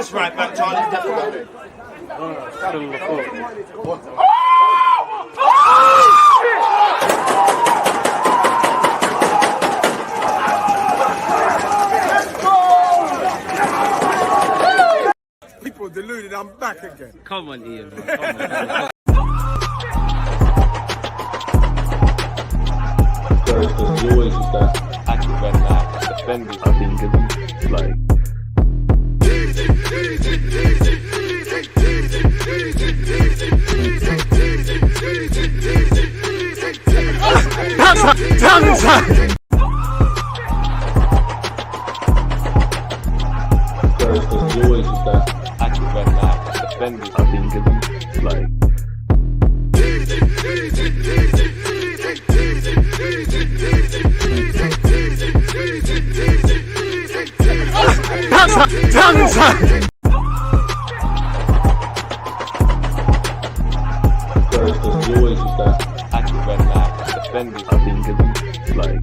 Just right back, Charlie. Definitely. People deluded, I'm back again. Come on, Ian, man. Come on. There's always just that active red flag defenders. I think it's like there's always just that active red flag defenders. I think it's like there's always just that active red flag defenders. I think it's like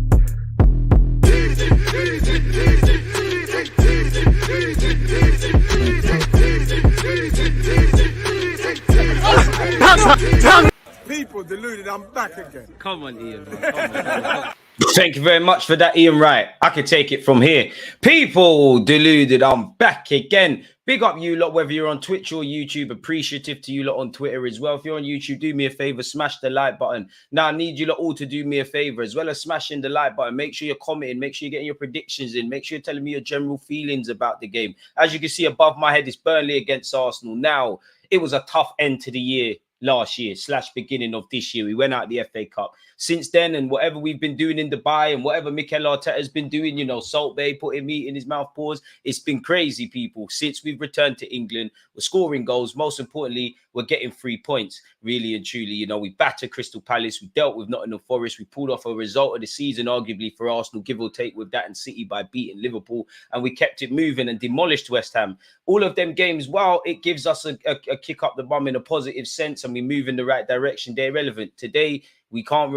People deluded, I'm back again. Come on, Ian, man. Come on. Thank you very much for that, Ian Wright. I could take it from here. People deluded, I'm back again. Big up you lot, whether you're on Twitch or YouTube. Appreciative to you lot on Twitter as well. If you're on YouTube, do me a favor, smash the like button. Now, I need you lot all to do me a favor, as well as smashing the like button. Make sure you're commenting. Make sure you're getting your predictions in. Make sure you're telling me your general feelings about the game. As you can see above my head, it's Burnley against Arsenal. Now, it was a tough end to the year last year / beginning of this year. We went out the FA Cup. Since then, and whatever we've been doing in Dubai and whatever Mikel Arteta has been doing, you know, Salt Bay putting meat in his mouth, pause. It's been crazy, people. Since we've returned to England, we're scoring goals. Most importantly, we're getting 3 points, really and truly. You know, we battered Crystal Palace. We dealt with Nottingham Forest. We pulled off a result of the season, arguably for Arsenal, give or take with that, and City by beating Liverpool. And we kept it moving and demolished West Ham. All of them games, while it gives us a kick up the bum in a positive sense and we move in the right direction, they're relevant. Today, we can't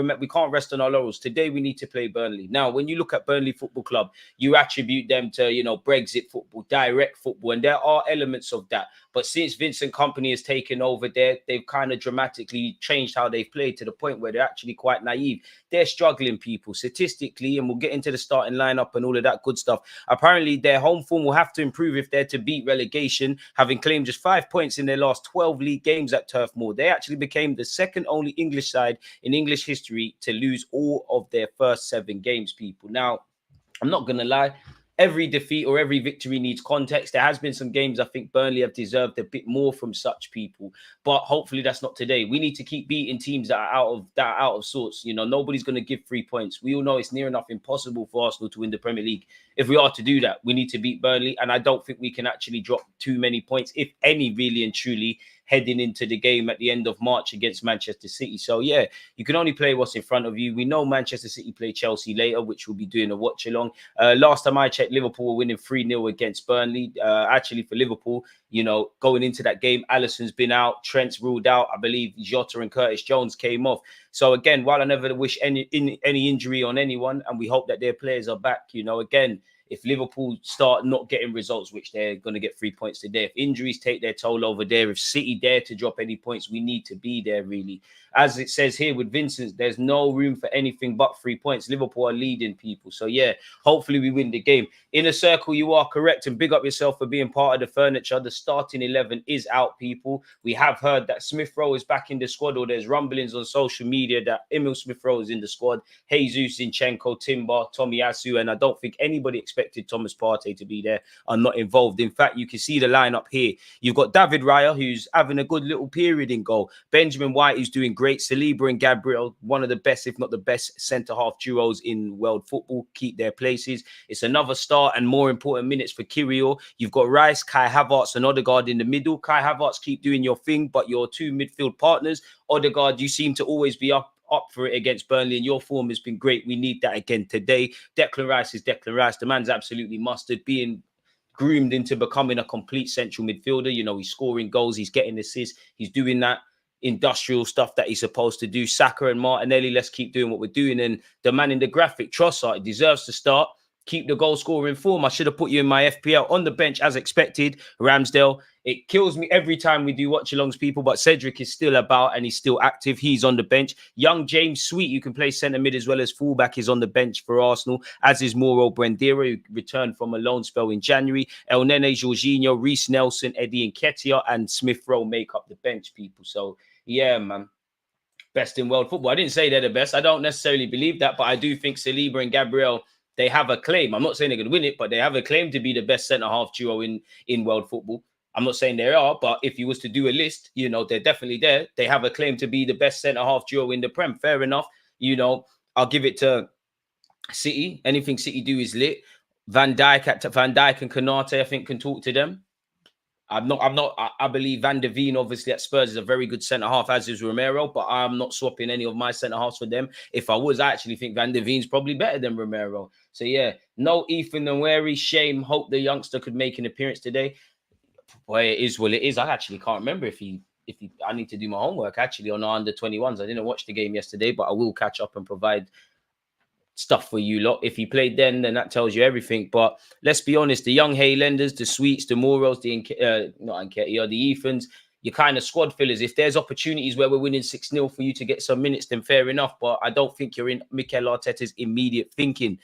rest on our laurels. Today, we need to play Burnley. Now, when you look at Burnley Football Club, you attribute them to, you know, Brexit football, direct football, and there are elements of that. But since Vincent Kompany has taken over there, they've kind of dramatically changed how they've played to the point where they're actually quite naive. They're struggling, people, statistically, and we'll get into the starting lineup and all of that good stuff. Apparently, their home form will have to improve if they're to beat relegation, having claimed just 5 points in their last 12 league games at Turf Moor. They actually became the second only English side in English history to lose all of their first 7 games, people. Now, I'm not going to lie. Every defeat or every victory needs context. There has been some games I think Burnley have deserved a bit more from such people, but hopefully that's not today. We need to keep beating teams that are out of sorts. You know, nobody's going to give 3 points. We all know it's near enough impossible for Arsenal to win the Premier League. If we are to do that, we need to beat Burnley, and I don't think we can actually drop too many points, if any, really and truly, heading into the game at the end of March against Manchester City. So, yeah, you can only play what's in front of you. We know Manchester City play Chelsea later, which we'll be doing a watch-along. Last time I checked, Liverpool were winning 3-0 against Burnley. Actually, for Liverpool, you know, going into that game, Alisson's been out, Trent's ruled out. I believe Jota and Curtis Jones came off. So, again, while I never wish any injury on anyone, and we hope that their players are back, you know, again, if Liverpool start not getting results, which they're going to get 3 points today, if injuries take their toll over there, if City dare to drop any points, we need to be there, really. As it says here with Vincent, there's no room for anything but 3 points. Liverpool are leading, people. So, yeah, hopefully we win the game. In a circle, you are correct, and big up yourself for being part of the furniture. The starting 11 is out, people. We have heard that Smith Rowe is back in the squad, or there's rumblings on social media that Emil Smith Rowe is in the squad. Jesus Zinchenko, Timber, Tomiyasu, and I don't think anybody expected Thomas Partey to be there, are not involved. In fact, you can see the lineup here. You've got David Raya, who's having a good little period in goal. Benjamin White, who's doing great. Saliba and Gabriel, one of the best, if not the best, centre-half duos in world football, keep their places. It's another start and more important minutes for Kirill. You've got Rice, Kai Havertz, and Odegaard in the middle. Kai Havertz, keep doing your thing, but your 2 midfield partners, Odegaard, you seem to always be up for it against Burnley, and your form has been great. We need that again today. Declan Rice is Declan Rice. The man's absolutely mustard, being groomed into becoming a complete central midfielder. You know, he's scoring goals, he's getting assists, he's doing that industrial stuff that he's supposed to do. Saka and Martinelli, let's keep doing what we're doing. And the man in the graphic, Trossard, deserves to start. keep the goal scoring form. I should have put you in my FPL on the bench as expected. Ramsdale. It kills me every time we do watch-alongs, people, but Cedric is still about and he's still active. He's on the bench. Young James Sweet, you can play centre mid as well as fullback, is on the bench for Arsenal, as is Mauro Buendia, who returned from a loan spell in January. El Nene, Jorginho, Reece Nelson, Eddie Nketiah, and Smith Rowe make up the bench, people. So, yeah, man. Best in world football. I didn't say they're the best. I don't necessarily believe that, but I do think Saliba and Gabriel, they have a claim. I'm not saying they're going to win it, but they have a claim to be the best centre-half duo in world football. I'm not saying they are, but if you was to do a list, you know, they're definitely there. They have a claim to be the best centre-half duo in the Prem. Fair enough. You know, I'll give it to City. Anything City do is lit. Van Dijk and Konate, I think, can talk to them. I believe Van der Veen, obviously, at Spurs is a very good centre-half, as is Romero, but I'm not swapping any of my centre-halves for them. If I was, I actually think Van der Veen's probably better than Romero. So, yeah, no Ethan Nweri. Shame. Hope the youngster could make an appearance today. Well, it is what it is. I actually can't remember if he. I need to do my homework actually on our under-21s. I didn't watch the game yesterday, but I will catch up and provide stuff for you lot. If he played then that tells you everything. But let's be honest, the young Haylenders, the Sweets, the Moros, the Ethans, your kind of squad fillers. If there's opportunities where we're winning 6-0 for you to get some minutes, then fair enough. But I don't think you're in Mikel Arteta's immediate thinking.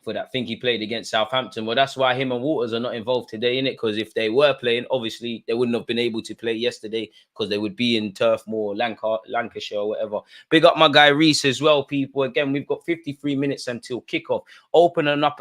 For that thing he played against Southampton. Well, that's why him and Waters are not involved today, in it, because if they were playing, obviously they wouldn't have been able to play yesterday because they would be in Turf Moor, Lancashire or whatever. Big up my guy Reese as well, people. Again, we've got 53 minutes until kickoff. Open up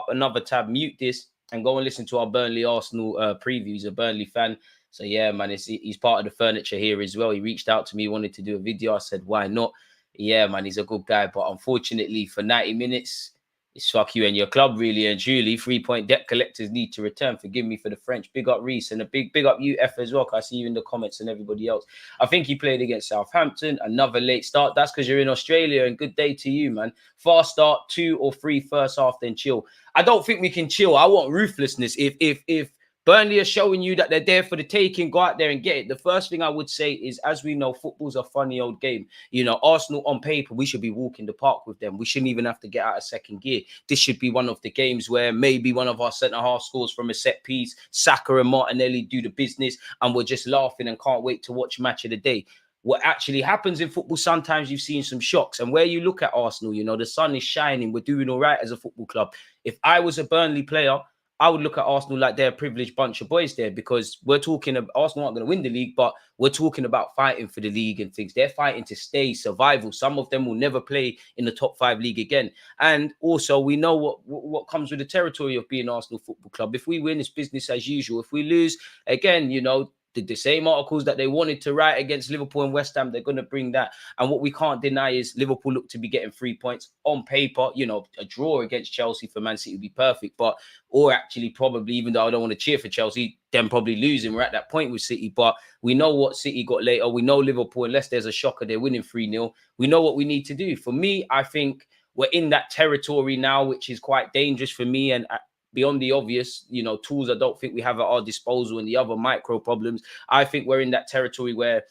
another tab, mute this, and go and listen to our Burnley Arsenal preview. He's a Burnley fan. So yeah, man, he's part of the furniture here as well. He reached out to me, wanted to do a video. I said, why not? Yeah, man, he's a good guy. But unfortunately, for 90 minutes, it's fuck you and your club, really and truly. 3-point debt collectors need to return. Forgive me for the French. Big up Reese, and a big up you, F, as well, because I see you in the comments and everybody else. I think he played against Southampton. Another late start. That's because you're in Australia, and good day to you, man. Fast start, 2 or 3 first half, then chill. I don't think we can chill. I want ruthlessness. If Burnley are showing you that they're there for the taking, go out there and get it. The first thing I would say is, as we know, football's a funny old game. You know, Arsenal on paper, we should be walking the park with them. We shouldn't even have to get out of second gear. This should be one of the games where maybe one of our centre-half scores from a set piece, Saka and Martinelli do the business, and we're just laughing and can't wait to watch match of the day. What actually happens in football, sometimes you've seen some shocks. And where you look at Arsenal, you know, the sun is shining. We're doing all right as a football club. If I was a Burnley player, I would look at Arsenal like they're a privileged bunch of boys there, because we're talking about Arsenal aren't going to win the league, but we're talking about fighting for the league and things. They're fighting to stay, survival. Some of them will never play in the top 5 league again. And also, we know what comes with the territory of being Arsenal Football Club. If we win, it's business as usual. If we lose, again, you know, the same articles that they wanted to write against Liverpool and West Ham, they're going to bring that. And what we can't deny is Liverpool look to be getting 3 points on paper. You know, a draw against Chelsea for Man City would be perfect. Or actually probably, even though I don't want to cheer for Chelsea, them probably losing. We're at that point with City. But we know what City got later. We know Liverpool, unless there's a shocker, they're winning 3-0. We know what we need to do. For me, I think we're in that territory now, which is quite dangerous for me. And beyond the obvious, you know, tools I don't think we have at our disposal and the other micro problems, I think we're in that territory where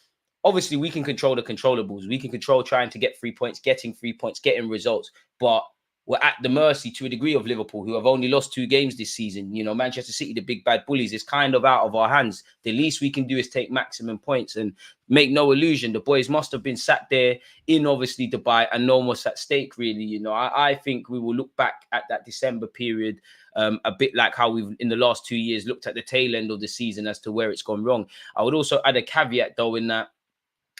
obviously we can control the controllables. We can control trying to get 3 points, getting 3 points, getting results. But we're at the mercy to a degree of Liverpool, who have only lost 2 games this season. You know, Manchester City, the big bad bullies, is kind of out of our hands. The least we can do is take maximum points, and make no illusion, the boys must have been sat there in obviously Dubai and no one was at stake, really. You know, I think we will look back at that December period a bit like how we've in the last 2 years looked at the tail end of the season as to where it's gone wrong. I would also add a caveat though, in that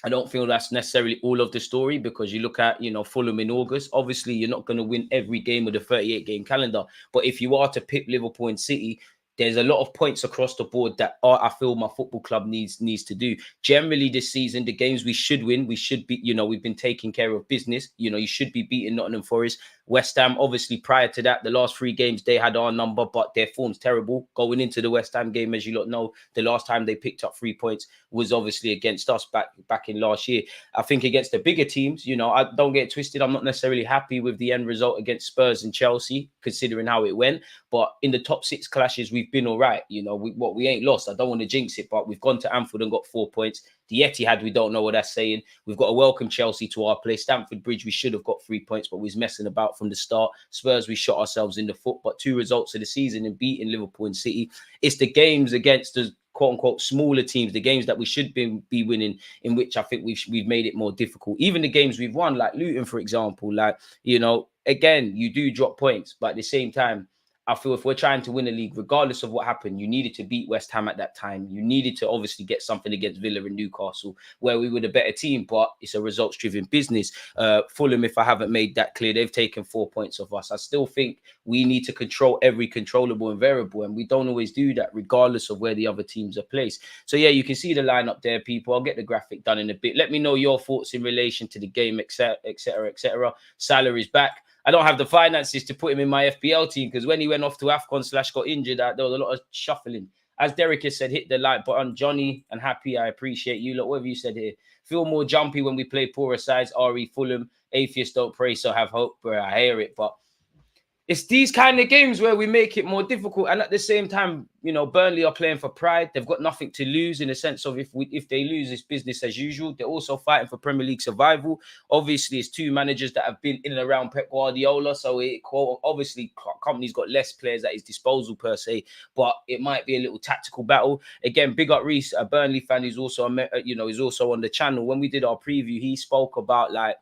I don't feel that's necessarily all of the story, because you look at, you know, Fulham in August. Obviously, you're not going to win every game of the 38-game calendar. But if you are to pick Liverpool and City, there's a lot of points across the board that I feel my football club needs to do. Generally this season, the games we should win, we should be, you know, we've been taking care of business. You know, you should be beating Nottingham Forest. West Ham, obviously, prior to that, the last 3 games, they had our number, but their form's terrible. Going into the West Ham game, as you lot know, the last time they picked up 3 points was obviously against us back in last year. I think against the bigger teams, you know, I don't get it twisted, I'm not necessarily happy with the end result against Spurs and Chelsea, considering how it went. But in the top 6 clashes, we've been all right. You know, we ain't lost. I don't want to jinx it, but we've gone to Anfield and got 4 points. The Etihad, we don't know what that's saying. We've got to welcome Chelsea to our place. Stamford Bridge, we should have got 3 points, but we was messing about from the start. Spurs, we shot ourselves in the foot, but 2 results of the season and beating Liverpool and City. It's the games against the quote-unquote smaller teams, the games that we should be winning, in which I think we've made it more difficult. Even the games we've won, like Luton, for example, like, you know, again, you do drop points, but at the same time, I feel if we're trying to win a league, regardless of what happened, you needed to beat West Ham at that time. You needed to obviously get something against Villa and Newcastle, where we were the better team, but it's a results-driven business. Fulham, if I haven't made that clear, they've taken 4 points off us. I still think we need to control every controllable and variable, and we don't always do that, regardless of where the other teams are placed. So, yeah, you can see the lineup there, people. I'll get the graphic done in a bit. Let me know your thoughts in relation to the game, etc., etc., etc. Salary's back. I don't have the finances to put him in my FPL team because when he went off to AFCON / got injured, there was a lot of shuffling. As Derek has said, hit the like button. Johnny and Happy, I appreciate you. Look, whatever you said here. Feel more jumpy when we play poorer sides. RE Fulham. Atheists don't pray, so have hope. Bro, I hear it, but it's these kind of games where we make it more difficult. And at the same time, you know, Burnley are playing for pride. They've got nothing to lose in the sense of if they lose, it's business as usual. They're also fighting for Premier League survival. Obviously, it's 2 managers that have been in and around Pep Guardiola. So obviously, company's got less players at his disposal per se, but it might be a little tactical battle. Again, big up Reese, a Burnley fan who's also, is also on the channel. When we did our preview, he spoke about like,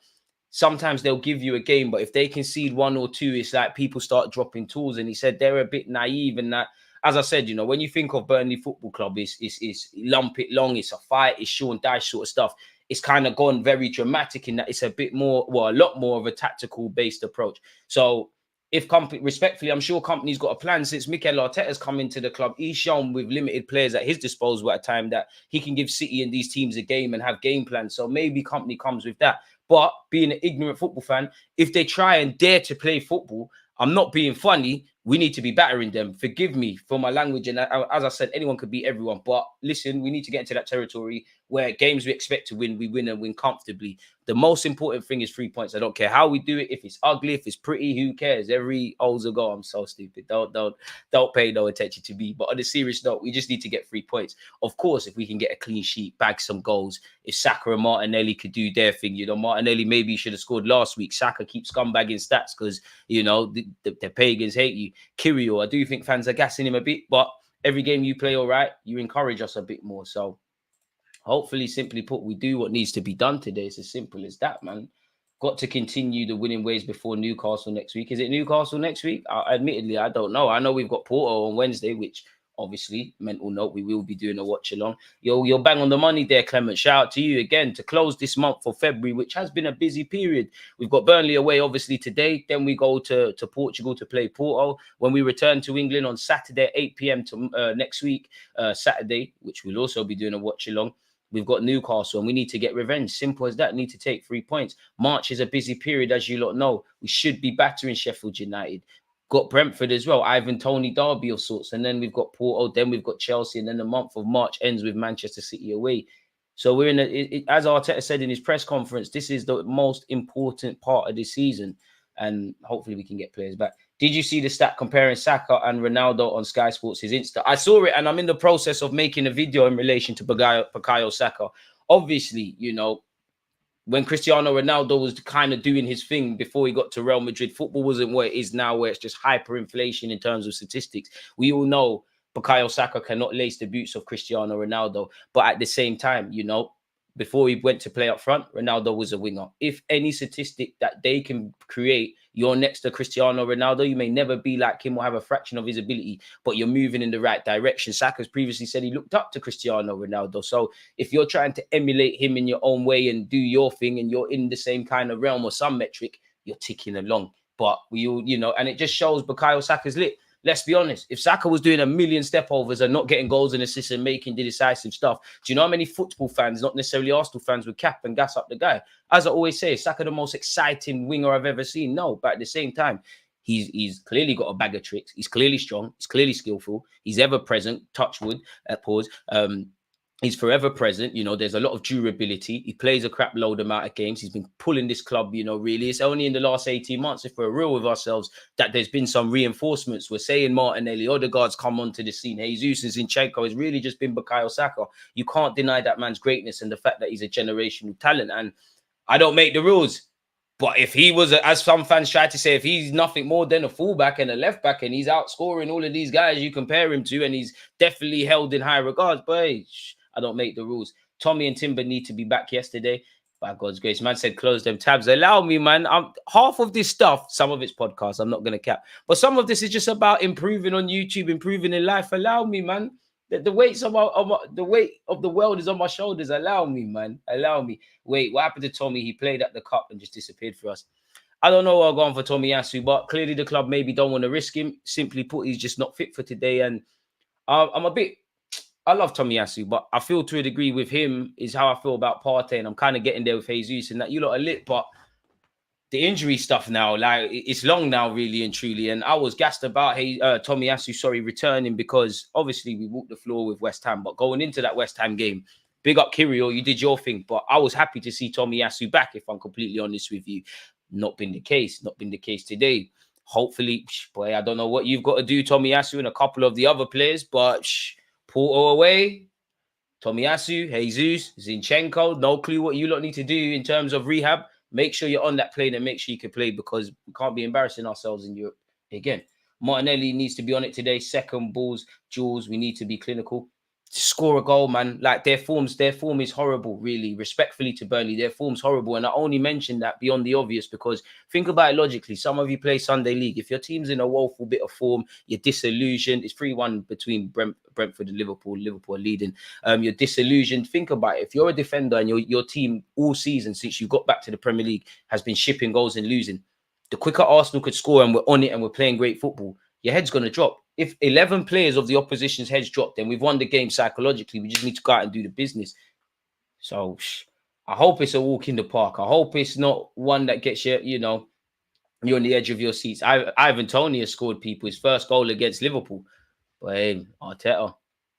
sometimes they'll give you a game, but if they concede 1 or 2, it's like people start dropping tools. And he said they're a bit naive and that, as I said, you know, when you think of Burnley Football Club, it's lump it long, it's a fight, it's show and dash sort of stuff. It's kind of gone very dramatic in that it's a bit more, well, a lot more of a tactical based approach. So if respectfully, I'm sure company's got a plan. Since Mikel Arteta's come into the club, he's shown with limited players at his disposal at a time that he can give City and these teams a game and have game plans. So maybe company comes with that. But being an ignorant football fan, if they try and dare to play football, I'm not being funny. We need to be battering them. Forgive me for my language. And as I said, anyone could beat everyone. But listen, we need to get into that territory where games we expect to win, we win and win comfortably. The most important thing is 3 points. I don't care how we do it. If it's ugly, if it's pretty, who cares? Every hole's a goal. I'm so stupid. Don't pay no attention to me. But on a serious note, we just need to get 3 points. Of course, if we can get a clean sheet, bag some goals, if Saka and Martinelli could do their thing, you know, Martinelli maybe should have scored last week. Saka keeps scumbagging stats because, you know, the pagans hate you. Kyrgios, I do think fans are gassing him a bit, but every game you play all right, you encourage us a bit more. So hopefully, simply put, we do what needs to be done today. It's as simple as that, man. Got to continue the winning ways before Newcastle next week. Is it Newcastle next week? Admittedly, I don't know. I know we've got Porto on Wednesday, which obviously, mental note, we will be doing a watch along. You're bang on the money there, Clement. Shout out to you again to close this month for February, which has been a busy period. We've got Burnley away, obviously, today. Then we go to Portugal to play Porto. When we return to England on Saturday, 8 p.m. to next week, Saturday, which we'll also be doing a watch along. We've got Newcastle and we need to get revenge. Simple as that. Need to take 3 points. March is a busy period, as you lot know. We should be battering Sheffield United. Got Brentford as well, Ivan Toney derby of sorts. And then we've got Porto, then we've got Chelsea. And then the month of March ends with Manchester City away. So we're in as Arteta said in his press conference, this is the most important part of this season. And hopefully we can get players back. Did you see the stat comparing Saka and Ronaldo on Sky Sports' Insta? I saw it and I'm in the process of making a video in relation to Bukayo Saka. Obviously, you know, when Cristiano Ronaldo was kind of doing his thing before he got to Real Madrid, football wasn't what it is now, where it's just hyperinflation in terms of statistics. We all know Bukayo Saka cannot lace the boots of Cristiano Ronaldo. But at the same time, you know, before he went to play up front, Ronaldo was a winger. If any statistic that they can create, you're next to Cristiano Ronaldo, you may never be like him or have a fraction of his ability, but you're moving in the right direction. Saka's previously said he looked up to Cristiano Ronaldo. So if you're trying to emulate him in your own way and do your thing and you're in the same kind of realm or some metric, you're ticking along. But we all, you know, and it just shows Bukayo Saka's lit. Let's be honest. If Saka was doing a million stepovers and not getting goals and assists and making the decisive stuff, do you know how many football fans, not necessarily Arsenal fans, would cap and gas up the guy? As I always say, is Saka the most exciting winger I've ever seen? No, but at the same time, he's clearly got a bag of tricks. He's clearly strong. He's clearly skillful. He's ever present. Touch wood. Pause. He's forever present. There's a lot of durability. He plays a crap load amount of games. He's been pulling this club, really. It's only in the last 18 months, if we're real with ourselves, that there's been some reinforcements. We're saying Martinelli, Odegaard's come onto the scene. Jesus and Zinchenko has really just been Bukayo Saka. You can't deny that man's greatness and the fact that he's a generational talent. And I don't make the rules. But if he was, as some fans try to say, if he's nothing more than a fullback and a left back and he's outscoring all of these guys you compare him to, and he's definitely held in high regards, but hey, I don't make the rules. Tommy and Timber need to be back yesterday. By God's grace, man said close them tabs. Allow me, man. Half of this stuff, some of it's podcasts, I'm not going to cap. But some of this is just about improving on YouTube, improving in life. Allow me, man. The weight of the world is on my shoulders. Allow me, man. Allow me. Wait, what happened to Tommy? He played at the cup and just disappeared for us. I don't know what I'm going for Tomiyasu, but clearly the club maybe don't want to risk him. Simply put, he's just not fit for today. And I love Tomiyasu, but I feel to a degree with him is how I feel about Partey, and I'm kind of getting there with Jesus and that you lot are lit, but the injury stuff now, like it's long now, really and truly. And I was gassed about Tomiyasu, returning, because obviously we walked the floor with West Ham, but going into that West Ham game, big up Kirill, you did your thing, but I was happy to see Tomiyasu back, if I'm completely honest with you. Not been the case today. Hopefully, boy, I don't know what you've got to do, Tomiyasu, and a couple of the other players, but Porto away, Tomiyasu, Jesus, Zinchenko, no clue what you lot need to do in terms of rehab. Make sure you're on that plane and make sure you can play, because we can't be embarrassing ourselves in Europe again. Martinelli needs to be on it today. Second balls, Jules, we need to be clinical. Score a goal, man. Like their form is horrible, really. Respectfully to Burnley, their form's horrible. And I only mention that beyond the obvious because think about it logically. Some of you play Sunday League. If your team's in a woeful bit of form, you're disillusioned. It's 3-1 between Brentford and Liverpool. Liverpool are leading. You're disillusioned. Think about it. If you're a defender and your team all season since you got back to the Premier League has been shipping goals and losing, the quicker Arsenal could score and we're on it and we're playing great football, your head's going to drop. If 11 players of the opposition's heads drop, then we've won the game psychologically. We just need to go out and do the business. So I hope it's a walk in the park. I hope it's not one that gets you, you're on the edge of your seats. Ivan Toney has scored people his first goal against Liverpool. But hey, Arteta,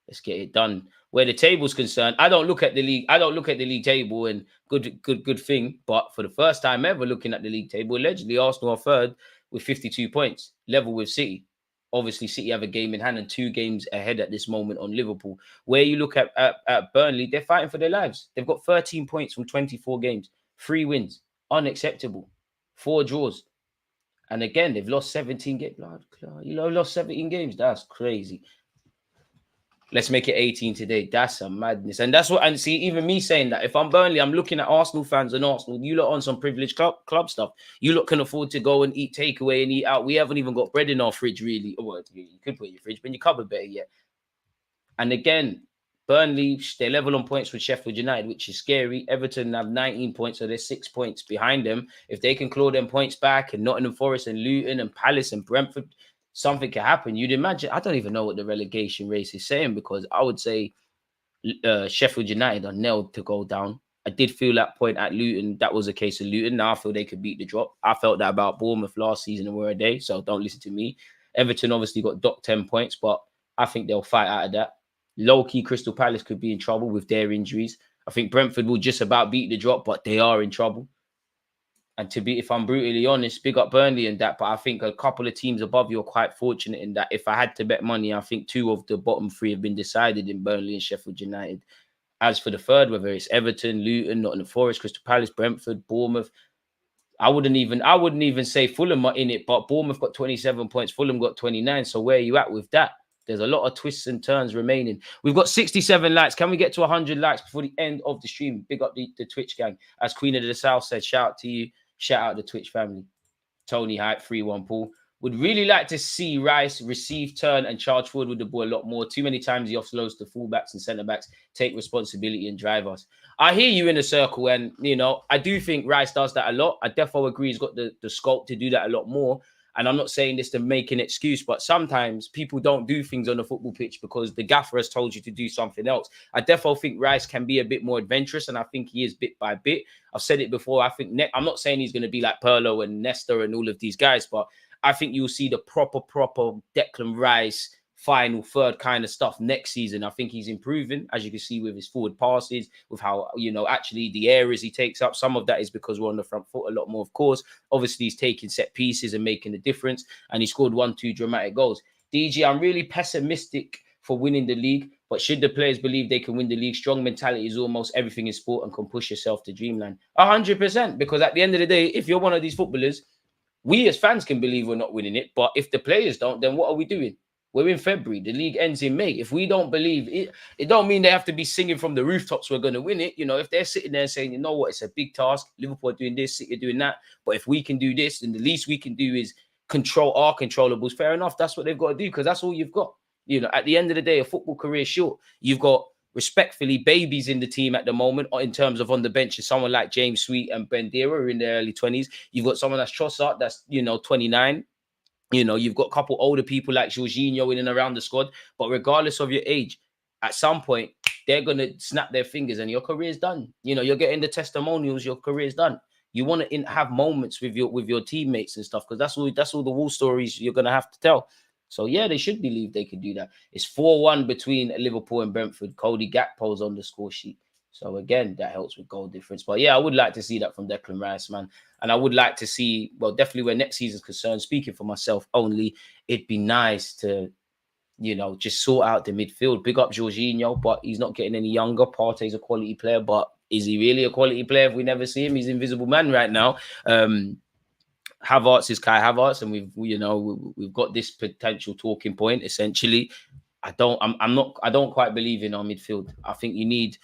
let's get it done. Where the table's concerned, I don't look at the league. I don't look at the league table, and good thing. But for the first time ever looking at the league table, allegedly Arsenal are third with 52 points, level with City. Obviously, City have a game in hand and 2 games ahead at this moment on Liverpool. Where you look at Burnley, they're fighting for their lives. They've got 13 points from 24 games, 3 wins, unacceptable, 4 draws. And again, they've lost 17 games. Lost 17 games. That's crazy. Let's make it 18 today. That's a madness. And that's what, and see, even me saying that, if I'm Burnley, I'm looking at Arsenal fans and Arsenal, you lot on some privileged club stuff. You lot can afford to go and eat takeaway and eat out. We haven't even got bread in our fridge, really. Well, you could put in your fridge, but in your cupboard better yet. And again, Burnley, they're level on points with Sheffield United, which is scary. Everton have 19 points, so they're 6 points behind them. If they can claw them points back, and Nottingham Forest and Luton and Palace and Brentford, something can happen. You'd imagine. I don't even know what the relegation race is saying, because I would say Sheffield United are nailed to go down. I did feel that point at Luton. That was a case of Luton. Now I feel they could beat the drop. I felt that about Bournemouth last season and we're a day, so don't listen to me. Everton obviously got docked 10 points, but I think they'll fight out of that. Low-key, Crystal Palace could be in trouble with their injuries. I think Brentford will just about beat the drop, but they are in trouble. And if I'm brutally honest, big up Burnley and that, but I think a couple of teams above you are quite fortunate in that. If I had to bet money, I think 2 of the bottom 3 have been decided in Burnley and Sheffield United. As for the third, whether it's Everton, Luton, Nottingham Forest, Crystal Palace, Brentford, Bournemouth, I wouldn't even say Fulham are in it, but Bournemouth got 27 points, Fulham got 29. So where are you at with that? There's a lot of twists and turns remaining. We've got 67 likes. Can we get to 100 likes before the end of the stream? Big up the Twitch gang. As Queen of the South said, shout out to you. Shout out the Twitch family. Tony Hype, 3-1 Paul. Would really like to see Rice receive, turn, and charge forward with the ball a lot more. Too many times he offloads to fullbacks and centre-backs. Take responsibility and drive us. I hear you in a circle, and, I do think Rice does that a lot. I definitely agree he's got the scope to do that a lot more. And I'm not saying this to make an excuse, but sometimes people don't do things on the football pitch because the gaffer has told you to do something else. I definitely think Rice can be a bit more adventurous, and I think he is bit by bit. I've said it before. I think I'm not saying he's going to be like Pirlo and Nesta and all of these guys, but I think you'll see the proper Declan Rice final third kind of stuff next season. I think he's improving, as you can see with his forward passes, with how, actually the areas he takes up. Some of that is because we're on the front foot a lot more, of course. Obviously, he's taking set pieces and making a difference, and he scored 1-2 dramatic goals. DG, I'm really pessimistic for winning the league, but should the players believe they can win the league, strong mentality is almost everything in sport and can push yourself to dreamland. 100%, because at the end of the day, if you're one of these footballers, we as fans can believe we're not winning it, but if the players don't, then what are we doing? We're in February. The league ends in May. If we don't believe it, it don't mean they have to be singing from the rooftops we're going to win it. If they're sitting there saying, you know what, it's a big task. Liverpool are doing this, City are doing that. But if we can do this, then the least we can do is control our controllables. Fair enough. That's what they've got to do, because that's all you've got. At the end of the day, a football career is short. You've got, respectfully, babies in the team at the moment in terms of on the bench. Is someone like James Sweet and Bandera in their early 20s. You've got someone that's Trossard, that's, 29. You've got a couple older people like Jorginho in and around the squad. But regardless of your age, at some point, they're going to snap their fingers and your career's done. You're getting the testimonials, your career's done. You want to have moments with your teammates and stuff, because that's all the war stories you're going to have to tell. So, yeah, they should believe they could do that. It's 4-1 between Liverpool and Brentford. Cody Gakpo's on the score sheet. So, again, that helps with goal difference. But, yeah, I would like to see that from Declan Rice, man. And I would like to see, well, definitely where next season's concerned, speaking for myself only, it'd be nice to, just sort out the midfield. Big up Jorginho, but he's not getting any younger. Partey's a quality player, but is he really a quality player if we never see him? He's invisible man right now. Havertz is Kai Havertz, and we've got this potential talking point. Essentially, I don't quite believe in our midfield. I think you need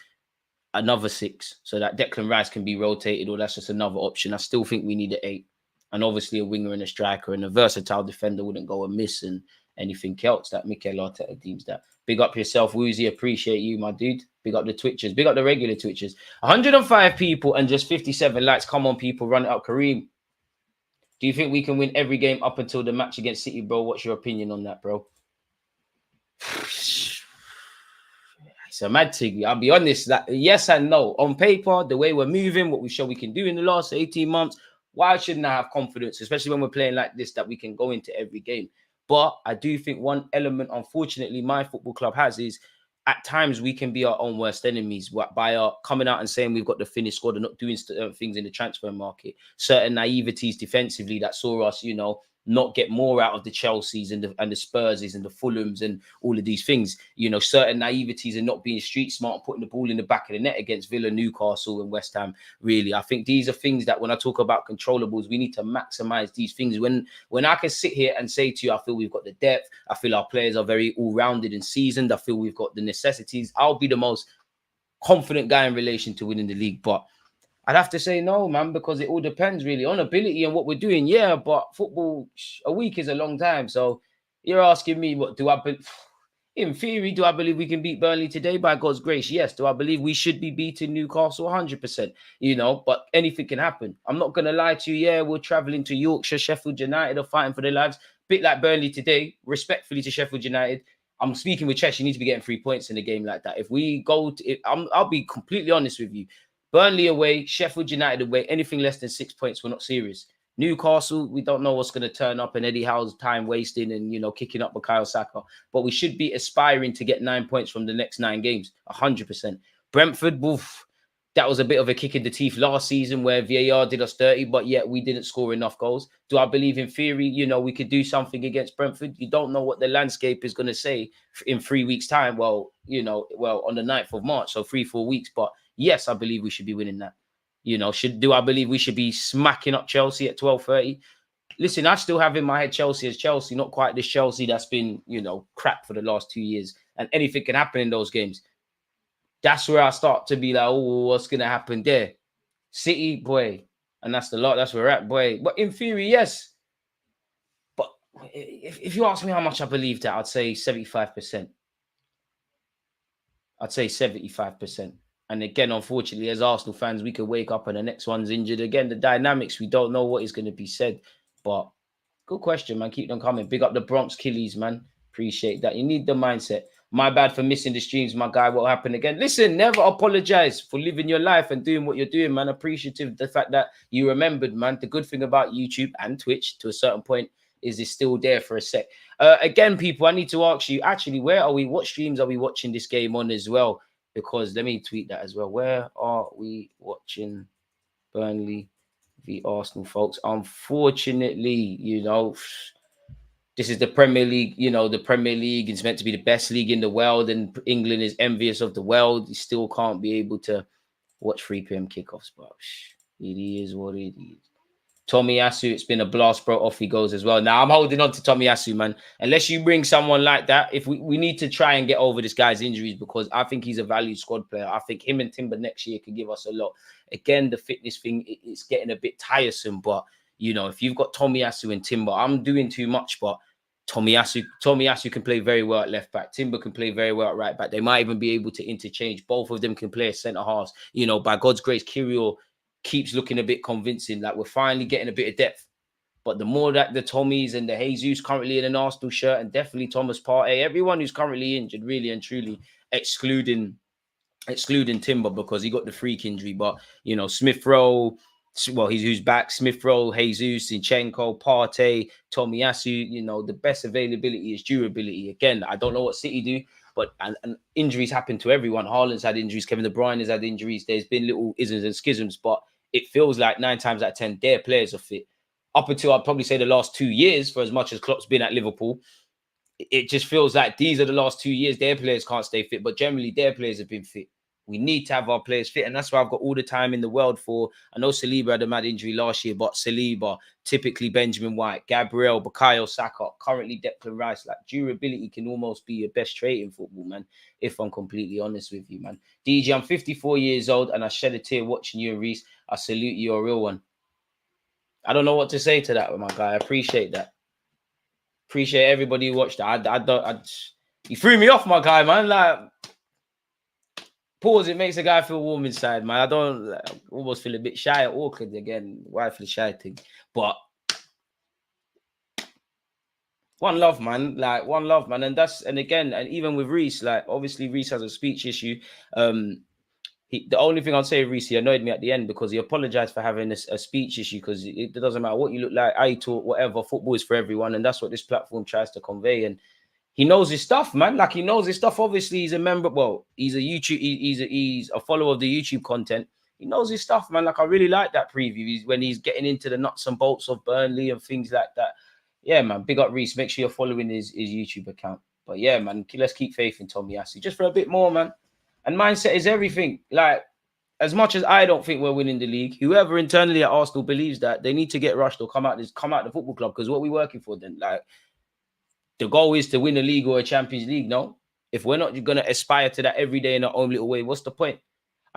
another 6 so that Declan Rice can be rotated, or that's just another option. I still think we need an 8, and obviously a winger and a striker and a versatile defender wouldn't go amiss, and anything else that Mikel Arteta deems that. Big up yourself, Woozy. Appreciate you, my dude. Big up the Twitchers. Big up the regular Twitchers. 105 people and just 57 likes. Come on, people, run it up. Kareem, do you think we can win every game up until the match against City, bro? What's your opinion on that, bro? It's a mad thing. I'll be honest, that yes and no. On paper, the way we're moving, what we show we can do in the last 18 months, why shouldn't I have confidence, especially when we're playing like this, that we can go into every game? But I do think one element, unfortunately, my football club has is at times we can be our own worst enemies by our coming out and saying we've got the finished squad and not doing things in the transfer market. Certain naiveties defensively that saw us, not get more out of the Chelseas and the Spurses and the Fulhams and all of these things. Certain naiveties and not being street smart and putting the ball in the back of the net against Villa, Newcastle and West Ham. Really, I think these are things that when I talk about controllables, we need to maximize these things. When I can sit here and say to you, I feel we've got the depth, I feel our players are very all-rounded and seasoned, I feel we've got the necessities, I'll be the most confident guy in relation to winning the league. But I'd have to say no, man, because it all depends really on ability and what we're doing. Yeah, but football, a week is a long time. So you're asking me, what do I believe? In theory, do I believe we can beat Burnley today? By God's grace, yes. Do I believe we should be beating Newcastle? 100%. But anything can happen. I'm not going to lie to you. Yeah, we're traveling to Yorkshire. Sheffield United are fighting for their lives. Bit like Burnley today, respectfully to Sheffield United. I'm speaking with Chesh. You need to be getting 3 points in a game like that. If we go to, I'll be completely honest with you. Burnley away, Sheffield United away, anything less than 6 points, we're not serious. Newcastle, we don't know what's going to turn up, and Eddie Howe's time wasting and, kicking up Bukayo Saka. But we should be aspiring to get 9 points from the next 9 games, 100%. Brentford, oof, that was a bit of a kick in the teeth last season where VAR did us dirty, but yet we didn't score enough goals. Do I believe in theory, we could do something against Brentford? You don't know what the landscape is going to say in 3 weeks' time. Well, on the 9th of March, so 3-4 weeks, but yes, I believe we should be winning that. Do I believe we should be smacking up Chelsea at 12:30? Listen, I still have in my head Chelsea as Chelsea, not quite this Chelsea that's been, crap for the last 2 years. And anything can happen in those games. That's where I start to be like, oh, what's going to happen there? City, boy. And that's where we're at, boy. But in theory, yes. But if you ask me how much I believe that, I'd say 75%. I'd say 75%. And again, unfortunately, as Arsenal fans, we could wake up and the next one's injured. Again, the dynamics, we don't know what is going to be said. But good question, man. Keep them coming. Big up the Bronx Killies, man. Appreciate that. You need the mindset. My bad for missing the streams, my guy. What happened again? Listen, never apologize for living your life and doing what you're doing, man. Appreciative of the fact that you remembered, man. The good thing about YouTube and Twitch, to a certain point, is this still there for a sec? Again, people, I need to ask you, actually, where are we? What streams are we watching this game on as well? Because let me tweet that as well. Where are we watching Burnley v Arsenal, folks? Unfortunately, this is the Premier League. The Premier League is meant to be the best league in the world, and England is envious of the world. You still can't be able to watch 3 p.m. kickoffs, but it is what it is. Tomiyasu, it's been a blast, bro. Off he goes as well. Now I'm holding on to Tomiyasu, man. Unless you bring someone like that, if we need to try and get over this guy's injuries, because I think he's a valued squad player. I think him and Timber next year could give us a lot. Again, the fitness thing, it's getting a bit tiresome, but if you've got Tomiyasu and Timber, I'm doing too much, but Tomiyasu can play very well at left back. Timber can play very well at right back. They might even be able to interchange. Both of them can play as centre halves. By God's grace, Kirill keeps looking a bit convincing. Like, we're finally getting a bit of depth. But the more that the Tommies and the Jesus currently in an Arsenal shirt, and definitely Thomas Partey, everyone who's currently injured, really and truly, excluding Timber because he got the freak injury. But Smith Rowe, well, who's back, Smith Rowe, Jesus, Zinchenko, Partey, Tomiyasu, the best availability is durability. Again, I don't know what City do, but and injuries happen to everyone. Haaland's had injuries, Kevin De Bruyne has had injuries. There's been little isms and schisms, but it feels like 9 times out of 10, their players are fit. Up until I'd probably say the last 2 years, for as much as Klopp's been at Liverpool, it just feels like these are the last 2 years. Their players can't stay fit, but generally their players have been fit. We need to have our players fit, and that's why I've got all the time in the world for. I know Saliba had a mad injury last year, but Saliba, typically Benjamin White, Gabriel, Bukayo Saka, currently Declan Rice. Like, durability can almost be your best trait in football, man, if I'm completely honest with you, man. DJ, I'm 54 years old, and I shed a tear watching you and Reese. I salute you, a real one. I don't know what to say to that, my guy. I appreciate that. Appreciate everybody who watched that. You threw me off, my guy, man. Like, pause, it makes a guy feel warm inside, man. I almost feel a bit shy or awkward again. Why for the shy thing? But one love, man. Like, one love, man. And even with Reese, like, obviously Reese has a speech issue. The only thing I'd say, Reese, he annoyed me at the end because he apologized for having a speech issue, because it doesn't matter what you look like, how you talk, whatever. Football is for everyone, and that's what this platform tries to convey. And he knows his stuff, man. Like, he knows his stuff. Obviously, he's a member. Well, he's a YouTube. He's a follower of the YouTube content. He knows his stuff, man. Like, I really like that preview. When he's getting into the nuts and bolts of Burnley and things like that. Yeah, man. Big up Reese. Make sure you're following his YouTube account. But yeah, man. Let's keep faith in Tomiyasu just for a bit more, man. And mindset is everything. Like, as much as I don't think we're winning the league, whoever internally at Arsenal believes that, they need to get rushed or come out the football club, because what we're working for then, like, the goal is to win a league or a Champions League. No, if we're not going to aspire to that every day in our own little way, what's the point?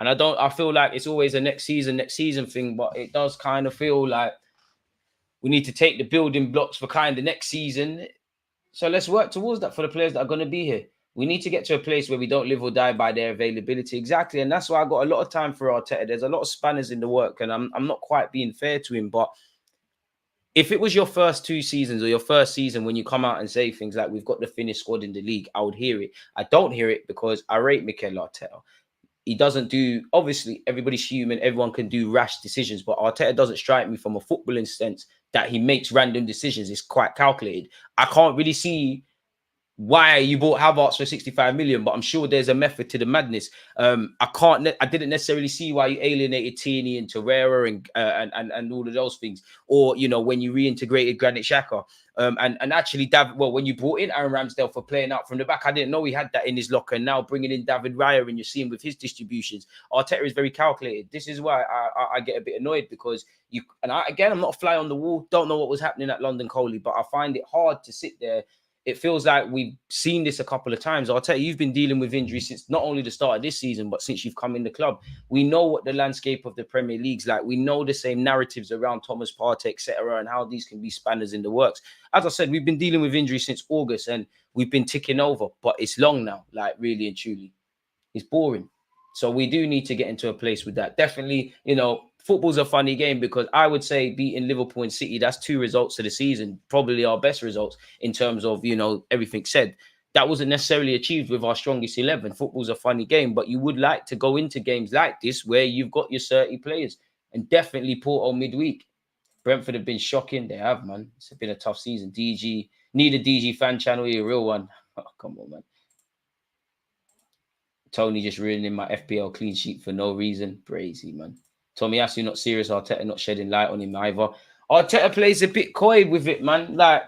And I feel like it's always a next season thing, but it does kind of feel like we need to take the building blocks for kind of next season. So let's work towards that for the players that are going to be here. We need to get to a place where we don't live or die by their availability. Exactly. And that's why I got a lot of time for Arteta. There's a lot of spanners in the work, and I'm not quite being fair to him. But if it was your first 2 seasons or your first season when you come out and say things like, we've got the finished squad in the league, I would hear it. I don't hear it because I rate Mikel Arteta. He doesn't do, obviously, everybody's human. Everyone can do rash decisions, but Arteta doesn't strike me from a footballing sense that he makes random decisions. It's quite calculated. I can't really see why you bought Havertz for 65 million, but I'm sure there's a method to the madness. I didn't necessarily see why you alienated Tierney and Torreira and all of those things, or when you reintegrated Granit Xhaka, and actually when you brought in Aaron Ramsdale for playing out from the back, I didn't know he had that in his locker. And now bringing in David Raya, and you're seeing with his distributions, Arteta is very calculated. This is why I get a bit annoyed, because I'm not a fly on the wall. Don't know what was happening at London Coley, but I find it hard to sit there. It feels like we've seen this a couple of times. I'll tell you, you've been dealing with injuries since not only the start of this season, but since you've come in the club. We know what the landscape of the Premier League's like. We know the same narratives around Thomas Partey, etc., and how these can be spanners in the works. As I said, we've been dealing with injuries since August, and we've been ticking over, but it's long now, like, really and truly. It's boring. So we do need to get into a place with that. Definitely, football's a funny game, because I would say beating Liverpool and City, that's 2 results of the season, probably our best results in terms of, everything said. That wasn't necessarily achieved with our strongest 11. Football's a funny game, but you would like to go into games like this where you've got your 30 players, and definitely Porto midweek. Brentford have been shocking. They have, man. It's been a tough season. DG, need a DG fan channel, a real one. Oh, come on, man. Tony just ruining my FPL clean sheet for no reason. Crazy, man. Tommy Asu not serious. Arteta not shedding light on him either. Arteta plays a bit coy with it, man. Like,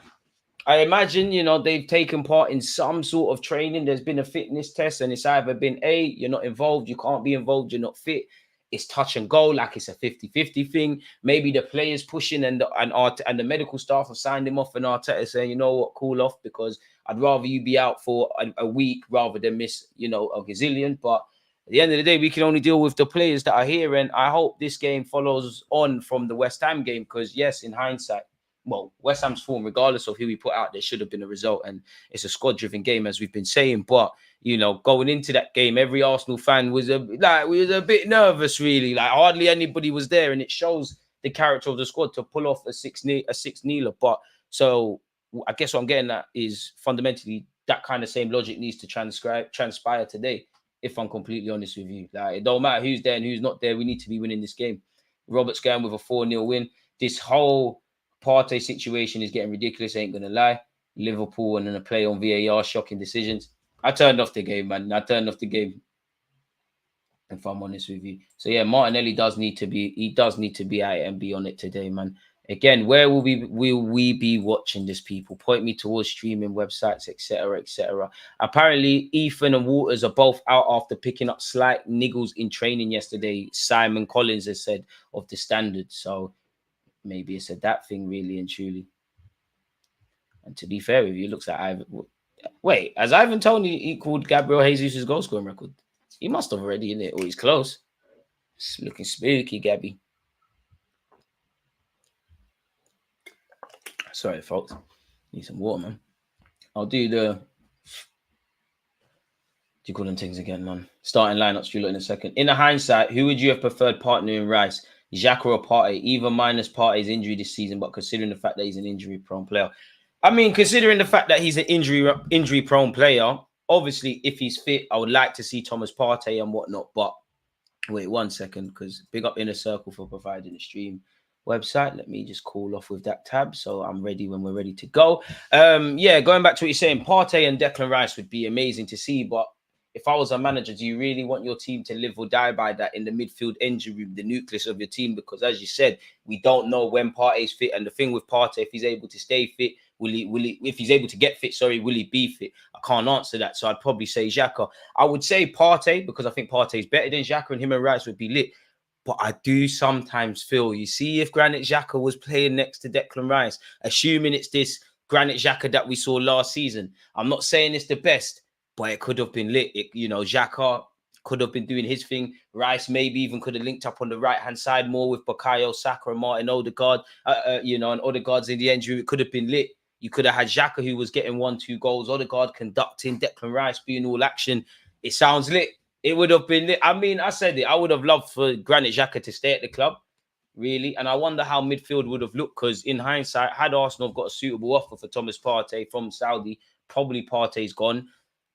I imagine, you know, they've taken part in some sort of training. There's been a fitness test, and it's either been A, you're not involved, you can't be involved, you're not fit. It's touch and go, like it's a 50-50 thing. Maybe the players pushing and the medical staff have signed him off, and Arteta saying, you know what, cool off, because I'd rather you be out for a week rather than miss, you know, a gazillion. But at the end of the day, we can only deal with the players that are here. And I hope this game follows on from the West Ham game, because yes, in hindsight, well, West Ham's form, regardless of who we put out, there should have been a result. And it's a squad-driven game, as we've been saying. But, you know, going into that game, every Arsenal fan was a bit nervous, really. Like, hardly anybody was there. And it shows the character of the squad to pull off a six-kneeler. But so I guess what I'm getting at is fundamentally that kind of same logic needs to transpire today, if I'm completely honest with you. Like, it don't matter who's there and who's not there. We need to be winning this game. Robert's going with a 4-0 win. This whole Partey situation is getting ridiculous, ain't gonna lie. Liverpool and then a play on VAR, shocking decisions. I turned off the game, man. I turned off the game, if I'm honest with you. So yeah, Martinelli does need to be out and be on it today, man. Again, where will we be watching this, people? Point me towards streaming websites, etc., etc. Apparently, Ethan and Waters are both out after picking up slight niggles in training yesterday. Simon Collins has said of the Standard. So maybe it's a that thing, really and truly. And to be fair with you, it looks like has Ivan Toney equaled Gabriel Jesus' goal scoring record? He must have already, innit? Or he's close. It's looking spooky, Gabby. Sorry, folks. Need some water, man. I'll do do you call them things again, man? Starting lineups, you look in a second. In a hindsight, who would you have preferred partnering Rice? Xhaka or Partey, even minus Partey's injury this season, but considering the fact that he's an injury-prone player. I mean, considering the fact that he's an injury-prone player, obviously, if he's fit, I would like to see Thomas Partey and whatnot. But wait 1 second, because big up Inner Circle for providing the stream website. Let me just call off with that tab, so I'm ready when we're ready to go. Yeah, going back to what you're saying, Partey and Declan Rice would be amazing to see, but if I was a manager, do you really want your team to live or die by that in the midfield engine room, the nucleus of your team? Because as you said, we don't know when Partey's fit. And the thing with Partey, if he's able to stay fit, if he's able to get fit, will he be fit? I can't answer that. So I'd probably say Xhaka. I would say Partey, because I think Partey's better than Xhaka, and him and Rice would be lit. But I do sometimes feel, you see, if Granit Xhaka was playing next to Declan Rice, assuming it's this Granit Xhaka that we saw last season, I'm not saying it's the best, but it could have been lit. Xhaka could have been doing his thing. Rice maybe even could have linked up on the right-hand side more with Bukayo Saka and Martin Odegaard. And Odegaard's in the end room. It could have been lit. You could have had Xhaka, who was getting 1-2 goals. Odegaard conducting, Declan Rice being all action. It sounds lit. It would have been lit. I mean, I said it. I would have loved for Granit Xhaka to stay at the club, really. And I wonder how midfield would have looked, because in hindsight, had Arsenal got a suitable offer for Thomas Partey from Saudi, probably Partey's gone.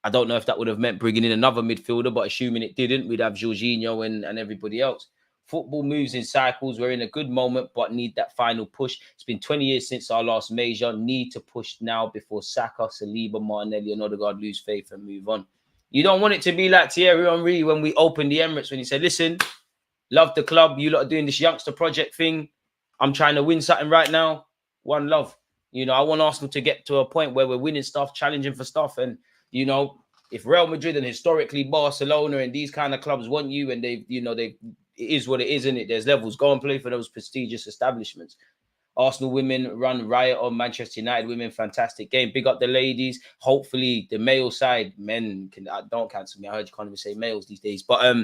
I don't know if that would have meant bringing in another midfielder, but assuming it didn't, we'd have Jorginho and everybody else. Football moves in cycles. We're in a good moment, but need that final push. It's been 20 years since our last major. Need to push now before Saka, Saliba, Martinelli, and Odegaard lose faith and move on. You don't want it to be like Thierry Henry when we opened the Emirates, when he said, listen, love the club. You lot are doing this youngster project thing. I'm trying to win something right now. One love. I want Arsenal to get to a point where we're winning stuff, challenging for stuff. And if Real Madrid and historically Barcelona and these kind of clubs want you, and it is what it is, isn't it? There's levels. Go and play for those prestigious establishments. Arsenal women run riot on Manchester United women. Fantastic game. Big up the ladies. Hopefully the male side, men can don't cancel me. I heard you can't even say males these days, but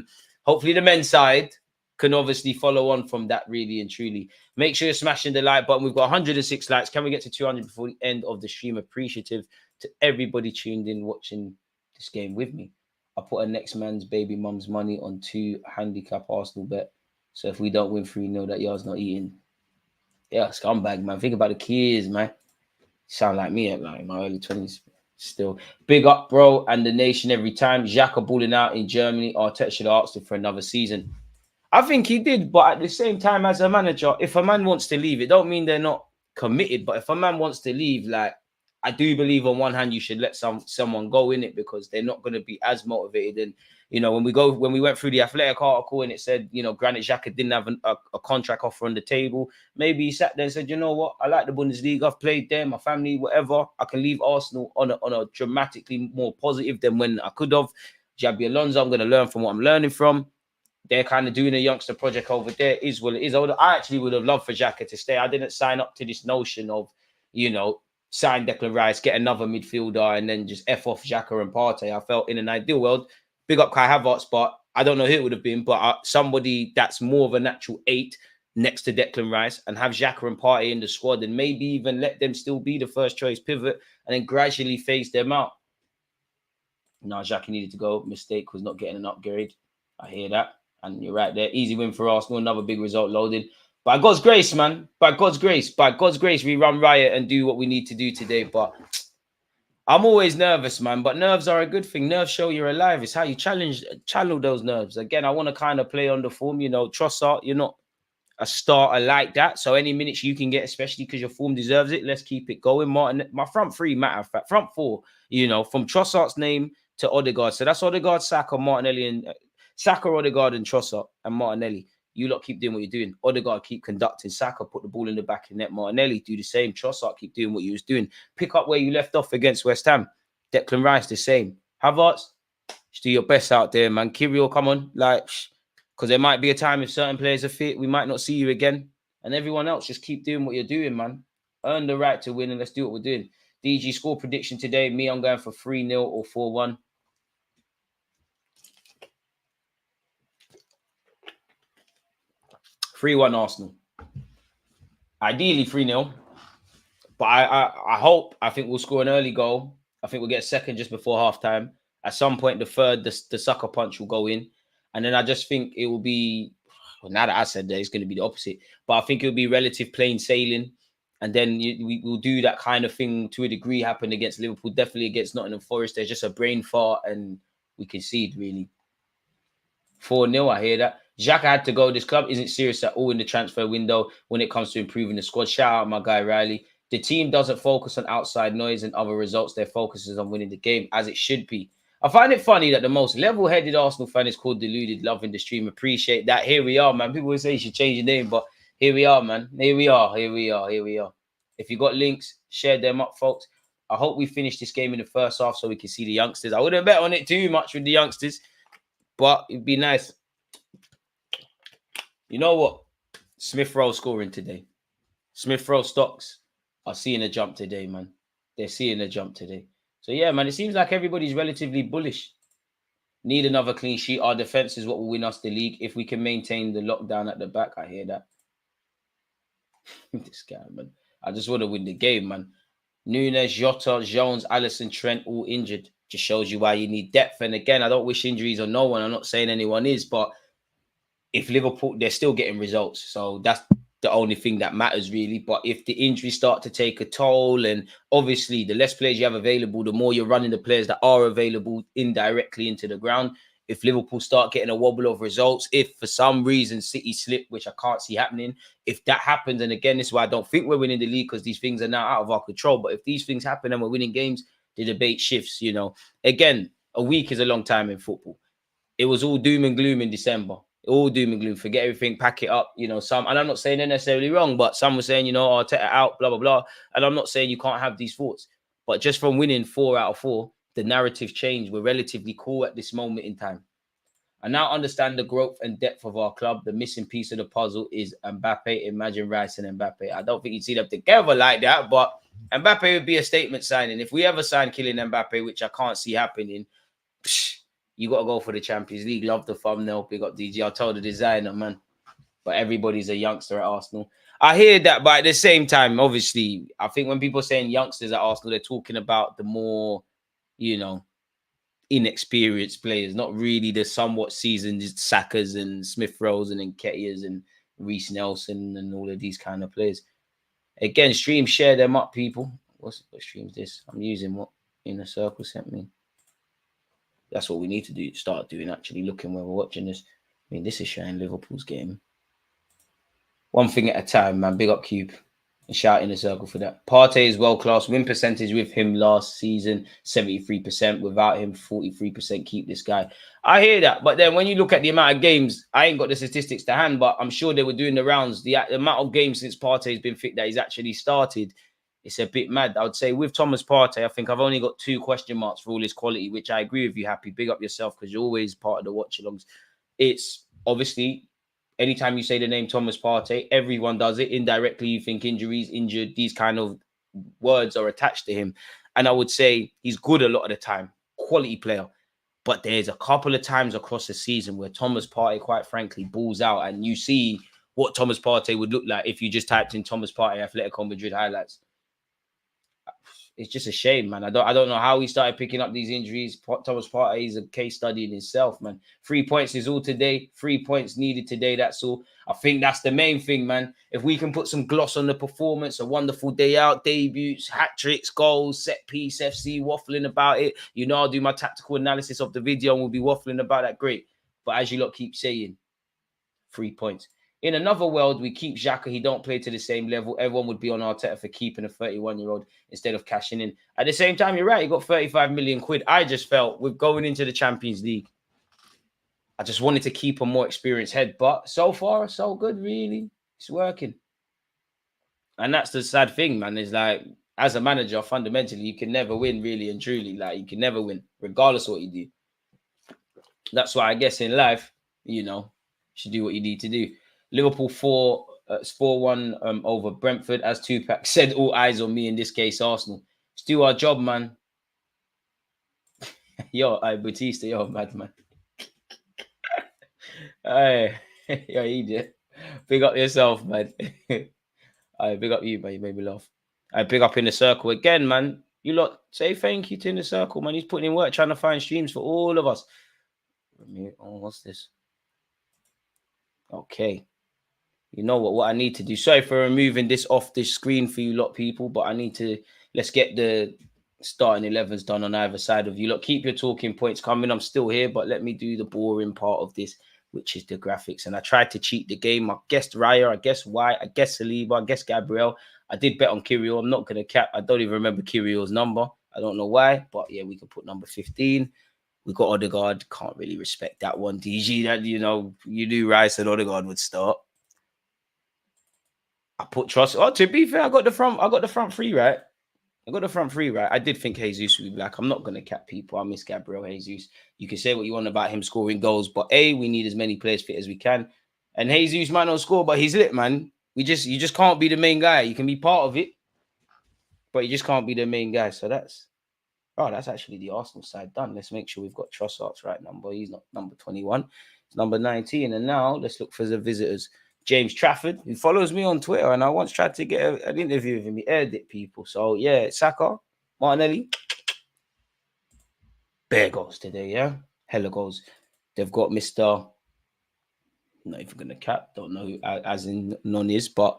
hopefully the men's side can obviously follow on from that, really and truly. Make sure you're smashing the like button. We've got 106 likes. Can we get to 200 before the end of the stream? Appreciative to everybody tuned in watching this game with me. I put a next man's baby mum's money on 2 handicap Arsenal bet. So if we don't win 3-0, that y'all's not eating. Yeah, scumbag, man. Think about the kids, man. Sound like me at like my early 20s still. Big up, bro, and the nation every time. Xhaka balling out in Germany. Arteta should have asked him for another season. I think he did, but at the same time, as a manager, if a man wants to leave, it don't mean they're not committed. But if a man wants to leave, like I do believe on one hand you should let someone go in it because they're not going to be as motivated. And when we went through the Athletic article and it said Granit Xhaka didn't have a contract offer on the table. Maybe he sat there and said, you know what, I like the Bundesliga, I've played there, my family, whatever. I can leave Arsenal on a dramatically more positive than when I could have. Xabi Alonso, I'm going to learn from what I'm learning from. They're kind of doing a youngster project over there. Is what it is. I actually would have loved for Xhaka to stay. I didn't sign up to this notion of, sign Declan Rice, get another midfielder, and then just F off Xhaka and Partey. I felt in an ideal world, big up Kai Havertz, but I don't know who it would have been, but somebody that's more of a natural 8 next to Declan Rice and have Xhaka and Partey in the squad and maybe even let them still be the first choice pivot and then gradually phase them out. No, Xhaka needed to go. Mistake was not getting an upgrade. I hear that. And you're right there. Easy win for Arsenal. Another big result loaded. By God's grace, man. By God's grace, we run riot and do what we need to do today. But I'm always nervous, man. But nerves are a good thing. Nerves show you're alive. It's how you channel those nerves. Again, I want to kind of play on the form. Trossard, you're not a starter like that. So any minutes you can get, especially because your form deserves it, let's keep it going. Martin, my front three, matter of fact, front four, from Trossard's name to Odegaard. So that's Odegaard, Saka, Martinelli, and Saka, Odegaard, and Trossard and Martinelli. You lot keep doing what you're doing. Odegaard keep conducting. Saka put the ball in the back of the net. Martinelli do the same. Trossard keep doing what he was doing. Pick up where you left off against West Ham. Declan Rice the same. Havertz, just do your best out there, man. Kirill, come on, because there might be a time if certain players are fit, we might not see you again. And everyone else, just keep doing what you're doing, man. Earn the right to win, and let's do what we're doing. DG score prediction today. Me, I'm going for 3-0 or 4-1. 3-1 Arsenal. Ideally 3-0. But I think we'll score an early goal. I think we'll get a second just before halftime. At some point, the third, the sucker punch will go in. And then I just think it will be, now that I said that, it's going to be the opposite. But I think it'll be relative plain sailing. And then we'll do that kind of thing to a degree happen against Liverpool. Definitely against Nottingham Forest. There's just a brain fart and we concede, really. 4-0, I hear that. Xhaka had to go. This club isn't serious at all in the transfer window when it comes to improving the squad. Shout out my guy, Riley. The team doesn't focus on outside noise and other results. Their focus is on winning the game, as it should be. I find it funny that the most level-headed Arsenal fan is called Deluded. Loving the stream. Appreciate that. Here we are, man. People will say you should change your name, but here we are, man. Here we are. If you got links, share them up, folks. I hope we finish this game in the first half so we can see the youngsters. I wouldn't bet on it too much with the youngsters, but it'd be nice. You know what? Smith Rowe scoring today. Smith Rowe stocks are seeing a jump today, man. They're seeing a jump today. So, yeah, man, it seems like everybody's relatively bullish. Need another clean sheet. Our defense is what will win us the league. If we can maintain the lockdown at the back, I hear that. This guy, man. I just want to win the game, man. Nunes, Jota, Jones, Alisson, Trent, all injured. Just shows you why you need depth. And again, I don't wish injuries on no one. I'm not saying anyone is, but if Liverpool, they're still getting results. So that's the only thing that matters, really. But if the injuries start to take a toll, and obviously the less players you have available, the more you're running the players that are available indirectly into the ground. If Liverpool start getting a wobble of results, if for some reason City slip, which I can't see happening, if that happens, and again, this is why I don't think we're winning the league because these things are now out of our control. But if these things happen and we're winning games, the debate shifts, Again, a week is a long time in football. It was all doom and gloom in December. All doom and gloom. Forget everything, pack it up. Some, and I'm not saying they're necessarily wrong, but some were saying, Arteta out, blah, blah, blah. And I'm not saying you can't have these thoughts. But just from winning 4 out of 4, the narrative changed. We're relatively cool at this moment in time. I now understand the growth and depth of our club. The missing piece of the puzzle is Mbappe. Imagine Rice and Mbappe. I don't think you'd see them together like that, but Mbappe would be a statement signing. If we ever sign Kylian Mbappe, which I can't see happening, you got to go for the Champions League. Love the thumbnail. Big up DG. I told the designer, man. But everybody's a youngster at Arsenal. I hear that, but at the same time, obviously, I think when people are saying youngsters at Arsenal, they're talking about the more, inexperienced players, not really the somewhat seasoned Sakas and Smith Rowes and Nketiahs and Reece Nelson and all of these kind of players. Again, stream, share them up, people. What stream's this? I'm using what Inner Circle sent me. That's what we need to do. Start doing, actually looking where we're watching this. mean, this is showing Liverpool's game. One thing at a time, man. Big up Cube. And shout in the circle for that. Partey is world class. Win percentage with him last season, 73%. Without him, 43%. Keep this guy. I hear that. But then when you look at the amount of games, I ain't got the statistics to hand, but I'm sure they were doing the rounds. The amount of games since Partey's been fit that he's actually started, it's a bit mad. I would say with Thomas Partey, I think I've only got 2 question marks for all his quality, which I agree with you, Happy. Big up yourself because you're always part of the watch-alongs. It's obviously... anytime you say the name Thomas Partey, everyone does it. Indirectly, you think injuries, injured, these kind of words are attached to him. And I would say he's good a lot of the time, quality player. But there's a couple of times across the season where Thomas Partey, quite frankly, balls out and you see what Thomas Partey would look like if you just typed in Thomas Partey Atletico Madrid highlights. It's just a shame, man. I don't know how he started picking up these injuries. Thomas Partey is a case study in himself, man. 3 points is all today. 3 points needed today. That's all. I think that's the main thing, man. If we can put some gloss on the performance, a wonderful day out, debuts, hat tricks, goals, set piece, FC, waffling about it. You know, I'll do my tactical analysis of the video and we'll be waffling about that. Great. But as you lot keep saying, 3 points. In another world, we keep Xhaka. He don't play to the same level. Everyone would be on Arteta for keeping a 31-year-old instead of cashing in. At the same time, you're right. He got 35 million quid. I just felt with going into the Champions League, I just wanted to keep a more experienced head. But so far, so good, really. It's working. And that's the sad thing, man. Is like, as a manager, fundamentally, you can never win, really and truly. Like, you can never win, regardless of what you do. That's why I guess in life, you know, you should do what you need to do. Liverpool 4-1 over Brentford. As Tupac said, all eyes on me, in this case, Arsenal. Let's do our job, man. Yo, Batista, yo, madman. Hey, yo, idiot. Big up yourself, man. Big up you, man. You made me laugh. Big up in the circle again, man. You lot say thank you to In the Circle, man. He's putting in work trying to find streams for all of us. Oh, what's this? Okay. You know what I need to do. Sorry for removing this off the screen for you lot, people, but I need to, let's get the starting 11s done on either side of you lot. Keep your talking points coming. I'm still here, but let me do the boring part of this, which is the graphics. And I tried to cheat the game. I guessed Raya, I guessed White, I guessed Saliba, I guessed Gabriel. I did bet on Kirill. I'm not going to cap. I don't even remember Kirill's number. I don't know why, but yeah, we can put number 15. We got Odegaard. Can't really respect that one. DG, that, you know, you knew Rice and Odegaard would start. I put trust. Oh, to be fair, I got the front three right. I did think Jesus would be black. I'm not gonna cap people. I miss Gabriel Jesus. You can say what you want about him scoring goals, but we need as many players fit as we can. And Jesus might not score, but he's lit, man. You just can't be the main guy. You can be part of it, but you just can't be the main guy. So that's actually the Arsenal side done. Let's make sure we've got Trossard's right number. He's not number 21. It's number 19. And now let's look for the visitors. James Trafford, who follows me on Twitter, and I once tried to get an interview with him. He aired it, people. So, yeah, Saka, Martinelli, bare goals today, yeah? Hella goals. They've got Mr. Not even going to cap. Don't know who, as in none is, but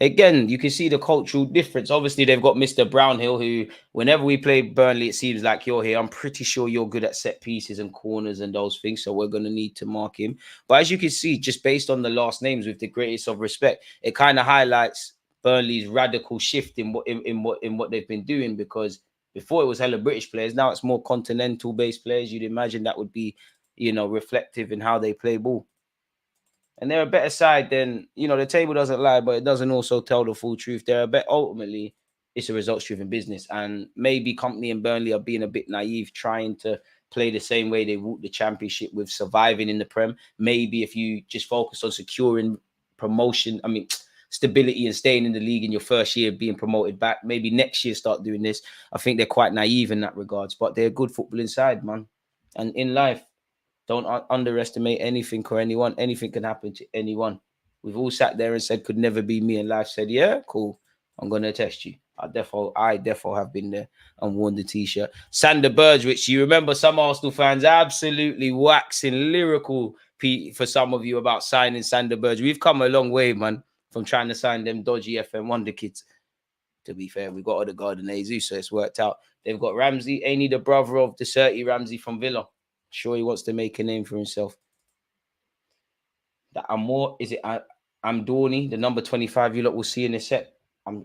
again, you can see the cultural difference. Obviously, they've got Mr. Brownhill, who, whenever we play Burnley, it seems like you're here. I'm pretty sure you're good at set pieces and corners and those things, so we're going to need to mark him. But as you can see, just based on the last names, with the greatest of respect, it kind of highlights Burnley's radical shift in what they've been doing, because before it was hella British players, now it's more continental-based players. You'd imagine that would be, you know, reflective in how they play ball. And they're a better side than, you know, the table doesn't lie, but it doesn't also tell the full truth. They're a bit, ultimately, it's a results-driven business. And maybe Company and Burnley are being a bit naive, trying to play the same way they walked the Championship with surviving in the Prem. Maybe if you just focus on securing stability and staying in the league in your first year, being promoted back, maybe next year start doing this. I think they're quite naive in that regards, but they're a good footballing side, man. And in life, don't underestimate anything or anyone. Anything can happen to anyone. We've all sat there and said, could never be me. And life said, yeah, cool. I'm going to test you. I defo have been there and worn the T-shirt. Sander Burge, which you remember some Arsenal fans absolutely waxing lyrical for some of you about signing Sander Burge. We've come a long way, man, from trying to sign them dodgy FM Wonder kids. To be fair, we've got Odegaard and Jesus, so it's worked out. They've got Ramsey, ain't he the brother of the 30 Ramsey from Villa? Sure, he wants to make a name for himself. that Amor, is it Amdorni, the number 25 you lot will see in this set.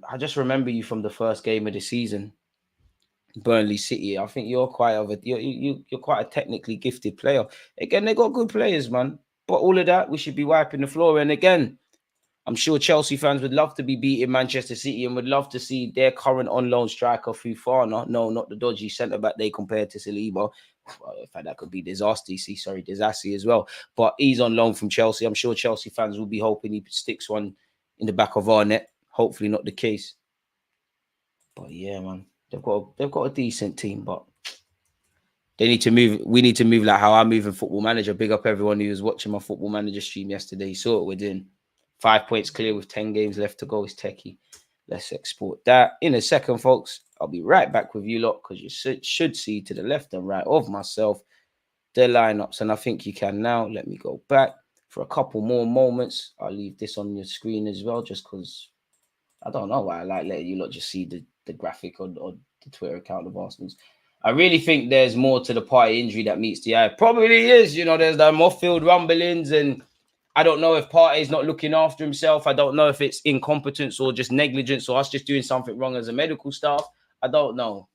I just remember you from the first game of the season, Burnley City. I think you're quite you're quite a technically gifted player. Again, they got good players, man. But all of that, we should be wiping the floor. And again, I'm sure Chelsea fans would love to be beating Manchester City and would love to see their current on loan striker Fofana. No, not the dodgy centre back they compared to Saliba. In fact, that could be Disassi as well. But he's on loan from Chelsea. I'm sure Chelsea fans will be hoping he sticks one in the back of our net. Hopefully not the case. But yeah, man, they've got a decent team, but they need to move. We need to move like how I move in Football Manager. Big up everyone who was watching my Football Manager stream yesterday. You saw what we're doing. 5 points clear with 10 games left to go. It's techie. Let's export that. In a second, folks, I'll be right back with you lot because you should see to the left and right of myself the lineups. And I think you can now. Let me go back for a couple more moments. I'll leave this on your screen as well just because I don't know why I like letting you lot just see the graphic on the Twitter account of Arsenal's. I really think there's more to the Partey injury that meets the eye. Probably is. You know, there's the off-field rumblings and I don't know if Partey's not looking after himself. I don't know if it's incompetence or just negligence or us just doing something wrong as a medical staff. I don't know.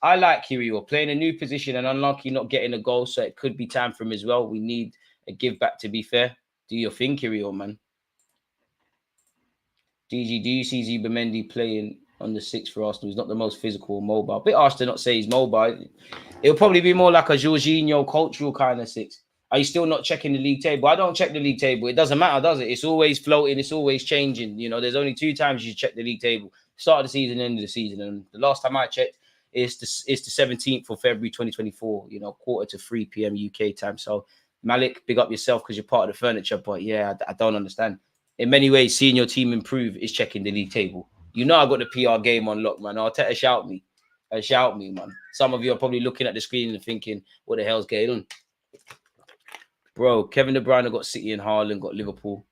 I like Kiwior playing a new position and unlucky not getting a goal, so it could be time for him as well. We need a give back, to be fair. Do your thing, Kiwior, man. DG, do you see Zubimendi playing on the 6 for Arsenal? He's not the most physical or mobile. A bit harsh to not say he's mobile. It'll probably be more like a Jorginho cultural kind of 6. Are you still not checking the league table? I don't check the league table. It doesn't matter, does it? It's always floating. It's always changing. You know, there's only 2 times you check the league table. Start of the season, end of the season. And the last time I checked, it's the 17th of February, 2024, you know, 3:15 p.m. UK time. So, Malik, big up yourself because you're part of the furniture. But, yeah, I don't understand. In many ways, seeing your team improve is checking the league table. You know I got the PR game on lock, man. Arteta, shout me. Shout me, man. Some of you are probably looking at the screen and thinking, what the hell's going on? Bro, Kevin De Bruyne got City and Haaland, got Liverpool,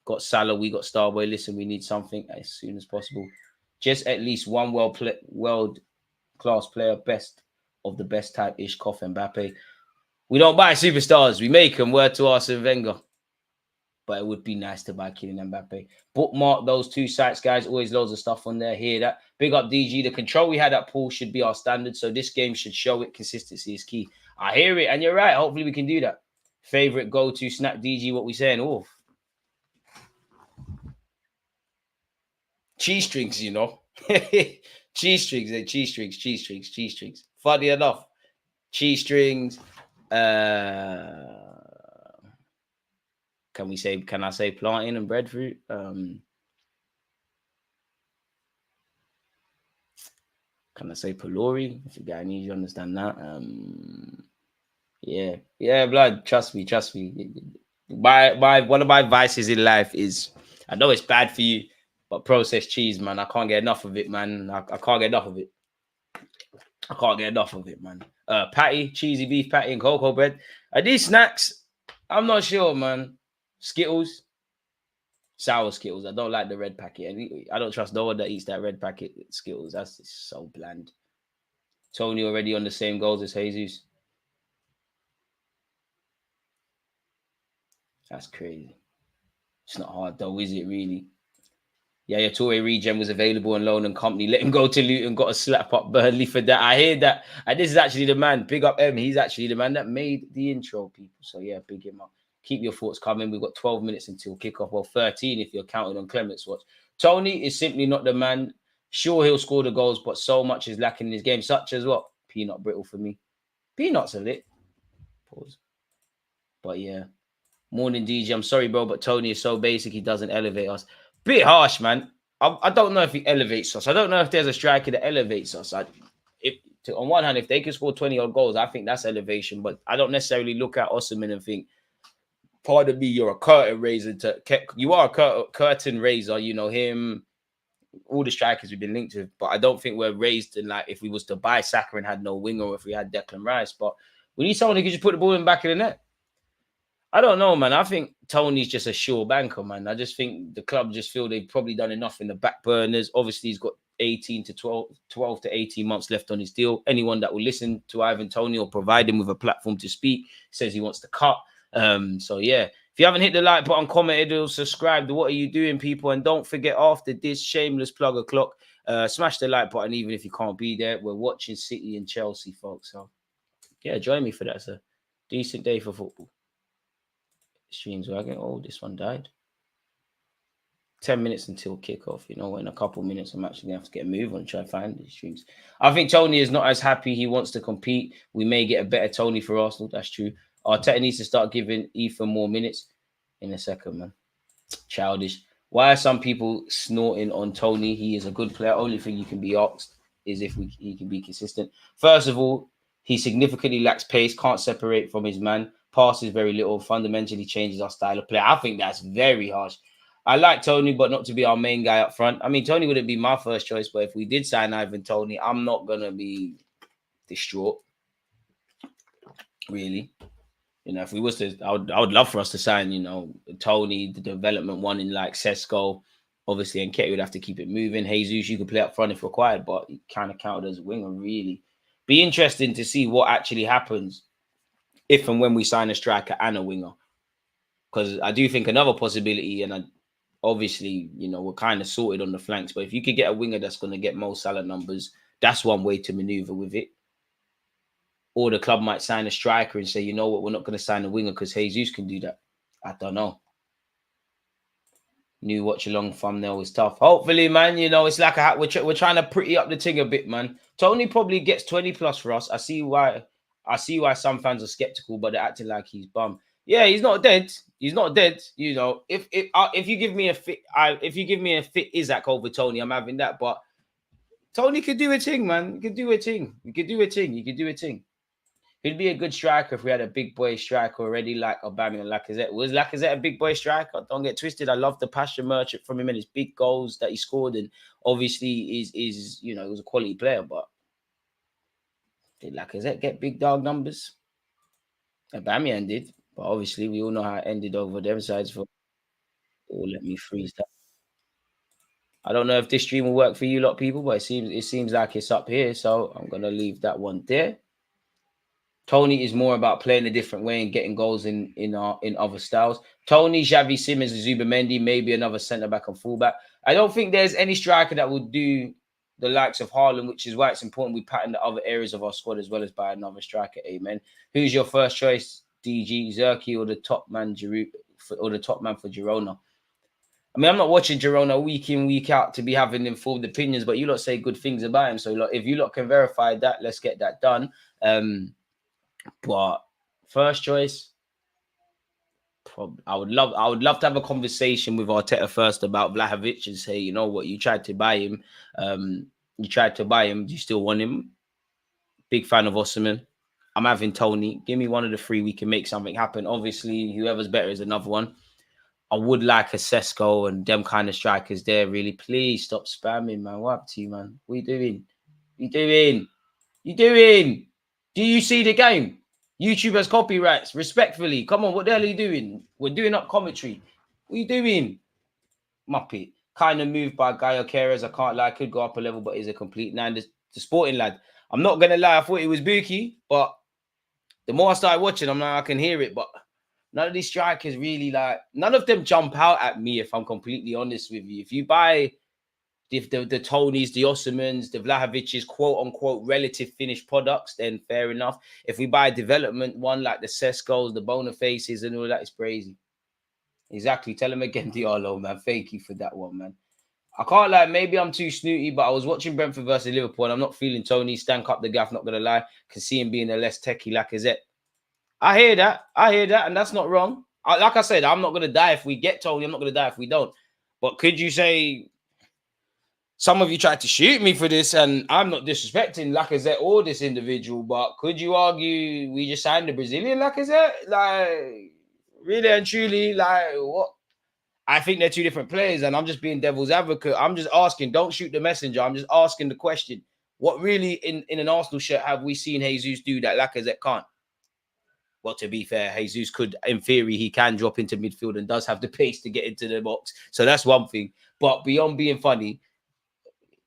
got Salah, we got Starboy. Listen, we need something as soon as possible. Just at least one world-class player, best of the best type-ish, Kof Mbappe. We don't buy superstars. We make them. Word to Arsene Wenger. But it would be nice to buy Kylian Mbappe. Bookmark those 2 sites, guys. Always loads of stuff on there. Hear that. Big up DG. The control we had at pool should be our standard. So this game should show it. Consistency is key. I hear it. And you're right. Hopefully we can do that. Favorite go-to snack, DG, what we saying? Oh, cheese strings, you know. Cheese strings. Funny enough, cheese strings. Can I say plantain and breadfruit? Can I say pylori? If you guys need to understand that. Yeah, blood. Trust me. One of my vices in life is, I know it's bad for you, but processed cheese, man. I can't get enough of it, man. I can't get enough of it. Man. Patty, cheesy beef patty and cocoa bread. Are these snacks? I'm not sure, man. Skittles, sour Skittles. I don't like the red packet. I don't trust no one that eats that red packet Skittles. That's just so bland. Tony already on the same goals as Jesus. That's crazy. It's not hard though, is it really? Yeah, Toure regen was available on loan and company. Let him go to Luton, got a slap up Burnley for that. I hear that. And this is actually the man. Big up M. He's actually the man that made the intro, people. So yeah, big him up. Keep your thoughts coming. We've got 12 minutes until kickoff. Well, 13 if you're counting on Clement's watch. Tony is simply not the man. Sure, he'll score the goals, but so much is lacking in his game, such as what? Peanut brittle for me. Peanuts are lit. Pause. But yeah. Morning, DJ. I'm sorry, bro, but Tony is so basic. He doesn't elevate us. Bit harsh, man. I don't know if he elevates us. I don't know if there's a striker that elevates us. On one hand, if they can score 20-odd goals, I think that's elevation. But I don't necessarily look at Osimhen and think, pardon me, you're a curtain raiser. You are a curtain raiser. You know him, all the strikers we've been linked with. But I don't think we're raised in like if we was to buy Saka and had no winger, or if we had Declan Rice. But we need someone who can just put the ball in the back of the net. I don't know, man. I think Tony's just a sure banker, man. I just think the club just feel they've probably done enough in the back burners. Obviously, he's got 12 to 18 months left on his deal. Anyone that will listen to Ivan Toney or provide him with a platform to speak says he wants to cut. So, yeah, If you haven't hit the like button, commented, or subscribed, what are you doing, people? And don't forget, after this shameless plug o'clock, smash the like button, even if you can't be there. We're watching City and Chelsea, folks. So, yeah, join me for that. It's a decent day for football. Streams working. Oh, this one died. 10 minutes until kickoff. You know, in a couple minutes, I'm actually going to have to get a move on and try to find these streams. I think Tony is not as happy. He wants to compete. We may get a better Tony for Arsenal. That's true. Arteta needs to start giving Ethan more minutes. In a second, man. Childish. Why are some people snorting on Tony? He is a good player. Only thing you can be asked is if he can be consistent. First of all, he significantly lacks pace, can't separate from his man, passes very little, fundamentally changes our style of play. I think that's very harsh. I like Tony, but not to be our main guy up front. I mean, Tony wouldn't be my first choice, but if we did sign Ivan Tony, I'm not going to be distraught, really. You know, if we was to, I would love for us to sign, you know, Tony, the development one in like Sesko, obviously, and Ketty would have to keep it moving. Jesus, you could play up front if required, but he kind of counted as a winger, really. Be interesting to see what actually happens if and when we sign a striker and a winger. Because I do think another possibility, and obviously, you know, we're kind of sorted on the flanks, but if you could get a winger that's going to get Mo Salah numbers, that's one way to maneuver with it. Or the club might sign a striker and say, you know what, we're not going to sign a winger because Jesus can do that. I don't know. New watch along thumbnail is tough. Hopefully, man, you know, it's like we're trying to pretty up the thing a bit, man. Tony probably gets 20 plus for us. I see why some fans are skeptical, but they're acting like he's bum. Yeah, he's not dead. He's not dead. You know, if you give me a fit Isaac over Tony, I'm having that. But Tony could do a thing, man. He could do a thing. He could do a thing. He could do a thing. He'd be a good striker if we had a big boy striker already, like Aubameyang and Lacazette. Was Lacazette a big boy striker? Don't get twisted. I love the passion merchant from him and his big goals that he scored, and obviously is you know, he was a quality player. But did Lacazette get big dog numbers? Aubameyang did, but obviously we all know how it ended over them sides. For let me freeze that. I don't know if this stream will work for you lot, people, but it seems like it's up here, so I'm gonna leave that one there. Tony is more about playing a different way and getting goals in other styles. Tony, Xavi, Simmons, and Zubamendi, maybe another centre-back and full-back. I don't think there's any striker that would do the likes of Haaland, which is why it's important we pattern the other areas of our squad as well as buy another striker. Amen. Who's your first choice, DG, Zerki, or the top man for Girona? I mean, I'm not watching Girona week in, week out to be having informed opinions, but you lot say good things about him. So if you lot can verify that, let's get that done. But first choice, I would love to have a conversation with Arteta first about Vlahovic and say, you know what, you tried to buy him. Do you still want him? Big fan of Osimhen. I'm having Tony. Give me one of the three. We can make something happen. Obviously, whoever's better is another one. I would like a Sesko and them kind of strikers there, really. Please stop spamming, man. What up to you, man? What are you doing? You doing? Do you see the game? YouTube has copyrights. Respectfully. Come on, what the hell are you doing? We're doing up commentary. What are you doing? Muppet. Kind of moved by Gaio Carers. I can't lie. Could go up a level, but he's a complete nine. The sporting lad. I'm not going to lie. I thought it was Buki, but the more I started watching, I'm like, I can hear it, but none of these strikers really none of them jump out at me, if I'm completely honest with you. If you buy the Tonys, the Osimhens, the Vlahovic's quote-unquote relative finished products, then fair enough. If we buy a development one like the Seskos, the Bonifaces and all that, it's crazy. Exactly. Tell him again, Diallo, man. Thank you for that one, man. I can't lie. Maybe I'm too snooty, but I was watching Brentford versus Liverpool and I'm not feeling Tony stank up the gaff, not going to lie. Can see him being a less techie Lacazette. I hear that. And that's not wrong. Like I said, I'm not going to die if we get Tony. I'm not going to die if we don't. But could you say... Some of you tried to shoot me for this, and I'm not disrespecting Lacazette or this individual, but could you argue we just signed the Brazilian Lacazette? Like, really and truly, like, what? I think they're two different players, and I'm just being devil's advocate. I'm just asking, don't shoot the messenger. I'm just asking the question. What really, in an Arsenal shirt, have we seen Jesus do that Lacazette can't? Well, to be fair, Jesus could, in theory, he can drop into midfield and does have the pace to get into the box. So that's one thing. But beyond being funny,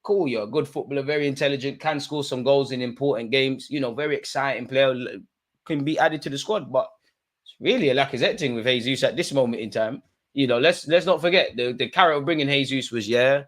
cool, you're a good footballer, very intelligent, can score some goals in important games, you know, very exciting player, can be added to the squad, but It's really a Lacazette thing with Jesus at this moment in time. You know, let's not forget the carrot of bringing Jesus was, yeah,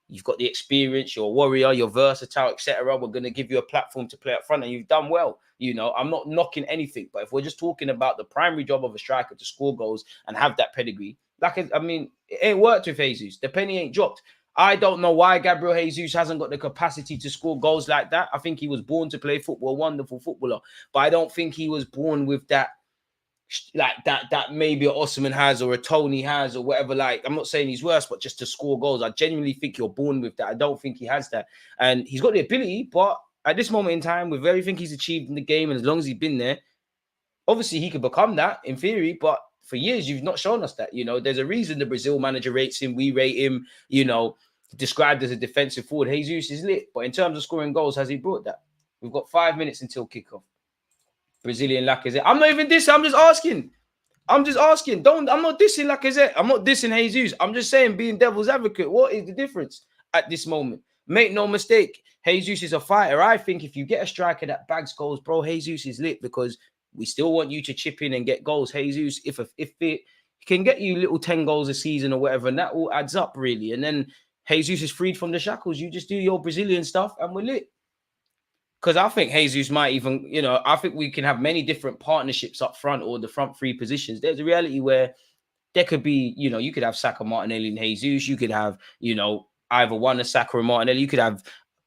you've got the experience, you're a warrior, you're versatile, etc. We're going to give you a platform to play up front, and you've done well. You know, I'm not knocking anything, but if we're just talking about the primary job of a striker to score goals and have that pedigree, I mean, it ain't worked with Jesus. The penny ain't dropped. I don't know why Gabriel Jesus hasn't got the capacity to score goals like that. I think he was born to play football, a wonderful footballer, but I don't think he was born with that, like that maybe a Osman has or a Tony has or whatever. Like, I'm not saying he's worse, but just to score goals, I genuinely think you're born with that. I don't think he has that, and he's got the ability, but at this moment in time, with everything he's achieved in the game, and as long as he's been there, obviously he could become that in theory. But for years, you've not shown us that. You know, there's a reason the Brazil manager rates him, we rate him. You know, described as a defensive forward. Jesus is lit, but in terms of scoring goals, has he brought that? We've got 5 minutes until kickoff. Brazilian Lacazette. I'm not even dissing. I'm just asking. I'm not dissing Lacazette. I'm not dissing Jesus. I'm just saying, being devil's advocate, what is the difference at this moment? Make no mistake, Jesus is a fighter. I think if you get a striker that bags goals, bro, Jesus is lit, because we still want you to chip in and get goals. Jesus, if it can get you little 10 goals a season or whatever, and that all adds up really. And then Jesus is freed from the shackles. You just do your Brazilian stuff and we're lit. Because I think Jesus might even, you know, I think we can have many different partnerships up front or the front three positions. There's a reality where there could be, you know, you could have Saka, Martinelli, and Jesus. You could have, you know, either one of Saka or Martinelli. You could have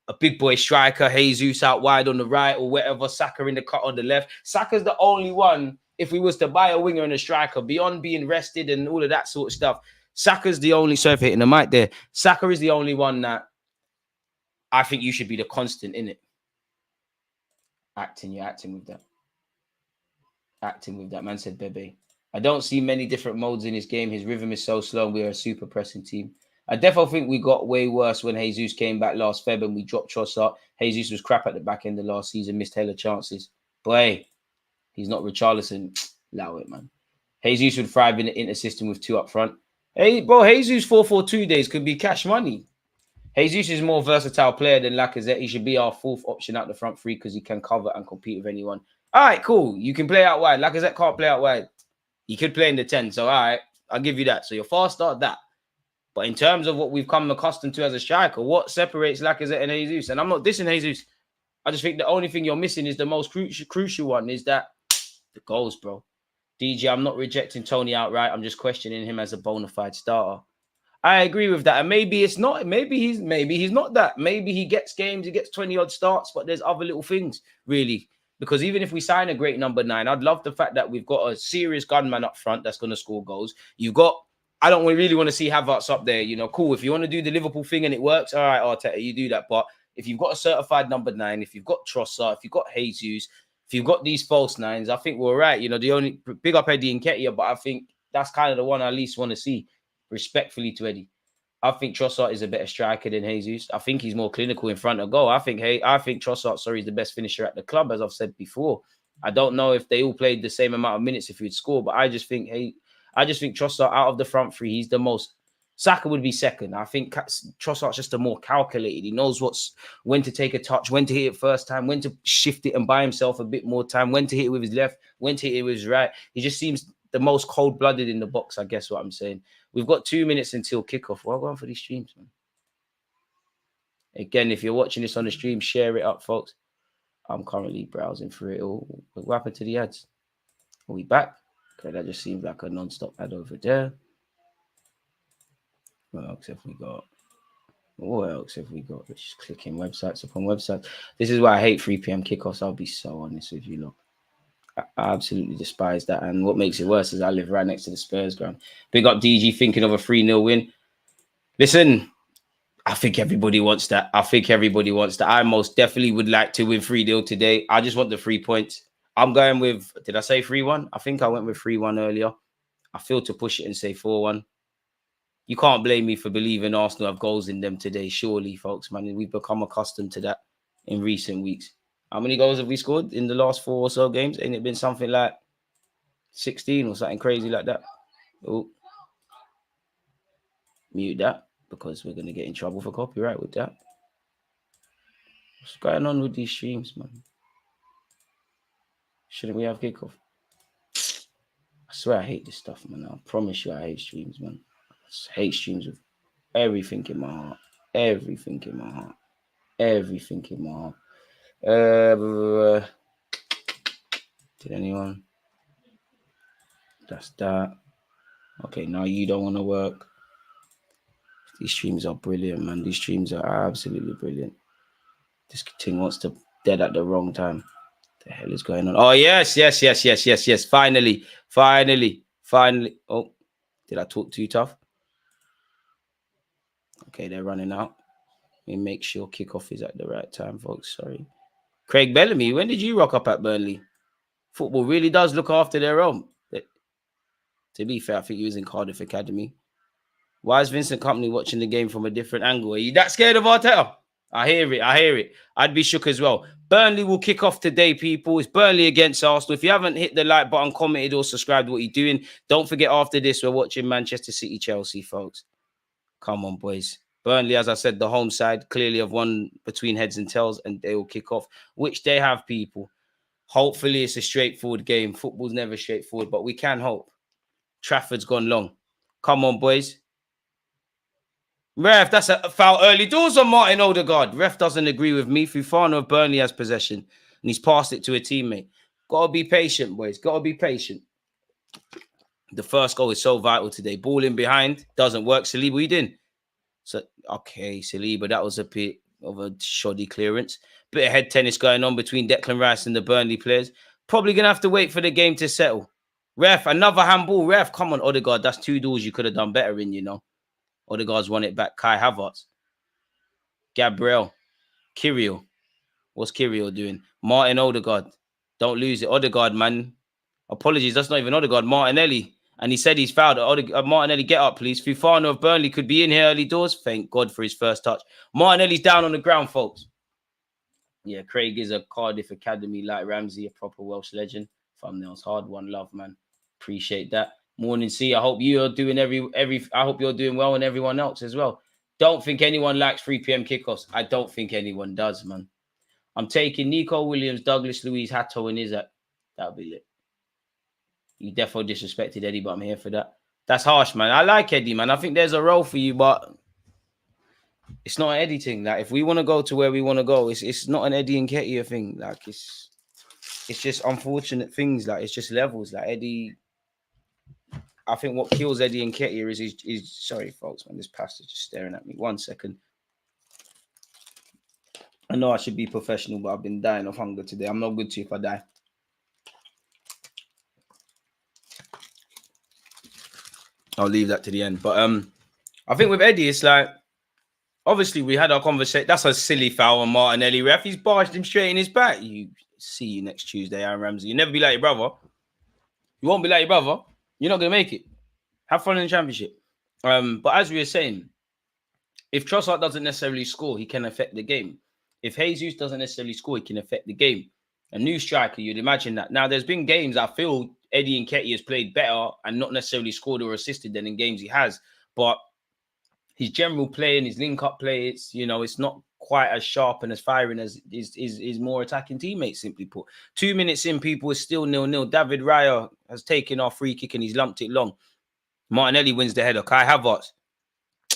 a big boy striker, Jesus out wide on the right or whatever, Saka in the cut on the left. Saka's the only one, if we was to buy a winger and a striker, beyond being rested and all of that sort of stuff, Saka's the only, sorry for hitting the mic there, Saka is the only one that I think you should be the constant in it. You're acting with that. Acting with that. Man said Bebe. I don't see many different modes in his game. His rhythm is so slow, and we are a super pressing team. I definitely think we got way worse when Jesus came back last Feb and we dropped Trossard. Jesus was crap at the back end of last season, missed hella chances. Boy, he's not Richarlison. Allow it, man. Jesus would thrive in the inter system with two up front. Hey, bro, Jesus 4-4-2 days could be cash money. Jesus is a more versatile player than Lacazette. He should be our fourth option out the front three because he can cover and compete with anyone. All right, cool. You can play out wide. Lacazette can't play out wide. He could play in the 10. So, all right, I'll give you that. So, your fast start, that. But in terms of what we've come accustomed to as a striker, what separates Lacazette and Jesus? And I'm not dissing Jesus. I just think the only thing you're missing is the most crucial one, is that the goals, bro. DJ, I'm not rejecting Tony outright. I'm just questioning him as a bona fide starter. I agree with that. And maybe it's not. Maybe he's not that. Maybe he gets games, he gets 20-odd starts, but there's other little things, really. Because even if we sign a great number 9, I'd love the fact that we've got a serious gunman up front that's going to score goals. You've got, I don't really want to see Havertz up there. You know, cool. If you want to do the Liverpool thing and it works, all right, Arteta, you do that. But if you've got a certified number 9, if you've got Trossard, if you've got Jesus, if you've got these false 9s, I think we're all right. You know, the only big up Eddie and Nketiah, but I think that's kind of the one I at least want to see. Respectfully to Eddie, I think Trossard is a better striker than Jesus. I think he's more clinical in front of goal. I think Trossard, is the best finisher at the club, as I've said before. I don't know if they all played the same amount of minutes if he'd score, but I just think Trossard out of the front three, he's the most. Saka would be second. I think Trossard's just a more calculated. He knows when to take a touch, when to hit it first time, when to shift it and buy himself a bit more time, when to hit it with his left, when to hit it with his right. He just seems the most cold-blooded in the box, I guess what I'm saying. We've got 2 minutes until kickoff. Well done for these streams, man. Again, if you're watching this on the stream, share it up, folks. I'm currently browsing through it all. What happened to the ads? Are we back? Okay, that just seems like a non-stop ad over there. What else have we got? Let's just click in websites upon websites. This is why I hate 3 p.m. kickoffs. I'll be so honest with you, look. I absolutely despise that. And what makes it worse is I live right next to the Spurs ground. Big up DG thinking of a 3-0 win. Listen, I think everybody wants that. I most definitely would like to win 3-0 today. I just want the 3 points. I'm going with, did I say 3-1? I think I went with 3-1 earlier. I feel to push it and say 4-1. You can't blame me for believing Arsenal have goals in them today, surely, folks, man. We've become accustomed to that in recent weeks. How many goals have we scored in the last 4 or so games? Ain't it been something like 16 or something crazy like that? Oh, mute that because we're going to get in trouble for copyright with that. What's going on with these streams, man? Shouldn't we have kickoff? I swear I hate this stuff, man. I promise you I hate streams, man. I hate streams with everything in my heart. Everything in my heart. Everything in my heart. Did anyone? That's that. Okay, now you don't want to work. These streams are brilliant, man. These streams are absolutely brilliant. This thing wants to dead at the wrong time. The hell is going on? Oh, yes. Finally. Oh, did I talk too tough? Okay, they're running out. Let me make sure kickoff is at the right time, folks. Sorry. Craig Bellamy, when did you rock up at Burnley? Football really does look after their own. To be fair, I think he was in Cardiff Academy. Why is Vincent Company watching the game from a different angle? Are you that scared of Arteta? I hear it. I'd be shook as well. Burnley will kick off today, people. It's Burnley against Arsenal. If you haven't hit the like button, commented or subscribed to what you're doing, don't forget after this, we're watching Manchester City, Chelsea, folks. Come on, boys. Burnley, as I said, the home side clearly have won between heads and tails, and they will kick off, which they have, people. Hopefully, it's a straightforward game. Football's never straightforward, but we can hope. Trafford's gone long. Come on, boys. Ref, that's a foul early doors on Martin Odegaard. Ref doesn't agree with me. Fufano of Burnley has possession, and he's passed it to a teammate. Got to be patient, boys. Got to be patient. The first goal is so vital today. Ball in behind. Doesn't work. Saliba, what you doing? So, okay, Saliba, that was a bit of a shoddy clearance. Bit of head tennis going on between Declan Rice and the Burnley players. Probably going to have to wait for the game to settle. Ref, another handball. Ref, come on, Odegaard. That's 2 doors you could have done better in, you know. Odegaard's won it back. Kai Havertz. Gabriel. Kirill. What's Kirill doing? Martin Odegaard. Don't lose it. Odegaard, man. Apologies, that's not even Odegaard. Martinelli. And he said he's fouled. Martinelli, get up, please. Fufano of Burnley could be in here early doors. Thank God for his first touch. Martinelli's down on the ground, folks. Yeah, Craig is a Cardiff Academy like Ramsey, a proper Welsh legend. Thumbnails hard. One love, man. Appreciate that. Morning, C. I hope you're doing I hope you're doing well, and everyone else as well. Don't think anyone likes 3 p.m. kickoffs. I don't think anyone does, man. I'm taking Nico Williams, Douglas Luiz, Hato, and Isaac. That'll be lit. You definitely disrespected Eddie, but I'm here for that. That's harsh, man. I like Eddie, man. I think there's a role for you, but it's not an Eddie thing. Like, if we want to go to where we want to go, it's not an Eddie and Ketia thing. Like, it's just unfortunate things. Like, it's just levels. Like, Eddie, I think what kills Eddie and Ketia is sorry, folks, man. This pastor's just staring at me. 1 second. I know I should be professional, but I've been dying of hunger today. I'm not good to you if I die. I'll leave that to the end. But I think with Eddie, it's like, obviously we had our conversation. That's a silly foul on Martinelli. Ref, he's barged him straight in his back. See you next Tuesday, Aaron Ramsey. You never be like your brother. You won't be like your brother. You're not going to make it. Have fun in the championship. But as we were saying, if Trossard doesn't necessarily score, he can affect the game. If Jesus doesn't necessarily score, he can affect the game. A new striker, you'd imagine that. Now, there's been games I feel Eddie Nketiah has played better and not necessarily scored or assisted than in games he has. But his general play and his link-up play, it's not quite as sharp and as firing as his more attacking teammates, simply put. 2 minutes in, people, is still 0-0. David Raya has taken our free kick and he's lumped it long. Martinelli wins the header. Kai Havertz.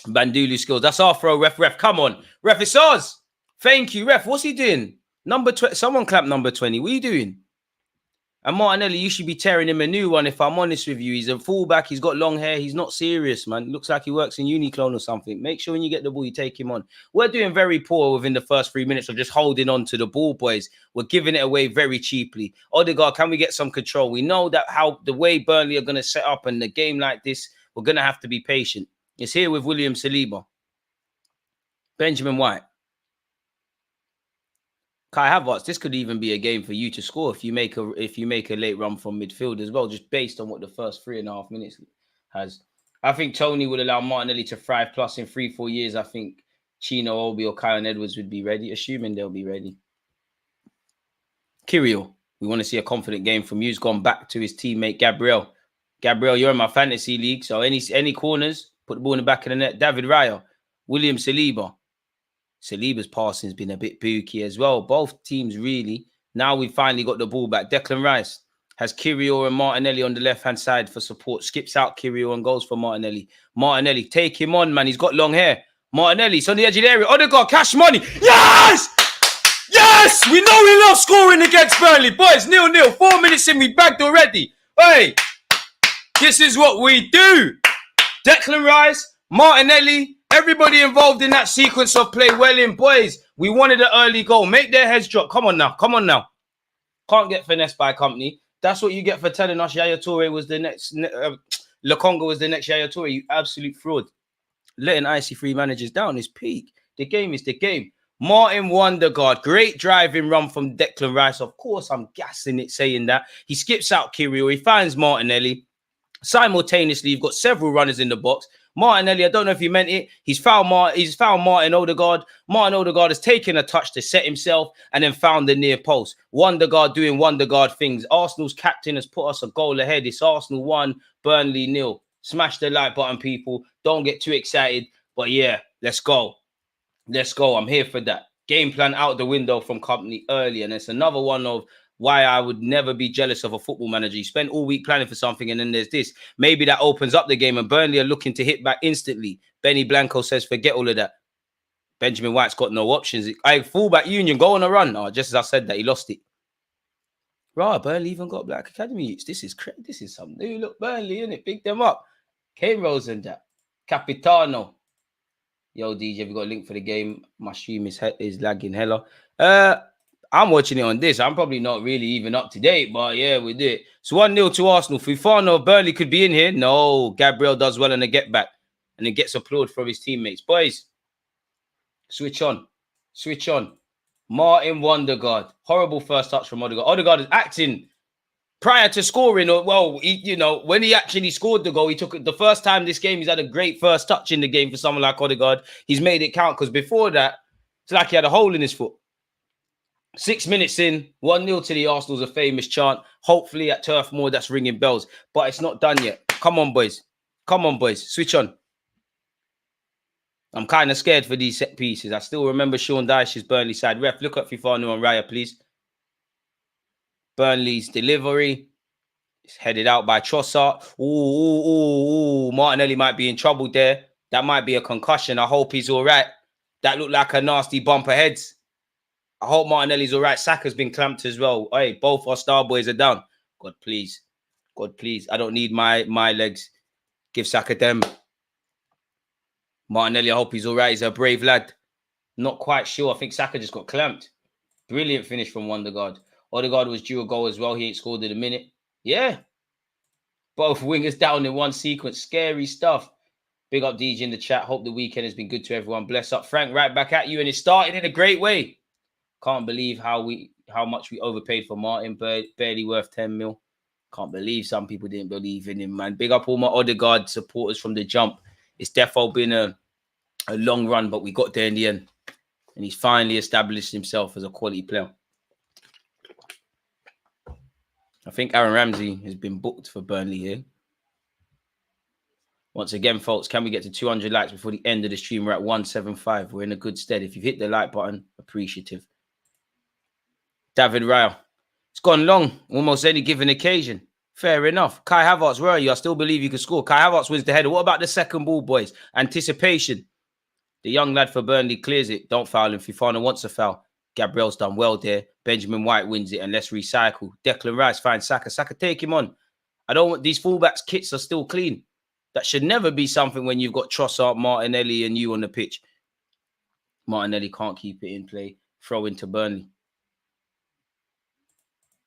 Bandulu skills. That's our throw, ref. Come on. Ref, it's ours. Thank you, ref. What's he doing? Number 20. Someone clap number 20. What are you doing? And Martinelli, you should be tearing him a new one, if I'm honest with you. He's a fullback. He's got long hair. He's not serious, man. Looks like he works in Uniqlo or something. Make sure when you get the ball, you take him on. We're doing very poor within the first 3 minutes of just holding on to the ball, boys. We're giving it away very cheaply. Odegaard, can we get some control? We know that the way Burnley are going to set up in a game like this, we're going to have to be patient. It's here with William Saliba. Benjamin White. Kai Havertz, this could even be a game for you to score if you make a late run from midfield as well, just based on what the first 3.5 minutes has. I think Tony would allow Martinelli to thrive. Plus, in 3-4 years, I think Chino, Obi, or Kyle Edwards would be ready, assuming they'll be ready. Kirill, we want to see a confident game from you. He's gone back to his teammate Gabriel. Gabriel, you're in my fantasy league, so any corners, put the ball in the back of the net. David Raya, William Saliba. Saliba's passing has been a bit booky as well. Both teams really. Now we've finally got the ball back. Declan Rice. Has Kirio and Martinelli on the left-hand side for support. Skips out Kirio and goes for Martinelli. Martinelli, take him on, man. He's got long hair. Martinelli, it's on the edge of the area. Odegaard, cash money. Yes! Yes! We know we love scoring against Burnley. Boys, 0-0. 4 minutes in, we bagged already. Hey, this is what we do. Declan Rice, Martinelli, everybody involved in that sequence of play well in. Boys, we wanted an early goal. Make their heads drop. Come on now. Come on now. Can't get finessed by company. That's what you get for telling us Yaya Toure was the next, Lokonga was the next Yaya Toure. You absolute fraud. Letting IC3 managers down is peak. The game is the game. Martin Wondergaard, great driving run from Declan Rice. Of course, I'm gassing it saying that. He skips out Kirio. He finds Martinelli. Simultaneously, you've got several runners in the box. Martinelli, I don't know if he meant it. He's found Martin Odegaard. Martin Odegaard has taken a touch to set himself and then found the near post. Wondergaard doing Wondergaard things. Arsenal's captain has put us a goal ahead. It's Arsenal 1, Burnley 0. Smash the like button, people. Don't get too excited. But yeah, let's go. Let's go. I'm here for that. Game plan out the window from company early. And it's another one of why I would never be jealous of a football manager. You spend all week planning for something and then there's this. Maybe that opens up the game and Burnley are looking to hit back instantly. Benny Blanco says, forget all of that. Benjamin White's got no options. Fullback Union, go on a run. Oh, just as I said that, he lost it. Right, Burnley even got Black Academy youths. This is crazy. This is something new. Look, Burnley, innit? Pick them up. Kane Rose and that. Capitano. Yo, DJ, have you got a link for the game? My stream is lagging hella. I'm watching it on this. I'm probably not really even up to date, but yeah, we did. So 1-0 to Arsenal. Fufano, Burnley could be in here. No, Gabriel does well on the get back. And it gets applaud from his teammates. Boys, switch on. Switch on. Martin Wondergaard. Horrible first touch from Odegaard. Odegaard is acting prior to scoring. Well, when he actually scored the goal, he took it the first time this game. He's had a great first touch in the game for someone like Odegaard. He's made it count because before that, it's like he had a hole in his foot. 6 minutes in, 1-0 to the Arsenal's a famous chant. Hopefully at Turf Moor, that's ringing bells. But it's not done yet. Come on, boys. Come on, boys. Switch on. I'm kind of scared for these set pieces. I still remember Sean Dyche's Burnley side. Ref, look at Fifano and Raya, please. Burnley's delivery. It's headed out by Trossard. Ooh. Martinelli might be in trouble there. That might be a concussion. I hope he's all right. That looked like a nasty bump of heads. I hope Martinelli's all right. Saka's been clamped as well. Hey, both our star boys are down. God, please. God, please. I don't need my legs. Give Saka them. Martinelli, I hope he's all right. He's a brave lad. Not quite sure. I think Saka just got clamped. Brilliant finish from Wondergaard. Odegaard was due a goal as well. He ain't scored in a minute. Yeah. Both wingers down in one sequence. Scary stuff. Big up DJ in the chat. Hope the weekend has been good to everyone. Bless up. Frank, right back at you. And it started in a great way. Can't believe how much we overpaid for Martin. Barely worth 10 mil. Can't believe some people didn't believe in him, man. Big up all my Odegaard supporters from the jump. It's definitely been a long run, but we got there in the end. And he's finally established himself as a quality player. I think Aaron Ramsey has been booked for Burnley here. Once again, folks, can we get to 200 likes before the end of the stream? We're at 175. We're in a good stead. If you've hit the like button, appreciative. David Ryle. It's gone long. Almost any given occasion. Fair enough. Kai Havertz, where are you? I still believe you can score. Kai Havertz wins the header. What about the second ball, boys? Anticipation. The young lad for Burnley clears it. Don't foul him. Fifano wants a foul. Gabriel's done well there. Benjamin White wins it. And let's recycle. Declan Rice finds Saka. Saka, take him on. I don't want these fullbacks' kits are still clean. That should never be something when you've got Trossard, Martinelli, and you on the pitch. Martinelli can't keep it in play. Throw into Burnley.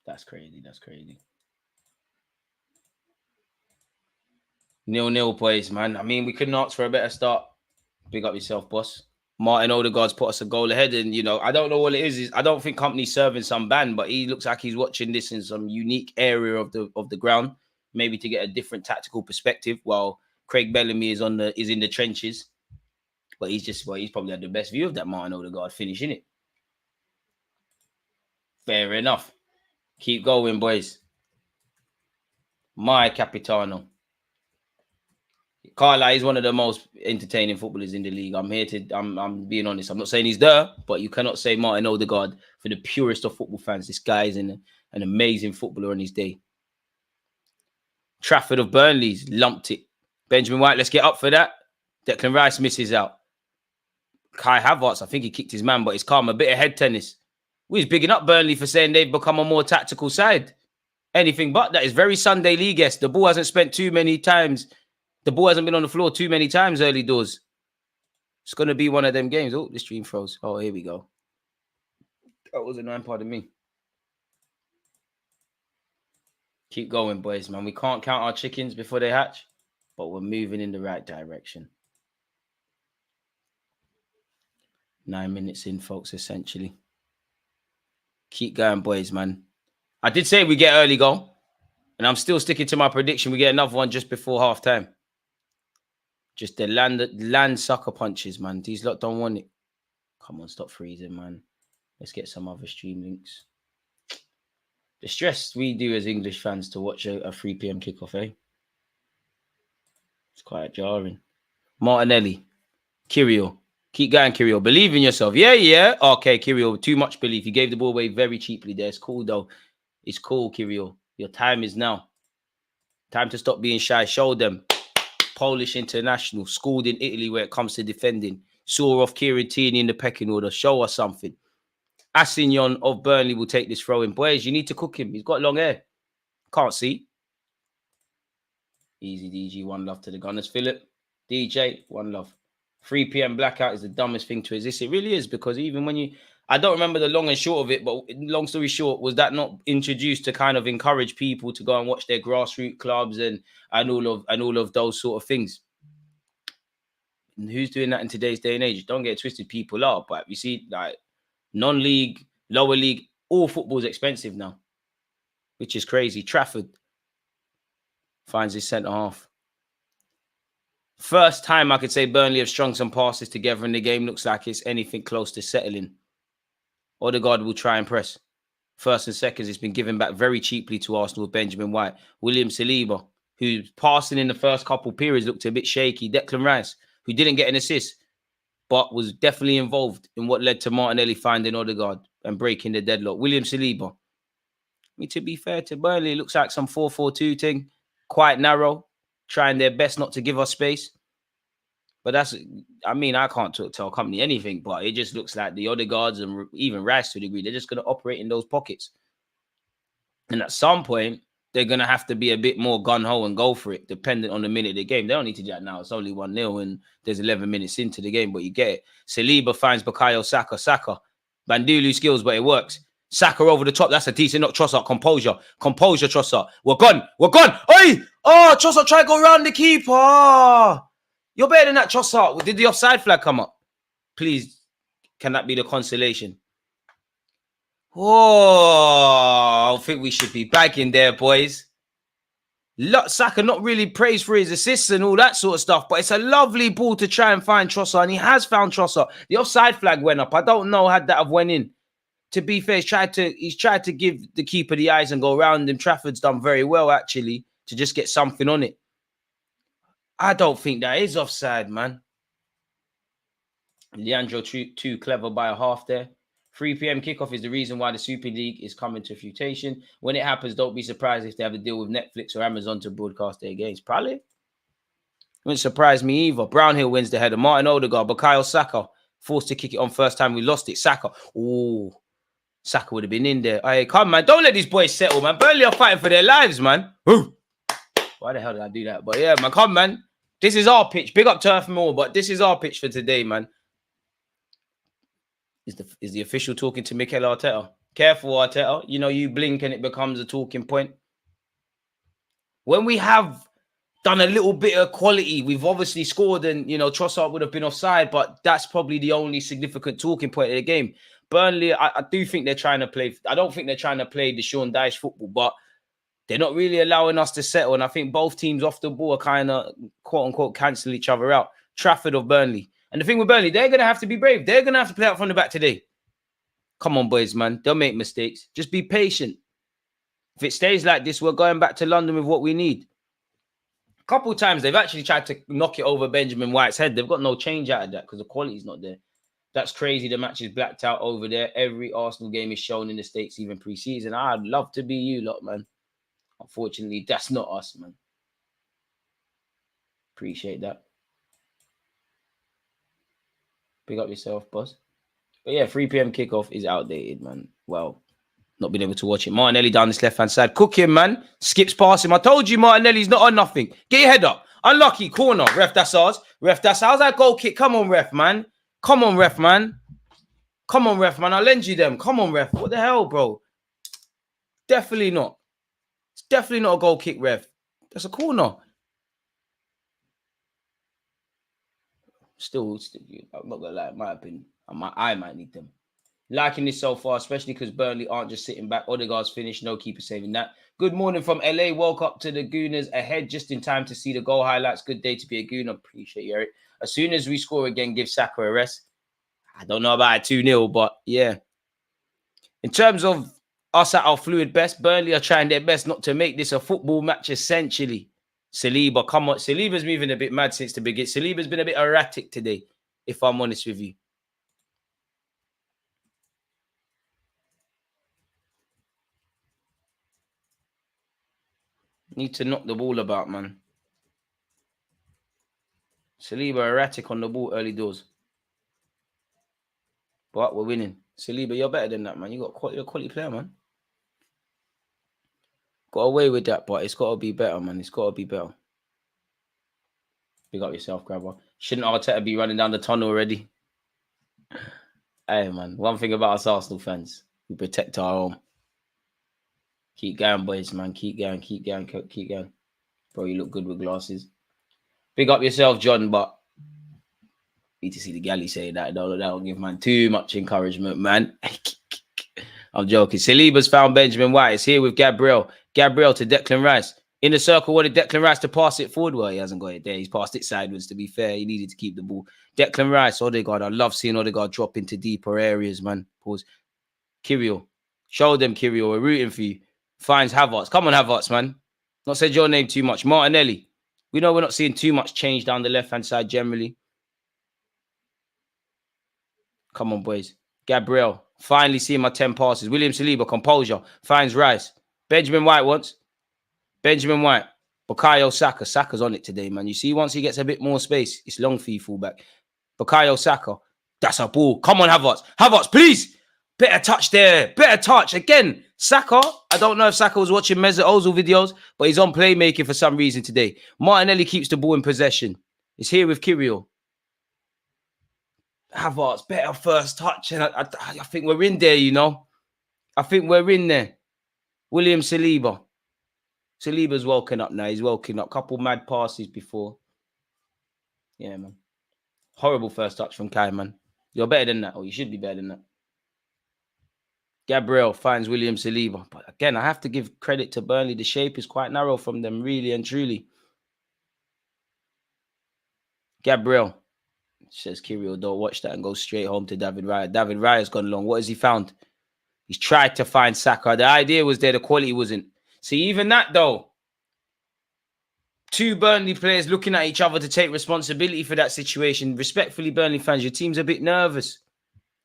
That's crazy. That's crazy. 0-0, boys, man. I mean, we couldn't ask for a better start. Big up yourself, boss. Martin Odegaard's put us a goal ahead. And, I don't know what it is. I don't think company's serving some ban, but he looks like he's watching this in some unique area of the ground, maybe to get a different tactical perspective, while Craig Bellamy is in the trenches. But he's probably had the best view of that Martin Odegaard finish, innit? Fair enough. Keep going, boys. My Capitano. Carla is one of the most entertaining footballers in the league. I'm being honest. I'm not saying he's there, but you cannot say Martin Odegaard for the purest of football fans. This guy is an amazing footballer on his day. Trafford of Burnley's lumped it. Benjamin White, let's get up for that. Declan Rice misses out. Kai Havertz, I think he kicked his man, but it's calm. A bit of head tennis. We was bigging up Burnley for saying they've become a more tactical side. Anything but that is very Sunday League-esque. The ball hasn't spent too many times. The ball hasn't been on the floor too many times early doors. It's going to be one of them games. Oh, the stream froze. Oh, here we go. That was annoying, pardon me. Keep going, boys, man. We can't count our chickens before they hatch, but we're moving in the right direction. 9 minutes in, folks, essentially. Keep going, boys, man. I did say we get early goal, and I'm still sticking to my prediction. We get another one just before half-time. Just the land sucker punches, man. These lot don't want it. Come on, stop freezing, man. Let's get some other stream links. The stress we do as English fans to watch a 3 p.m. kickoff, eh? It's quite jarring. Martinelli. Kirill. Keep going, Kirill. Believe in yourself. Yeah. Okay, Kirill. Too much belief. You gave the ball away very cheaply there. It's cool, though. It's cool, Kirill. Your time is now. Time to stop being shy. Show them. Polish international. Schooled in Italy where it comes to defending. Saw off Kieran Tierney in the pecking order. Show us something. Assignon of Burnley will take this throw in. Boys, you need to cook him. He's got long hair. Can't see. Easy, DG. One love to the Gunners. Philip. DJ. One love. 3 p.m. blackout is the dumbest thing to exist. It really is, because even when you... I don't remember the long and short of it, but long story short, was that not introduced to kind of encourage people to go and watch their grassroots clubs and all of those sort of things? And who's doing that in today's day and age? Don't get it twisted, people are, but you see, like, non-league, lower league, all football's expensive now, which is crazy. Trafford finds his centre half. First time I could say Burnley have strung some passes together in the game. Looks like it's anything close to settling. Odegaard will try and press. First and seconds, it's been given back very cheaply to Arsenal with Benjamin White. William Saliba, who's passing in the first couple periods, looked a bit shaky. Declan Rice, who didn't get an assist, but was definitely involved in what led to Martinelli finding Odegaard and breaking the deadlock. William Saliba. I mean, to be fair to Burnley, it looks like some 4-4-2 thing. Quite narrow. Trying their best not to give us space. But that's, I mean, I can't tell company anything, but it just looks like the Odegaards and even Rice to a degree, they're just going to operate in those pockets. And at some point, they're going to have to be a bit more gun-ho and go for it, depending on the minute of the game. They don't need to do that now. It's only 1-0 and there's 11 minutes into the game, but you get it. Saliba finds Bukayo Saka. Saka. Bandulu skills, but it works. Saka over the top. That's a decent knock. Trossard, composure. Composure, Trossard. We're gone. Oi! Oh, Trossard, try to go around the keeper. You're better than that, Trossard. Did the offside flag come up? Please, can that be the consolation? Oh, I think we should be back in there, boys. Saka not really praised for his assists and all that sort of stuff, but it's a lovely ball to try and find Trossard, and he has found Trossard. The offside flag went up. I don't know had that have went in. To be fair, he's tried to give the keeper the eyes and go around him. Trafford's done very well, actually, to just get something on it. I don't think that is offside, man. Leandro too clever by a half there. 3 p.m. kickoff is the reason why the Super League is coming to fruition. When it happens, don't be surprised if they have to deal with Netflix or Amazon to broadcast their games. Probably. Wouldn't surprise me either. Brownhill wins the header. Martin Odegaard, Bukayo Saka, forced to kick it on first time we lost it. Saka. Ooh. Saka would have been in there. Hey, come, man. Don't let these boys settle, man. Burnley are fighting for their lives, man. Ooh. Why the hell did I do that? But yeah, man, come, man. This is our pitch. Big up Turf Moor, but this is our pitch for today, man. Is the official talking to Mikel Arteta? Careful, Arteta. You know, you blink and it becomes a talking point. When we have done a little bit of quality, we've obviously scored and, you know, Trossard would have been offside, but that's probably the only significant talking point of the game. Burnley, I do think they're trying to play. I don't think they're trying to play the Sean Dyche football, but they're not really allowing us to settle. And I think both teams off the ball are kind of, quote unquote, cancel each other out. Trafford of Burnley. And the thing with Burnley, they're going to have to be brave. They're going to have to play out from the back today. Come on, boys, man. Don't make mistakes. Just be patient. If it stays like this, we're going back to London with what we need. A couple of times, they've actually tried to knock it over Benjamin White's head. They've got no change out of that because the quality's not there. That's crazy. The match is blacked out over there. Every Arsenal game is shown in the States, even pre-season. I'd love to be you lot, man. Unfortunately, that's not us, man. Appreciate that. Pick up yourself, boss. But yeah, 3 p.m. kickoff is outdated, man. Well, not been able to watch it. Martinelli down this left-hand side. Cooking, man. Skips past him. I told you Martinelli's not on nothing. Get your head up. Unlucky. Corner. Ref, that's ours. Ref, that's ours. That goal kick. Come on, ref, man. Come on, ref, man. Come on, ref, man. I'll lend you them. Come on, ref. What the hell, bro? Definitely not. It's definitely not a goal kick, ref. That's a corner. Still, I'm not going to lie. In my opinion, I might need them. Liking this so far, especially because Burnley aren't just sitting back. Odegaard's finished. No keeper saving that. Good morning from LA. Woke up to the Gooners ahead just in time to see the goal highlights. Good day to be a Gooner. Appreciate you, Eric. As soon as we score again, give Saka a rest. I don't know about 2-0, but yeah. In terms of us at our fluid best, Burnley are trying their best not to make this a football match, essentially. Saliba, come on. Saliba's moving a bit mad since the beginning. Saliba's been a bit erratic today, if I'm honest with you. Need to knock the ball about, man. Saliba erratic on the ball early doors. But we're winning. Saliba, you're better than that, man. You're a quality player, man. Got away with that, but it's got to be better, man. It's got to be better. Big up yourself, grabber. Shouldn't Arteta be running down the tunnel already? Hey, man. One thing about us Arsenal fans, we protect our home. Keep going, boys, man. Keep going, keep going, keep going. Bro, you look good with glasses. Big up yourself, John, but need to see the galley say that. That'll give man too much encouragement, man. I'm joking. Saliba's found Benjamin White. It's here with Gabriel. Gabriel to Declan Rice. In the circle, wanted Declan Rice to pass it forward. Well, he hasn't got it there. He's passed it sideways, to be fair. He needed to keep the ball. Declan Rice, Odegaard. I love seeing Odegaard drop into deeper areas, man. Pause. Kirill. Show them, Kirill. We're rooting for you. Finds Havertz. Come on, Havertz, man. Not said your name too much. Martinelli. We know we're not seeing too much change down the left-hand side generally. Come on, boys. Gabriel. Finally seeing my 10 passes. William Saliba. Composure. Finds Rice. Benjamin White wants. Benjamin White. Bukayo Saka. Saka's on it today, man. You see, once he gets a bit more space, it's long for you, fullback. Bukayo Saka. That's a ball. Come on, Havertz. Havertz, please. Better touch there. Better touch. Again, Saka. I don't know if Saka was watching Mesut Ozil videos, but he's on playmaking for some reason today. Martinelli keeps the ball in possession. It's here with Kirill. Havertz, better first touch. And I think we're in there, you know. I think we're in there. William Saliba. Saliba's woken up now. He's woken up. Couple mad passes before. Yeah, man. Horrible first touch from Kai, man. You're better than that, or you should be better than that. Gabriel finds William Saliba. But again, I have to give credit to Burnley. The shape is quite narrow from them, really and truly. Gabriel. Says Kirill, don't watch that and go straight home to David Raya. David Raya's gone long. What has he found? He's tried to find Saka. The idea was there. The quality wasn't. See, even that, though. Two Burnley players looking at each other to take responsibility for that situation. Respectfully, Burnley fans, your team's a bit nervous.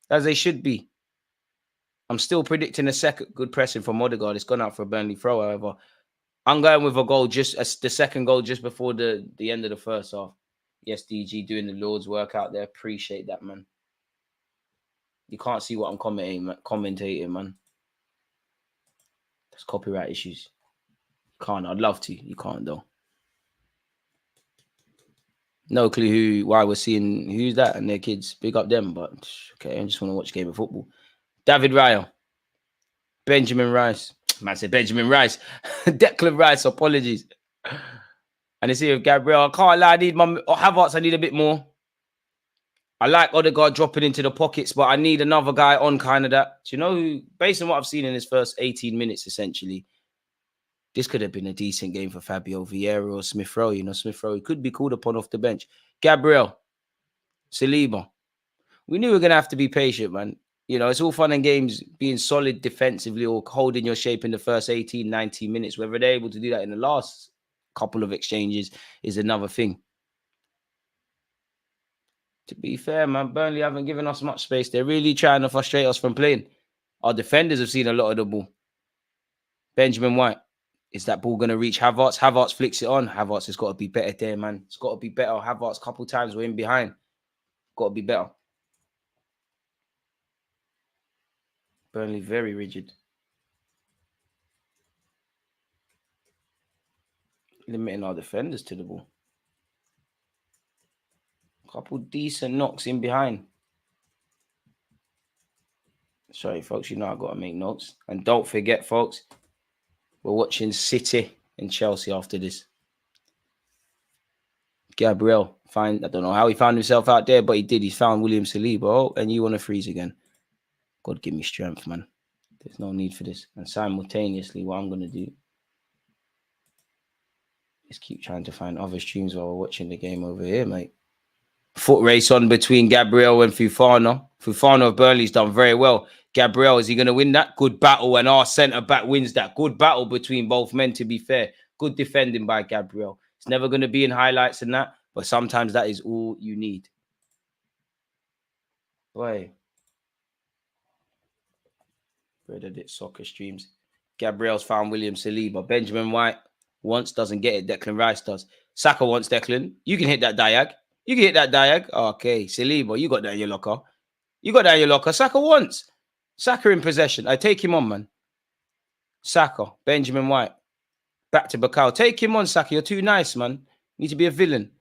As they should be. I'm still predicting a second good pressing from Odegaard. It's gone out for a Burnley throw, however. I'm going with a goal, just the second goal just before the end of the first half. Yes, DG doing the Lord's work out there. Appreciate that, man. You can't see what I'm commentating, man. There's copyright issues. You can't. I'd love to. You can't, though. No clue why we're seeing who's that and their kids. Big up them, but okay, I just want to watch a game of football. David Raya. Benjamin Rice. Man said Benjamin Rice. Declan Rice, apologies. And it's here with Gabriel. I can't lie, I need my Havertz. I need a bit more. I like Odegaard dropping into the pockets, but I need another guy on kind of that. Do you know who, based on what I've seen in his first 18 minutes, essentially, this could have been a decent game for Fabio Vieira or Smith Rowe. You know, Smith Rowe could be called upon off the bench. Gabriel. Saliba. We knew we were going to have to be patient, man. You know, it's all fun and games being solid defensively or holding your shape in the first 18, 19 minutes. Whether they're able to do that in the last couple of exchanges is another thing. To be fair, man, Burnley haven't given us much space. They're really trying to frustrate us from playing. Our defenders have seen a lot of the ball. Benjamin White. Is that ball going to reach Havertz? Havertz flicks it on. Havertz has got to be better there, man. It's got to be better. Havertz, a couple times we're in behind. Got to be better. Burnley very rigid. Limiting our defenders to the ball. Couple decent knocks in behind. Sorry, folks, you know I've got to make notes. And don't forget, folks, we're watching City and Chelsea after this. Gabriel, I don't know how he found himself out there, but he did. He found William Saliba. Oh, and you want to freeze again. God, give me strength, man. There's no need for this. And simultaneously, what I'm going to do is keep trying to find other streams while we're watching the game over here, mate. Foot race on between Gabriel and Fofana. Fofana of Burnley's done very well. Gabriel, is he going to win that? Good battle, and our centre-back wins that. Good battle between both men, to be fair. Good defending by Gabriel. It's never going to be in highlights and that, but sometimes that is all you need. Boy. Reddit soccer streams. Gabriel's found William Saliba. Benjamin White once doesn't get it. Declan Rice does. Saka wants Declan. You can hit that diag. You can hit that diag. Okay. Saliba, you got that in your locker. You got that in your locker. Saka once. Saka in possession. I take him on, man. Saka. Benjamin White. Back to Bakao. Take him on, Saka. You're too nice, man. You need to be a villain.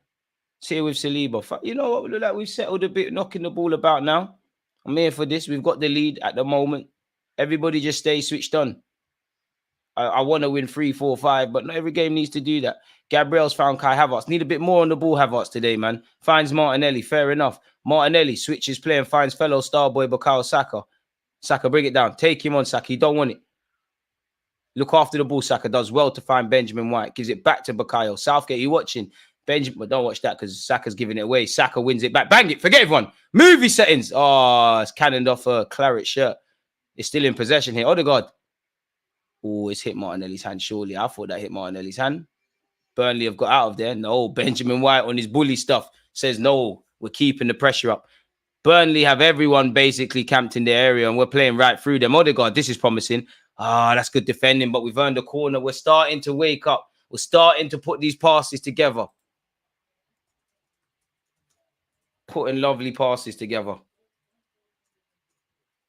Sit here with Saliba. You know what? We look like we've settled a bit, knocking the ball about now. I'm here for this. We've got the lead at the moment. Everybody just stay switched on. I want to win 3, 4, 5, but not every game needs to do that. Gabriel's found Kai Havertz. Need a bit more on the ball, Havertz, today, man. Finds Martinelli. Fair enough. Martinelli switches play and finds fellow star boy Bukayo Saka. Saka, bring it down. Take him on, Saka. You don't want it. Look after the ball, Saka. Does well to find Benjamin White. Gives it back to Bukayo. Southgate, you watching? Benjamin, but don't watch that because Saka's giving it away. Saka wins it back. Bang it. Forget everyone. Movie settings. Oh, it's cannoned off a claret shirt. It's still in possession here. Odegaard. Oh, it's hit Martinelli's hand, surely. I thought that hit Martinelli's hand. Burnley have got out of there. No, Benjamin White on his bully stuff says, no, we're keeping the pressure up. Burnley have everyone basically camped in their area and we're playing right through them. Odegaard, this is promising. That's good defending, but we've earned a corner. We're starting to wake up. We're starting to put these passes together. Putting lovely passes together.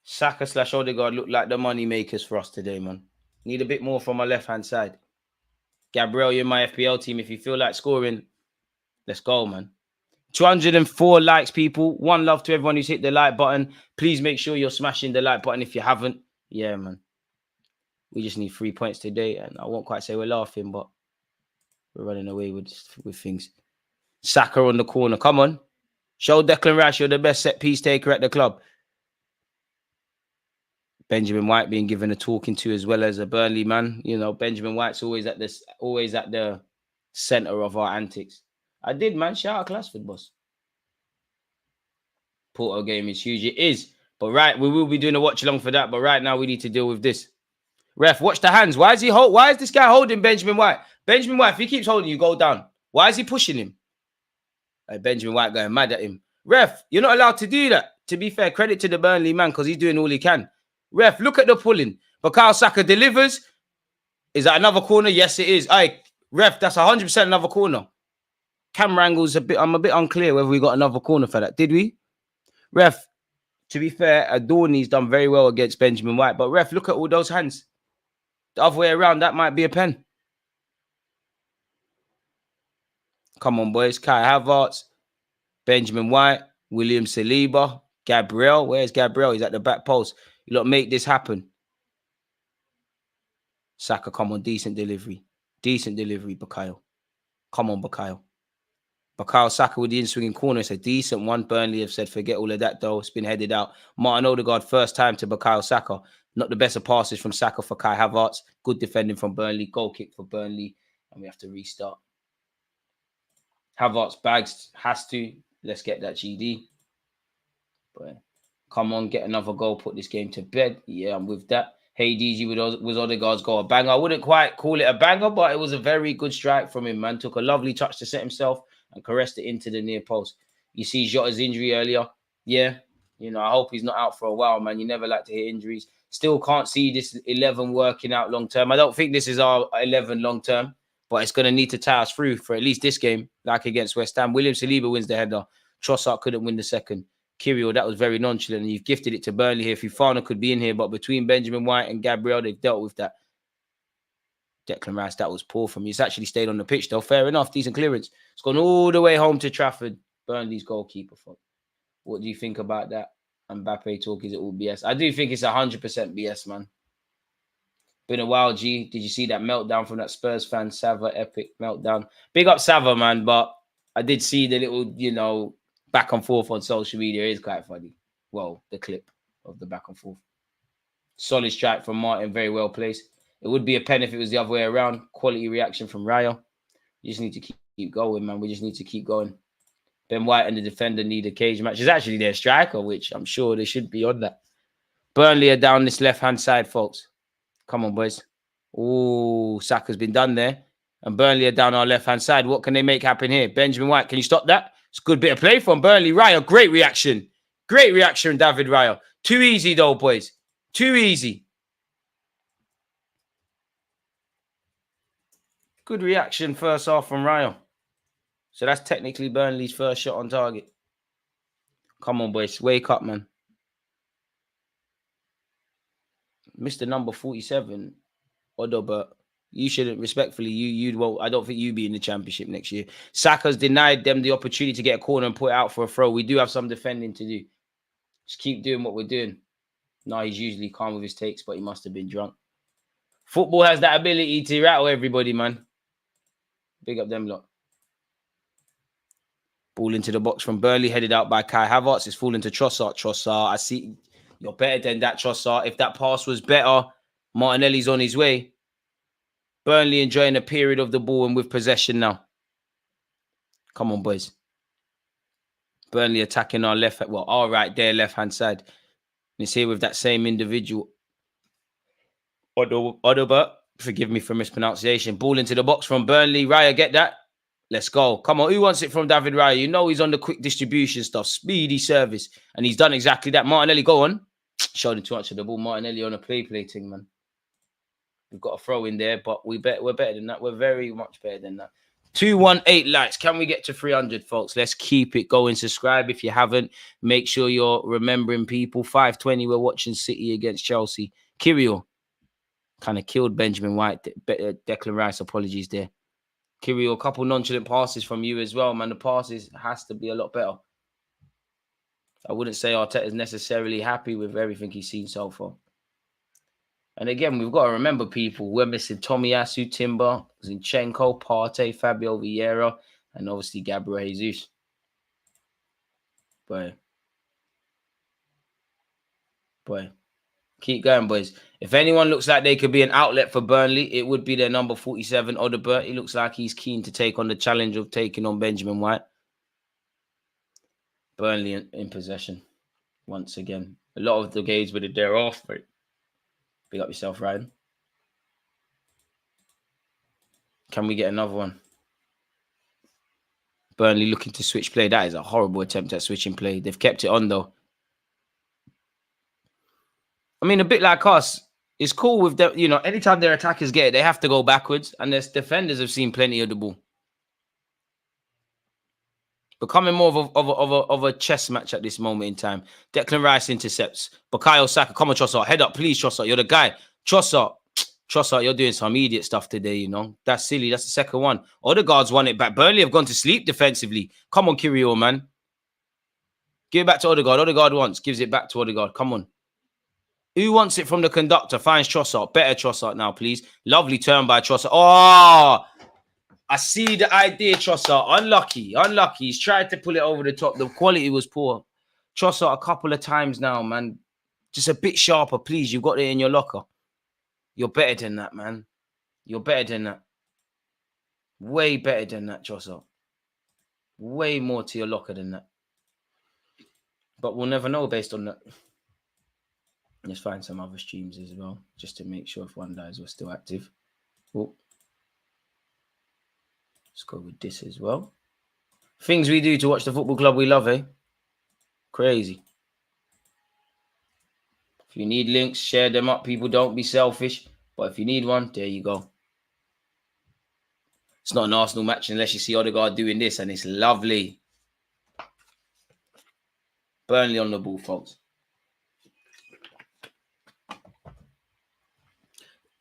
Saka / Odegaard look like the money makers for us today, man. Need a bit more from my left-hand side. Gabriel, you're in my FPL team. If you feel like scoring, let's go, man. 204 likes, people. One love to everyone who's hit the like button. Please make sure you're smashing the like button if you haven't. Yeah, man. We just need 3 points today. And I won't quite say we're laughing, but we're running away with things. Saka on the corner. Come on. Show Declan Rice you're the best set-piece taker at the club. Benjamin White being given a talking to as well as a Burnley man. You know, Benjamin White's always at the center of our antics. I did, man. Shout out Classford, boss. Porto game is huge. It is. But right, we will be doing a watch along for that. But right now we need to deal with this. Ref, watch the hands. Why is this guy holding Benjamin White? Benjamin White, if he keeps holding you, go down. Why is he pushing him? Benjamin White going mad at him. Ref, you're not allowed to do that. To be fair, credit to the Burnley man because he's doing all he can. Ref, look at the pulling. Bukayo Saka delivers. Is that another corner? Yes, it is. Ref, that's 100% another corner. Camera angle's I'm a bit unclear whether we got another corner for that. Did we? Ref, to be fair, Adorni's done very well against Benjamin White. But ref, look at all those hands. The other way around, that might be a pen. Come on, boys. Kai Havertz, Benjamin White, William Saliba, Gabriel. Where's Gabriel? He's at the back post. You lot make this happen. Saka, come on. Decent delivery. Decent delivery, Bukayo. Come on, Bukayo. Bukayo Saka with the in-swinging corner. It's a decent one. Burnley have said, forget all of that, though. It's been headed out. Martin Odegaard, first time to Bukayo Saka. Not the best of passes from Saka for Kai Havertz. Good defending from Burnley. Goal kick for Burnley. And we have to restart. Havertz bags. Has to. Let's get that GD. But come on, get another goal. Put this game to bed. Yeah, I'm with that. Hey, DG was Odegaard's goal a banger. I wouldn't quite call it a banger, but it was a very good strike from him, man. Took a lovely touch to set himself and caressed it into the near post. You see Jota's injury earlier. Yeah, you know, I hope he's not out for a while, man. You never like to hear injuries. Still can't see this 11 working out long term. I don't think this is our 11 long term, but it's going to need to tie us through for at least this game, like against West Ham. William Saliba wins the header. Trossard couldn't win the second. Kirill, that was very nonchalant. And you've gifted it to Burnley here. Fofana could be in here, but between Benjamin White and Gabriel, they've dealt with that. Declan Rice, that was poor from you. It's actually stayed on the pitch, though. Fair enough. Decent clearance. It's gone all the way home to Trafford. Burnley's goalkeeper. What do you think about that? Mbappe talk, is it all BS? I do think it's 100% BS, man. Been a while, G. Did you see that meltdown from that Spurs fan, Sava? Epic meltdown. Big up Sava, man. But I did see the little, back and forth on social media. It is quite funny. Well, the clip of the back and forth. Solid strike from Martin. Very well placed. It would be a pen if it was the other way around. Quality reaction from Raya. You just need to keep going, man. We just need to keep going. Ben White and the defender need a cage match. It's actually their striker, which I'm sure they should be on that. Burnley are down this left-hand side, folks. Come on, boys. Oh, Saka's been done there. And Burnley are down our left-hand side. What can they make happen here? Benjamin White, can you stop that? It's a good bit of play from Burnley. Raya, great reaction. Great reaction, David Raya. Too easy, though, boys. Too easy. Good reaction first half from Raya. So that's technically Burnley's first shot on target. Come on, boys. Wake up, man. Mr. Number 47, Odobert, you shouldn't, respectfully, I don't think you'd be in the Championship next year. Saka's denied them the opportunity to get a corner and put it out for a throw. We do have some defending to do. Just keep doing what we're doing. No, he's usually calm with his takes, but he must have been drunk. Football has that ability to rattle everybody, man. Big up them lot. Ball into the box from Burnley, headed out by Kai Havertz. It's falling to Trossard. Trossard, I see you're better than that, Trossard. If that pass was better, Martinelli's on his way. Burnley enjoying a period of the ball and with possession now. Come on, boys. Burnley attacking our left, well, all right, their left-hand side. And it's here with that same individual. Odobert, forgive me for mispronunciation. Ball into the box from Burnley. Raya, get that? Let's go. Come on, who wants it from David Raya? You know he's on the quick distribution stuff, speedy service. And he's done exactly that. Martinelli, go on. Showed him too much of the ball. Martinelli on a play thing, man. We've got a throw in there, but we're better than that. We're very much better than that. 218 likes. Can we get to 300, folks? Let's keep it going. Subscribe if you haven't. Make sure you're remembering people. 520, we're watching City against Chelsea. Kirill kind of killed Benjamin White. Declan Rice, apologies there. Kirill, a couple nonchalant passes from you as well, man. The passes has to be a lot better. I wouldn't say Arteta's necessarily happy with everything he's seen so far. And again, we've got to remember people. We're missing Tomiyasu, Timber, Zinchenko, Partey, Fabio Vieira, and obviously Gabriel Jesus. Boy. Keep going, boys. If anyone looks like they could be an outlet for Burnley, it would be their number 47, Odobert. He looks like he's keen to take on the challenge of taking on Benjamin White. Burnley in possession once again. A lot of the games with it, they're off. Right? Big up yourself, Ryan. Can we get another one? Burnley looking to switch play. That is a horrible attempt at switching play. They've kept it on, though. I mean, a bit like us, it's cool with them. You know, anytime their attackers get it, they have to go backwards. And their defenders have seen plenty of the ball. Becoming more of a chess match at this moment in time. Declan Rice intercepts. Bukayo Saka, come on, Trossard. Head up, please, Trossard. You're the guy. Trossard, you're doing some idiot stuff today, you know. That's silly. That's the second one. Odegaard's won it back. Burnley have gone to sleep defensively. Come on, Kirill, man. Give it back to Odegaard. Odegaard wants. Gives it back to Odegaard. Come on. Who wants it from the conductor? Finds Trossard. Better Trossard now, please. Lovely turn by Trossard. Oh! I see the idea, Trossard. Unlucky. He's tried to pull it over the top. The quality was poor. Trossard a couple of times now, man. Just a bit sharper, please. You've got it in your locker. You're better than that, man. You're better than that. Way better than that, Trossard. Way more to your locker than that. But we'll never know based on that. Let's find some other streams as well, just to make sure if one dies, we're still active. Oh. Let's go with this as well. Things we do to watch the football club we love, eh? Crazy. If you need links, share them up. People, don't be selfish. But if you need one, there you go. It's not an Arsenal match unless you see Odegaard doing this, and it's lovely. Burnley on the ball, folks.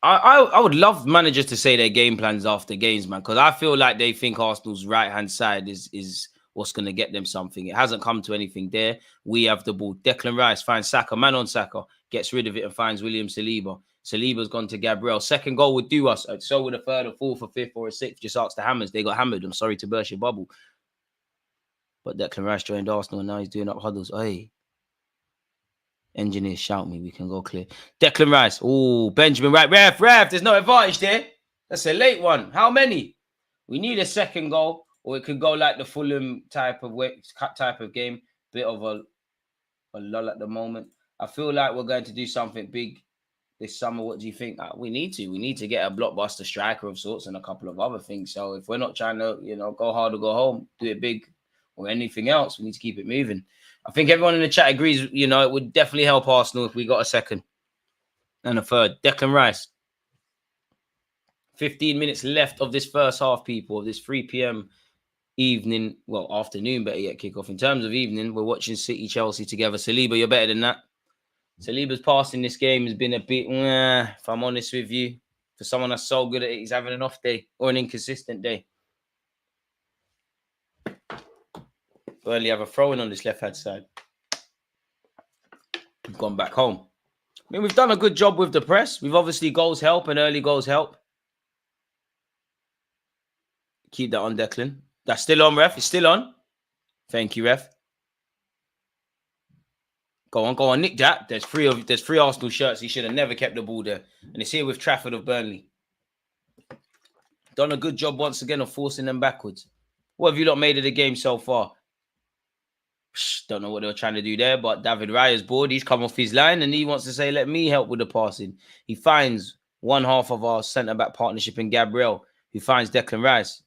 I would love managers to say their game plans after games, man, because I feel like they think Arsenal's right-hand side is what's going to get them something. It hasn't come to anything there. We have the ball. Declan Rice finds Saka, man on Saka, gets rid of it and finds William Saliba. Saliba's gone to Gabriel. Second goal would do us. So would a third, a fourth, a fifth, or a sixth. Just ask the Hammers. They got hammered. I'm sorry to burst your bubble. But Declan Rice joined Arsenal and now he's doing up huddles. Hey. Engineers, shout me. We can go clear. Declan Rice. Oh, Benjamin White. Ref. There's no advantage there. That's a late one. How many? We need a second goal, or it could go like the Fulham type of game. Bit of a lull at the moment. I feel like we're going to do something big this summer. What do you think? We need to get a blockbuster striker of sorts and a couple of other things. So if we're not trying to, go hard or go home, do it big or anything else, we need to keep it moving. I think everyone in the chat agrees, it would definitely help Arsenal if we got a second and a third. Declan Rice. 15 minutes left of this first half, people, of this 3 p.m. evening, well, afternoon, better yet, kickoff. In terms of evening, we're watching City-Chelsea together. Saliba, you're better than that. Saliba's pass in this game has been a bit, if I'm honest with you. For someone that's so good at it, he's having an off day or an inconsistent day. Burnley have a throw-in on this left-hand side. We've gone back home. I mean, we've done a good job with the press. We've obviously goals help and early goals help. Keep that on, Declan. That's still on, ref. It's still on. Thank you, ref. Go on. Nick that. There's three Arsenal shirts. He should have never kept the ball there. And it's here with Trafford of Burnley. Done a good job once again of forcing them backwards. What have you lot made of the game so far? Don't know what they were trying to do there, but David Raya's bored. He's come off his line and he wants to say, let me help with the passing. He finds one half of our centre-back partnership in Gabriel, who finds Declan Rice.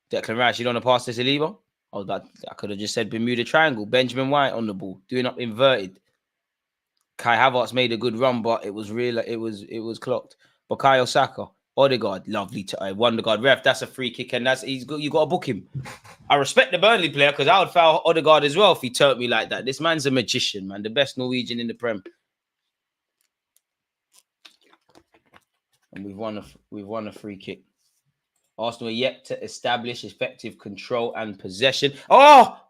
Declan Rice, you don't want to pass to Saliba? I could have just said Bermuda Triangle. Benjamin White on the ball, doing up inverted. Kai Havertz made a good run, but it was real. It was clocked. Bukayo Saka, Odegaard, lovely. Wondergaard, ref. That's a free kick, and you got to book him. I respect the Burnley player because I would foul Odegaard as well if he turned me like that. This man's a magician, man. The best Norwegian in the Prem. And we've won a free kick. Arsenal are yet to establish effective control and possession. Oh,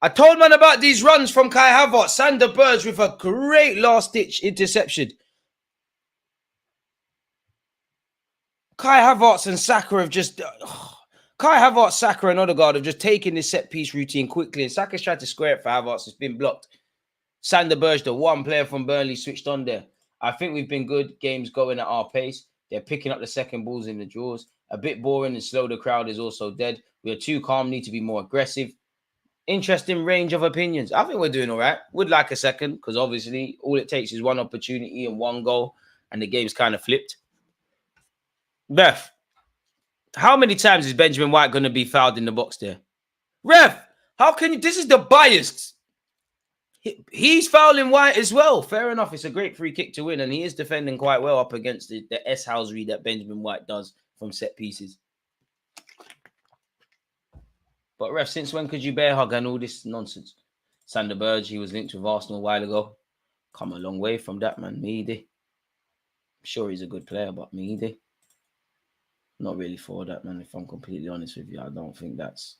I told man about these runs from Kai Havertz. Sander Berge with a great last-ditch interception. Kai Havertz and Saka have just... Kai Havertz, Saka and Odegaard have just taken this set-piece routine quickly. And Saka's tried to square it for Havertz. It's been blocked. Sander Berge, the one player from Burnley, switched on there. I think we've been good. Games going at our pace. They're picking up the second balls in the draws. A bit boring and slow. The crowd is also dead. We are too calm. Need to be more aggressive. Interesting range of opinions. I think we're doing all right. Would like a second because obviously all it takes is one opportunity and one goal and the game's kind of flipped. Ref, how many times is Benjamin White going to be fouled in the box there? Ref, how can you... This is the bias. He's fouling White as well. Fair enough. It's a great free kick to win and he is defending quite well up against the S-housery that Benjamin White does from set pieces. But ref, since when could you bear hug and all this nonsense? Sander Berge, he was linked with Arsenal a while ago. Come a long way from that, man. Meedy. I'm sure he's a good player, but Meedy. Not really for that, man. If I'm completely honest with you, I don't think that's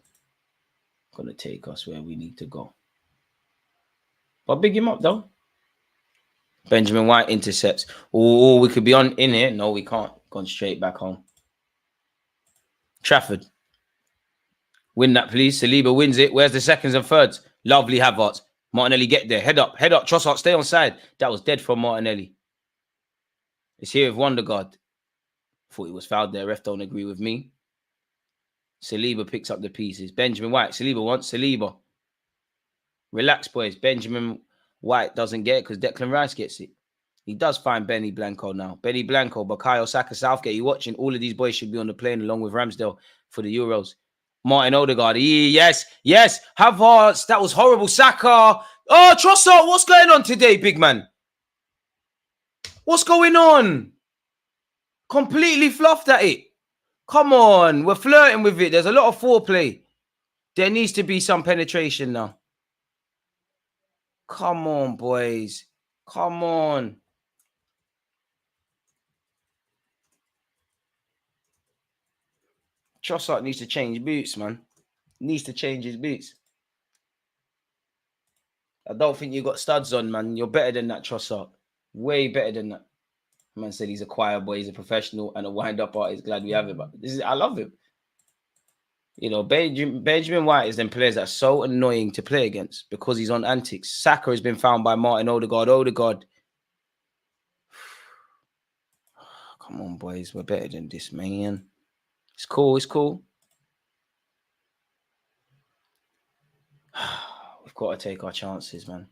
going to take us where we need to go. But big him up, though. Benjamin White intercepts. Oh, we could be in here. No, we can't. Gone straight back home. Trafford. Win that, please. Saliba wins it. Where's the seconds and thirds? Lovely Havertz. Martinelli, get there. Head up. Trossard, stay on side. That was dead from Martinelli. It's here with Wondergaard. Thought he was fouled there. Ref don't agree with me. Saliba picks up the pieces. Benjamin White. Saliba wants Saliba. Relax, boys. Benjamin White doesn't get it because Declan Rice gets it. He does find Benny Blanco now. Benny Blanco, Bukayo Saka, Southgate. You watching? All of these boys should be on the plane along with Ramsdale for the Euros. Martin Odegaard. Yes. Havertz. That was horrible. Saka. Oh, Trossard, what's going on today, big man? What's going on? Completely fluffed at it. Come on, we're flirting with it. There's a lot of foreplay. There needs to be some penetration now. Come on, boys. Come on. Trossard needs to change boots, man. Needs to change his boots. I don't think you got studs on, man. You're better than that, Trossard. Way better than that. Man said he's a choir boy, he's a professional and a wind-up artist. Glad we have him. But I love him. You know, Benjamin White is them players that are so annoying to play against because he's on antics. Saka has been found by Martin Odegaard. Odegaard. Come on, boys. We're better than this, man. It's cool. It's cool. We've got to take our chances, man.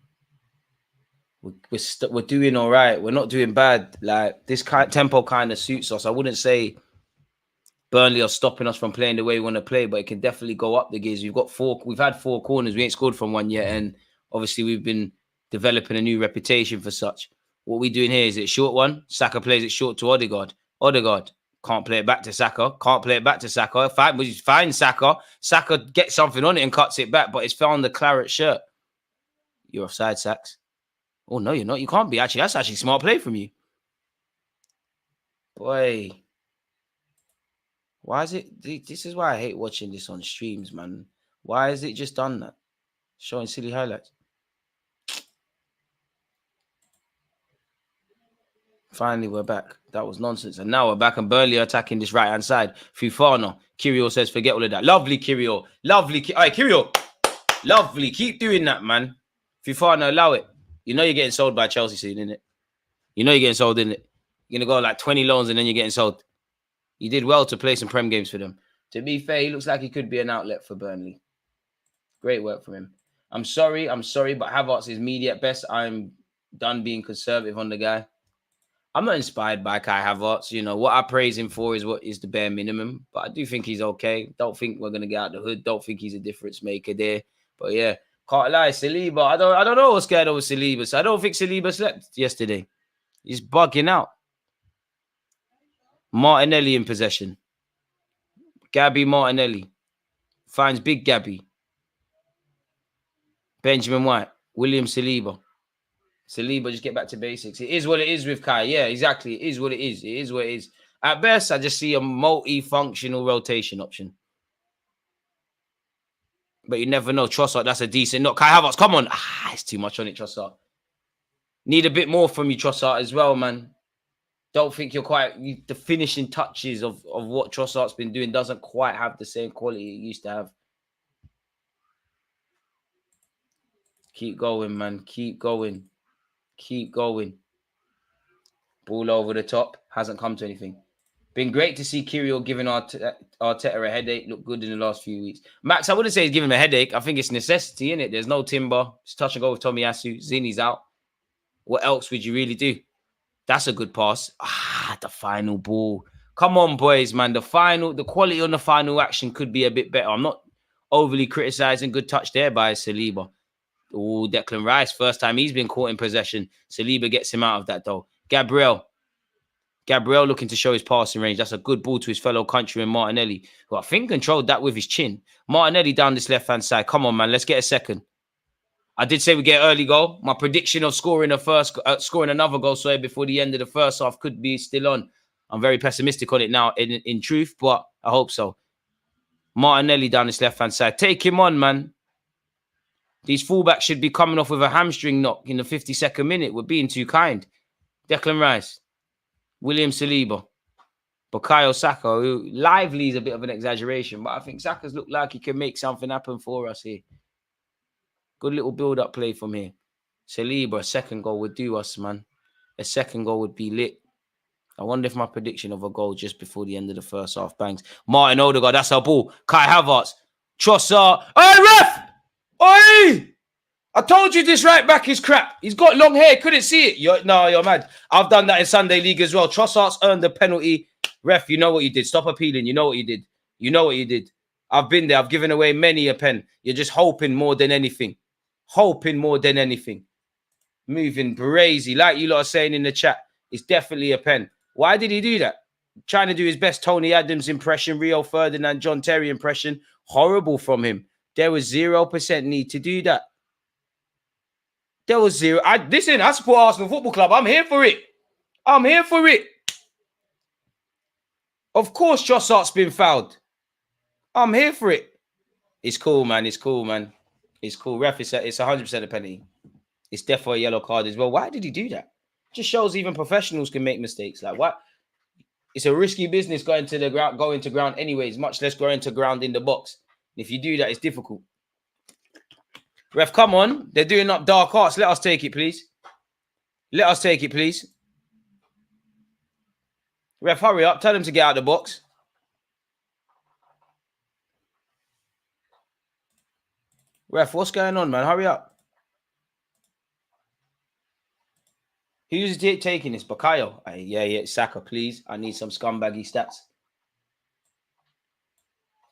We're doing all right. We're not doing bad. Like, this tempo kind of suits us. I wouldn't say Burnley are stopping us from playing the way we want to play, but it can definitely go up the gears. We've had 4 corners. We ain't scored from one yet, and obviously we've been developing a new reputation for such. What we're doing here is it short one. Saka plays it short to Odegaard. Odegaard can't play it back to Saka. Can't play it back to Saka. Fine, Saka. Saka gets something on it and cuts it back, but it's found the claret shirt. You're offside, Saks. Oh, no, you're not. You can't be. Actually, that's actually smart play from you. Boy. Why is it? This is why I hate watching this on streams, man. Why is it just done that? Showing silly highlights. Finally, we're back. That was nonsense. And now we're back and Burnley are attacking this right-hand side. Fufana. Kirio says, forget all of that. Lovely, Kirio. Lovely. All right, Kirio. Lovely. Keep doing that, man. Fufana, allow it. You know you're getting sold by Chelsea soon, innit? You know you're getting sold, innit? You're going to go like 20 loans and then you're getting sold. He did well to play some Prem games for them. To be fair, he looks like he could be an outlet for Burnley. Great work from him. I'm sorry, but Havertz is media at best. I'm done being conservative on the guy. I'm not inspired by Kai Havertz. You know, what I praise him for is what is the bare minimum. But I do think he's okay. Don't think we're going to get out the hood. Don't think he's a difference maker there. But yeah, can't lie, Saliba. I don't know what's scared over Saliba. So I don't think Saliba slept yesterday. He's bugging out. Martinelli in possession. Gabby Martinelli. Finds big Gabby. Benjamin White. William Saliba. Saliba, just get back to basics. It is what it is with Kai. Yeah, exactly. It is what it is. It is what it is. At best, I just see a multi-functional rotation option. But you never know. Trossard, that's a decent knock. Kai Havertz, come on. It's too much on it, Trossard. Need a bit more from you, Trossard, as well, man. Don't think you're quite... the finishing touches of what Trossard's been doing doesn't quite have the same quality it used to have. Keep going, man. Keep going. Keep going. Ball over the top. Hasn't come to anything. Been great to see Kirill giving Arteta a headache. Looked good in the last few weeks. Max, I wouldn't say he's giving him a headache. I think it's necessity, innit? There's no Timber. It's touch and go with Tomiyasu. Zini's out. What else would you really do? That's a good pass. The final ball. Come on, boys, man. The quality on the final action could be a bit better. I'm not overly criticizing. Good touch there by Saliba. Oh, Declan Rice. First time he's been caught in possession. Saliba gets him out of that, though. Gabriel looking to show his passing range. That's a good ball to his fellow countryman, Martinelli, who I think controlled that with his chin. Martinelli down this left-hand side. Come on, man. Let's get a second. I did say we get an early goal. My prediction of scoring another goal before the end of the first half could be still on. I'm very pessimistic on it now, in truth, but I hope so. Martinelli down this left-hand side. Take him on, man. These fullbacks should be coming off with a hamstring knock in the 52nd minute. We're being too kind. Declan Rice. William Saliba. Bukayo Saka. Who lively is a bit of an exaggeration, but I think Saka's looked like he can make something happen for us here. Good little build-up play from here. Saliba, a second goal would do us, man. A second goal would be lit. I wonder if my prediction of a goal just before the end of the first half bangs. Martin Odegaard, that's our ball. Kai Havertz. Trossard. Hey, ref! Oi! I told you this right back is crap. He's got long hair. Couldn't see it. You're mad. I've done that in Sunday League as well. Trossard's earned the penalty. Ref, you know what you did. Stop appealing. You know what you did. You know what you did. I've been there. I've given away many a pen. You're just hoping more than anything. Hoping more than anything. Moving crazy. Like you lot are saying in the chat, it's definitely a pen. Why did he do that? Trying to do his best Tony Adams impression, Rio Ferdinand, John Terry impression. Horrible from him. There was 0% need to do that. There was zero. Listen, I support Arsenal Football Club. I'm here for it. I'm here for it. Of course, Jossart's been fouled. I'm here for it. It's cool, man. It's cool, man. It's cool. Ref, it's 100% a penalty. It's definitely a yellow card as well. Why did he do that? Just shows even professionals can make mistakes. Like what? It's a risky business going to the ground, going to ground anyways, much less going to ground in the box. If you do that, it's difficult. Ref, come on. They're doing up dark arts. Let us take it, please. Let us take it, please. Ref, hurry up. Tell them to get out of the box. Ref, what's going on, man? Hurry up. Who's taking this? Bakayo? Yeah, Saka, please. I need some scumbaggy stats.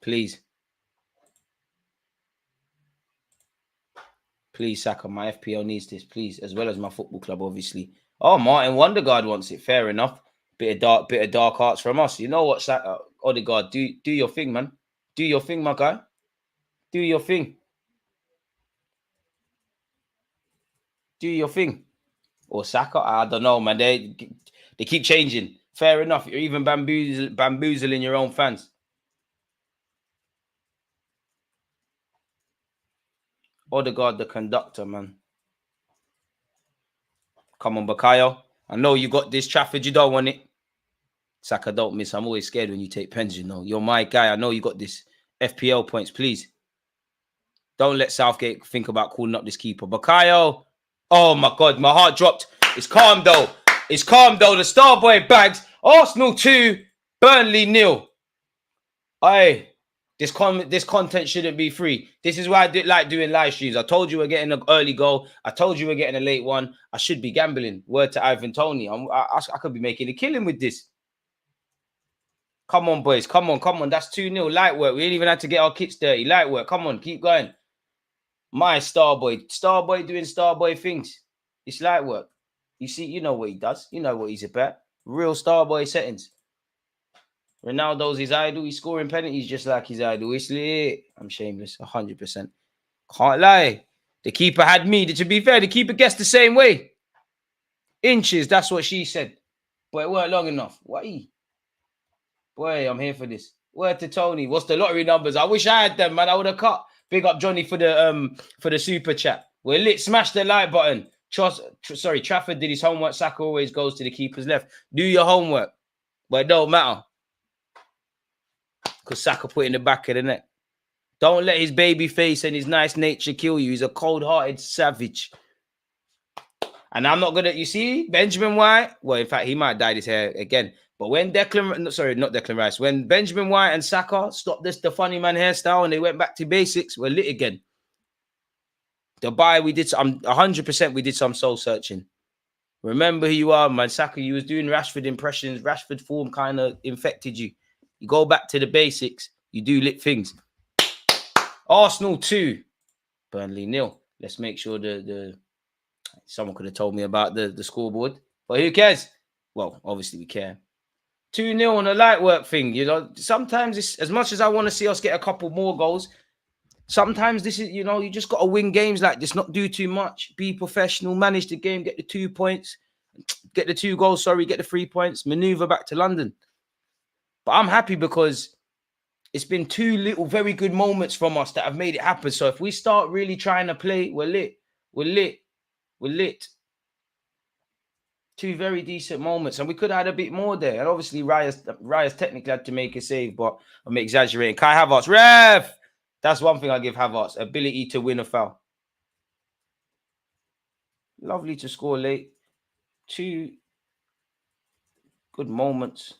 Please. Please, Saka, my FPL needs this, please, as well as my football club, obviously. Oh, Martin Wondergaard wants it. Fair enough. Bit of dark arts from us. You know what, Saka? Odegaard, do your thing, man. Do your thing, my guy. Do your thing. Do your thing. Or Saka, I don't know, man. They keep changing. Fair enough. You're even bamboozling your own fans. Odegaard, the conductor, man. Come on, Bakayo. I know you got this. Trafford, you don't want it. Saka, don't miss. I'm always scared when you take pens, you know. You're my guy. I know you got this. FPL points, please. Don't let Southgate think about calling up this keeper. Bakayo. Oh, my God. My heart dropped. It's calm, though. It's calm, though. The Starboy bags. Arsenal 2. Burnley 0. Aye. This content shouldn't be free. This is why I like doing live streams. I told you we're getting an early goal. I told you we're getting a late one. I should be gambling. Word to Ivan Toney. I could be making a killing with this. Come on, boys. Come on. That's 2-0. Light work. We ain't even had to get our kits dirty. Light work. Come on. Keep going. My Starboy. Starboy doing Starboy things. It's light work. You see, you know what he does. You know what he's about. Real Starboy settings. Ronaldo's his idol. He's scoring penalties just like his idol. It's lit. I'm shameless. 100%. Can't lie. The keeper had me. To be fair, the keeper guessed the same way. Inches. That's what she said. But it weren't long enough. Why? Boy, I'm here for this. Word to Tony. What's the lottery numbers? I wish I had them, man. I would have cut. Big up Johnny for the super chat. We're lit. Smash the like button. Trafford did his homework. Saka always goes to the keeper's left. Do your homework. But it don't matter. Because Saka put in the back of the net. Don't let his baby face and his nice nature kill you. He's a cold-hearted savage. And I'm not going to... You see, Benjamin White... Well, in fact, he might dye his hair again. But when not Declan Rice. When Benjamin White and Saka stopped the funny man hairstyle and they went back to basics, we're lit again. Dubai, we did... 100% we did some soul searching. Remember who you are, man. Saka, you was doing Rashford impressions. Rashford form kind of infected you. You go back to the basics. You do lit things. Arsenal 2. Burnley 0. Let's make sure someone could have told me about the scoreboard. But who cares? Well, obviously we care. 2-0 on a light work thing. You know, sometimes it's, as much as I want to see us get a couple more goals, sometimes this is, you know, you just got to win games like this, not do too much, be professional, manage the game, get the 2 points, get the 2 goals, get the 3 points, maneuver back to London. But I'm happy because it's been 2 little very good moments from us that have made it happen. So if we start really trying to play, we're lit. We're lit. We're lit. 2 very decent moments. And we could have had a bit more there. And obviously, Raya's technically had to make a save, but I'm exaggerating. Kai Havertz, ref! That's one thing I give Havertz. Ability to win a foul. Lovely to score late. 2 good moments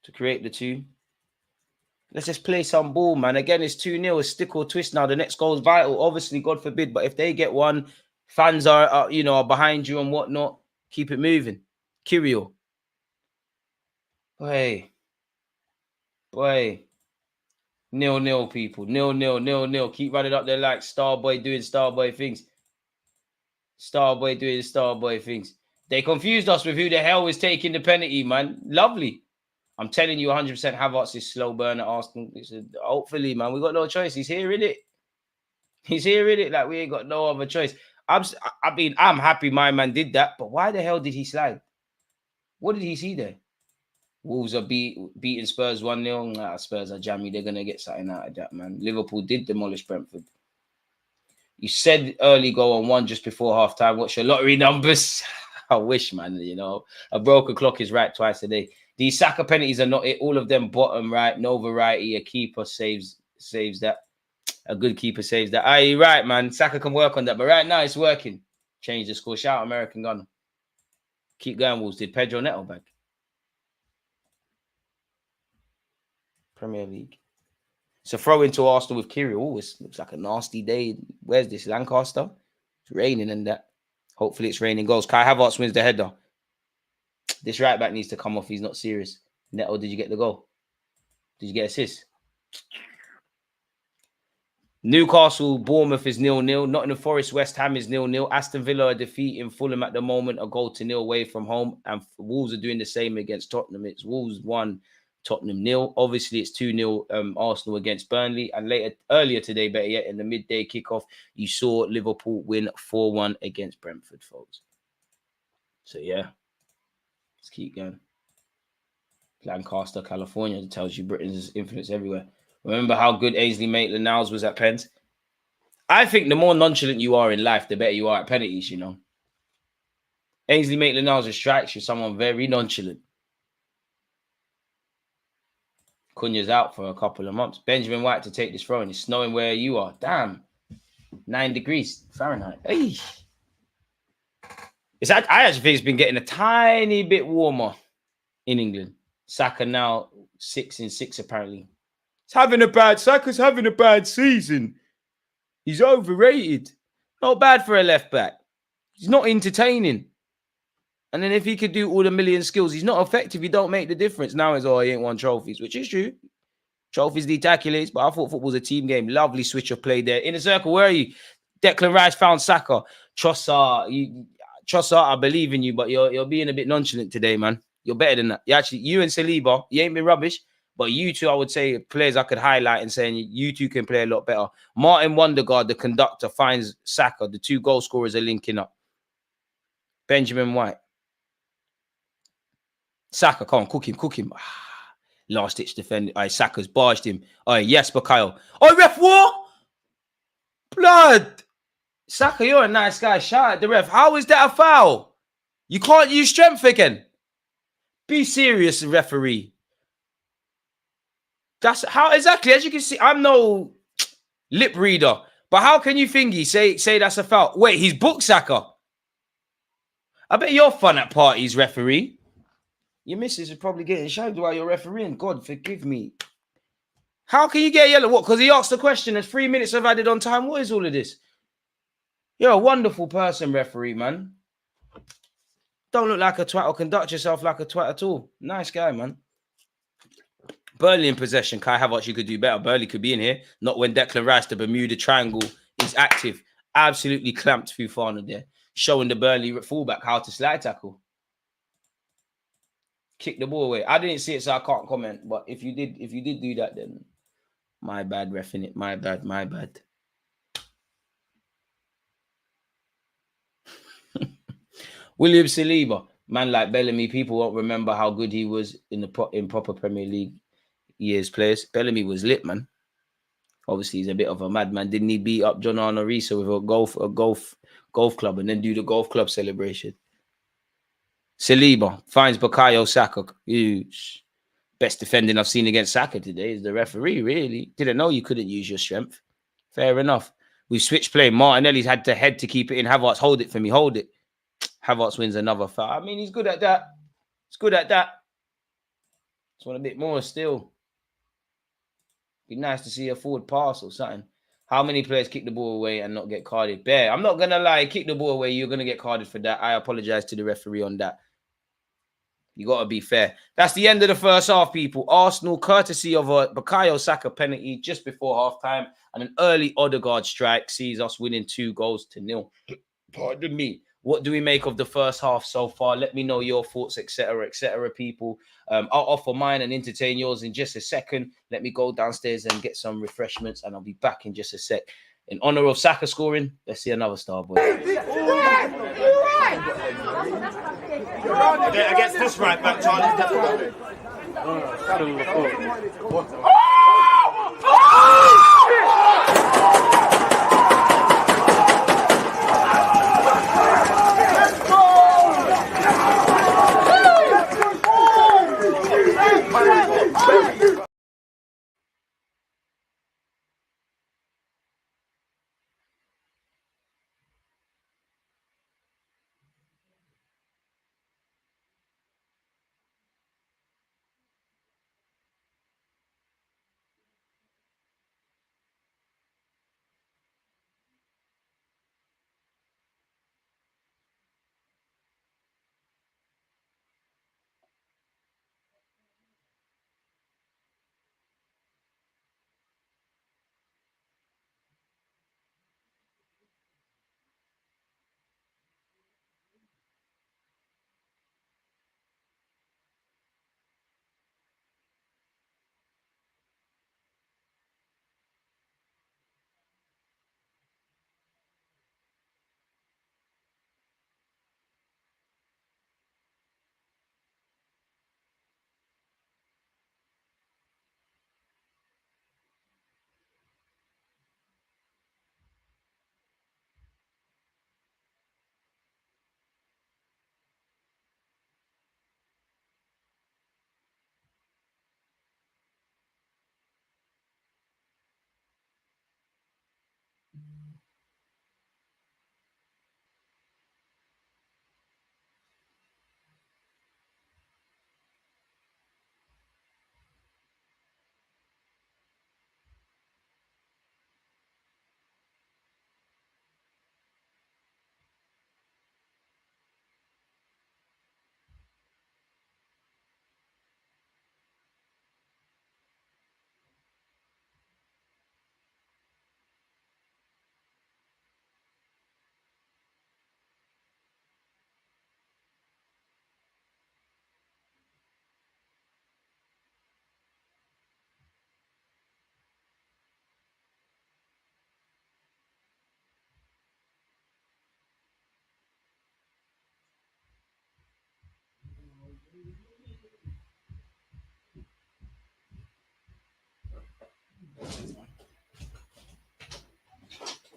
to create the 2. Let's just play some ball, man. Again, it's 2-0. It's stick or twist now. The next goal is vital. Obviously, God forbid. But if they get one, fans are behind you and whatnot. Keep it moving. Kirill. Boy. 0-0, people. 0-0, 0-0. Keep running up there like Starboy doing Starboy things. Starboy doing Starboy things. They confused us with who the hell was taking the penalty, man. Lovely. I'm telling you 100% Havertz is slow burn at Arsenal. Hopefully, man. We got no choice. He's here in it. He's here in it. Like, we ain't got no other choice. I'm happy my man did that. But why the hell did he slide? What did he see there? Wolves are beating Spurs 1-0. Nah, Spurs are jammy. They're going to get something out of that, man. Liverpool did demolish Brentford. You said early goal on 1 just before half-time. What's your lottery numbers? I wish, man, you know. A broken clock is right twice a day. These Saka penalties are not it. All of them bottom right. No variety. A keeper saves that. A good keeper saves that. Aye, right, man. Saka can work on that. But right now, it's working. Change the score. Shout out American Gunner. Keep going, Wolves. Did Pedro Neto back? Premier League. So throw into Arsenal with Kirill. Oh, it looks like a nasty day. Where's this? Lancaster? It's raining and that. Hopefully it's raining goals. Kai Havertz wins the header. This right back needs to come off. He's not serious. Neto, did you get the goal? Did you get assist? Newcastle, Bournemouth is 0-0. Nottingham Forest, West Ham is 0-0. Aston Villa are defeating Fulham at the moment, a 0 away from home. And Wolves are doing the same against Tottenham. It's Wolves 1, Tottenham 0. Obviously, it's 2-0 Arsenal against Burnley. And earlier today, better yet, in the midday kickoff, you saw Liverpool win 4-1 against Brentford, folks. So, yeah. Let's keep going. Lancaster, California, tells you Britain's influence everywhere. Remember how good Ainsley Maitland-Niles was at pens? I think the more nonchalant you are in life, the better you are at penalties, you know. Ainsley Maitland-Niles strikes you someone very nonchalant. Cunha's out for a couple of months. Benjamin White to take this throw, and it's snowing where you are. Damn. 9 degrees Fahrenheit. Hey. I actually think it's been getting a tiny bit warmer in England. Saka now 6 in 6 apparently. Saka's having a bad season. He's overrated. Not bad for a left back. He's not entertaining. And then if he could do all the million skills, he's not effective. He don't make the difference. Now it's, he ain't won trophies, which is true. Trophies deaculates, but I thought football was a team game. Lovely switch of play there. In the circle, where are you? Declan Rice found Saka. Trossard, I believe in you, but you're being a bit nonchalant today, man. You're better than that. You and Saliba, you ain't been rubbish. But you two, I would say, players I could highlight and saying you two can play a lot better. Martin Wondergaard, the conductor, finds Saka. The 2 goal scorers are linking up. Benjamin White. Saka, come on, cook him. Last-ditch defender. Saka's barged him. Yes, Bakayo. Ref, what? Blood. Saka, you're a nice guy. Shout out the ref. How is that a foul? You can't use strength again. Be serious, referee. That's how exactly, as you can see, I'm no lip reader, but how can you thingy say that's a foul? Wait, he's booked Saka. I bet you're fun at parties, referee. Your missus is probably getting shagged while you're refereeing. God, forgive me. How can you get a yellow? What? Because he asked the question. There's 3 minutes of added on time. What is all of this? You're a wonderful person, referee, man. Don't look like a twat or conduct yourself like a twat at all. Nice guy, man. Burnley in possession. Kai Havertz, you could do better. Burnley could be in here. Not when Declan Rice, the Bermuda Triangle, is active. Absolutely clamped Fufana there. Showing the Burnley fullback how to slide tackle. Kick the ball away. I didn't see it, so I can't comment. But if you did do that, then my bad, reffing it. My bad. William Saliba. Man like Bellamy, people won't remember how good he was in proper Premier League years players. Bellamy was lit, man. Obviously, he's a bit of a madman. Didn't he beat up John Arnorisa with a golf club and then do the golf club celebration? Saliba finds Bukayo Saka. Huge. Best defending I've seen against Saka today is the referee, really. Didn't know you couldn't use your strength. Fair enough. We've switched play. Martinelli's had to head to keep it in. Havertz, hold it for me. Hold it. Havertz wins another foul. I mean, he's good at that. Just want a bit more still. Be nice to see a forward pass or something. How many players kick the ball away and not get carded? Bear, I'm not going to lie. Kick the ball away. You're going to get carded for that. I apologize to the referee on that. You got to be fair. That's the end of the first half, people. Arsenal, courtesy of a Bukayo Saka penalty just before halftime and an early Odegaard strike, sees us winning 2-0. Pardon me. What do we make of the first half so far? Let me know your thoughts, etc., people. I'll offer mine and entertain yours in just a second. Let me go downstairs and get some refreshments, and I'll be back in just a sec. In honor of Saka scoring, let's see another star boy. Against this right back, Charlie.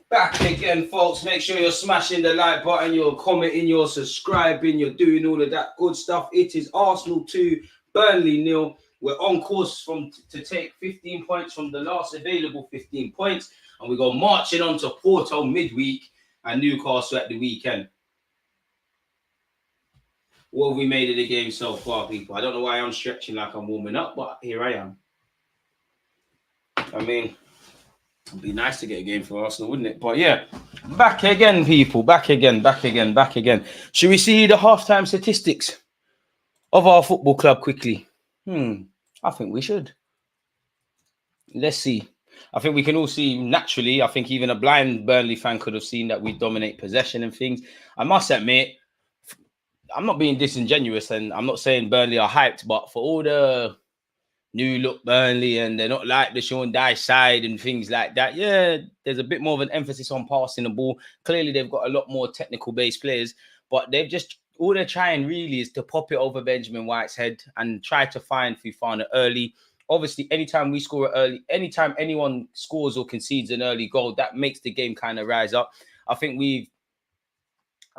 Back again, folks. Make sure you're smashing the like button, you're commenting, you're subscribing, you're doing all of that good stuff. It is Arsenal 2, Burnley 0. We're on course to take 15 points from the last available 15 points, and we go marching on to Porto midweek and Newcastle at the weekend. What have we made of the game so far, people? I don't know why I'm stretching like I'm warming up, but here I am. I mean, it'd be nice to get a game for Arsenal, wouldn't it? But yeah, back again, people. Back again. Should we see the halftime statistics of our football club quickly? I think we should. Let's see. I think we can all see naturally. I think even a blind Burnley fan could have seen that we dominate possession and things. I must admit, I'm not being disingenuous and I'm not saying Burnley are hyped, but for all the new look Burnley and they're not like the Sean Dyche side and things like that, yeah, there's a bit more of an emphasis on passing the ball. Clearly, they've got a lot more technical based players, but they've just, all they're trying really is to pop it over Benjamin White's head and try to find Fofana early. Obviously, anytime we score early, anytime anyone scores or concedes an early goal, that makes the game kind of rise up. I think we've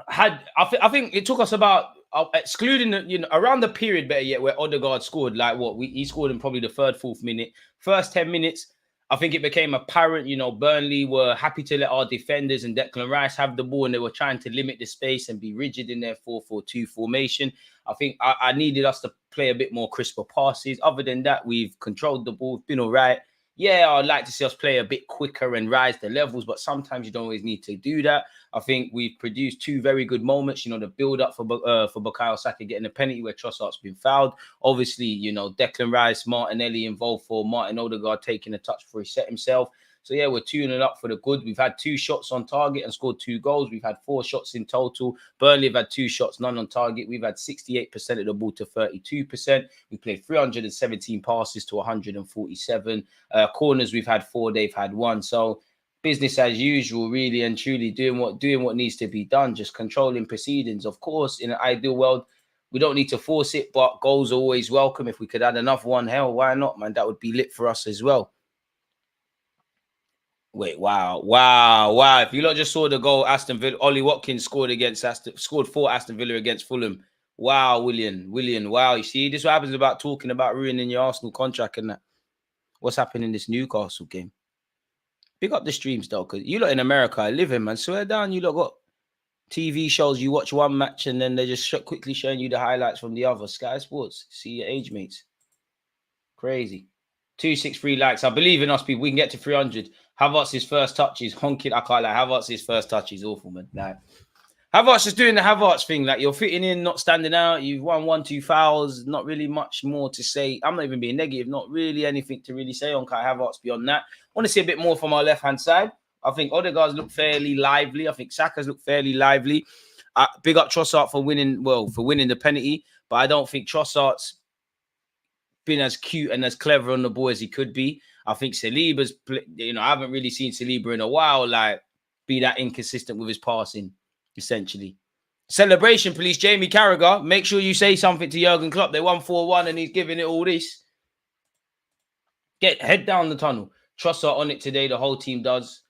had, I think it took us about, excluding around the period, better yet, where Odegaard scored, he scored in probably the third, fourth minute. First 10 minutes, I think it became apparent, Burnley were happy to let our defenders and Declan Rice have the ball, and they were trying to limit the space and be rigid in their 4-4-2 formation. I think I needed us to play a bit more crisper passes. Other than that, we've controlled the ball, been all right. Yeah, I'd like to see us play a bit quicker and rise the levels, but sometimes you don't always need to do that. I think we've produced 2 very good moments. You know, the build-up for Bukayo Saka getting a penalty where Trossard's been fouled. Obviously, you know, Declan Rice, Martinelli involved for Martin Odegaard taking a touch before he set himself. So, yeah, we're tuning up for the good. We've had 2 shots on target and scored 2 goals. We've had 4 shots in total. Burnley have had 2 shots, none on target. We've had 68% of the ball to 32%. We played 317 passes to 147. Corners, we've had 4, they've had 1. So, business as usual, really and truly doing what needs to be done, just controlling proceedings. Of course, in an ideal world, we don't need to force it, but goals are always welcome. If we could add another one, hell, why not, man? That would be lit for us as well. Wait, wow. If you lot just saw the goal, Aston Villa, Ollie Watkins scored for Aston Villa against Fulham. Wow, William. Wow, you see, this is what happens about talking about ruining your Arsenal contract and that. What's happening in this Newcastle game? Pick up the streams, though, because you lot in America, I live in, man. Swear down, you lot got TV shows. You watch one match and then they're just quickly showing you the highlights from the other. Sky Sports, see your age mates. Crazy. 263 likes. I believe in us, people. We can get to 300. Havertz's first touch is honking. I can't lie. Havertz's first touch is awful, man. Like, Havertz is doing the Havertz thing. Like, you're fitting in, not standing out. You've won 1-2 fouls. Not really much more to say. I'm not even being negative. Not really anything to really say on Kai Havertz beyond that. I want to see a bit more from our left-hand side. I think Odegaard's look fairly lively. I think Saka's look fairly lively. Big up Trossard for winning the penalty. But I don't think Trossard's been as cute and as clever on the ball as he could be. I think Saliba's, I haven't really seen Saliba in a while, like, be that inconsistent with his passing, essentially. Celebration, please, Jamie Carragher. Make sure you say something to Jurgen Klopp. They won 4-1 and he's giving it all this. Head down the tunnel. Trossard on it today. The whole team does.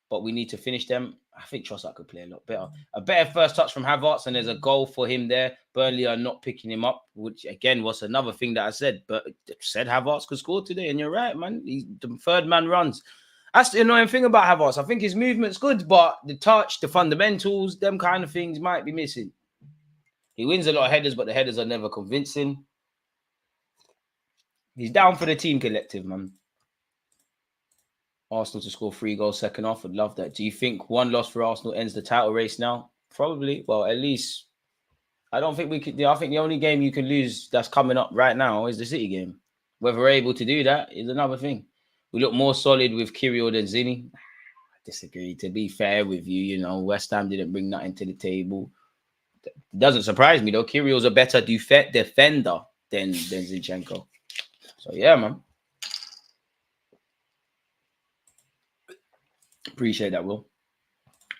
But we need to finish them. I think Trossard could play a lot better. A better first touch from Havertz, and there's a goal for him there. Burnley are not picking him up, which, again, was another thing that I said. But said Havertz could score today, and you're right, man. He's the third man runs. That's the annoying thing about Havertz. I think his movement's good, but the touch, the fundamentals, them kind of things might be missing. He wins a lot of headers, but the headers are never convincing. He's down for the team collective, man. Arsenal to score 3 goals second half. Would love that. Do you think 1 loss for Arsenal ends the title race now? Probably. Well, at least I don't think we could. I think the only game you can lose that's coming up right now is the City game. Whether we're able to do that is another thing. We look more solid with Kirill than Zini. I disagree. To be fair with you, West Ham didn't bring nothing to the table. It doesn't surprise me though. Kirill's a better defender than Zinchenko. So yeah, man. Appreciate that, Will.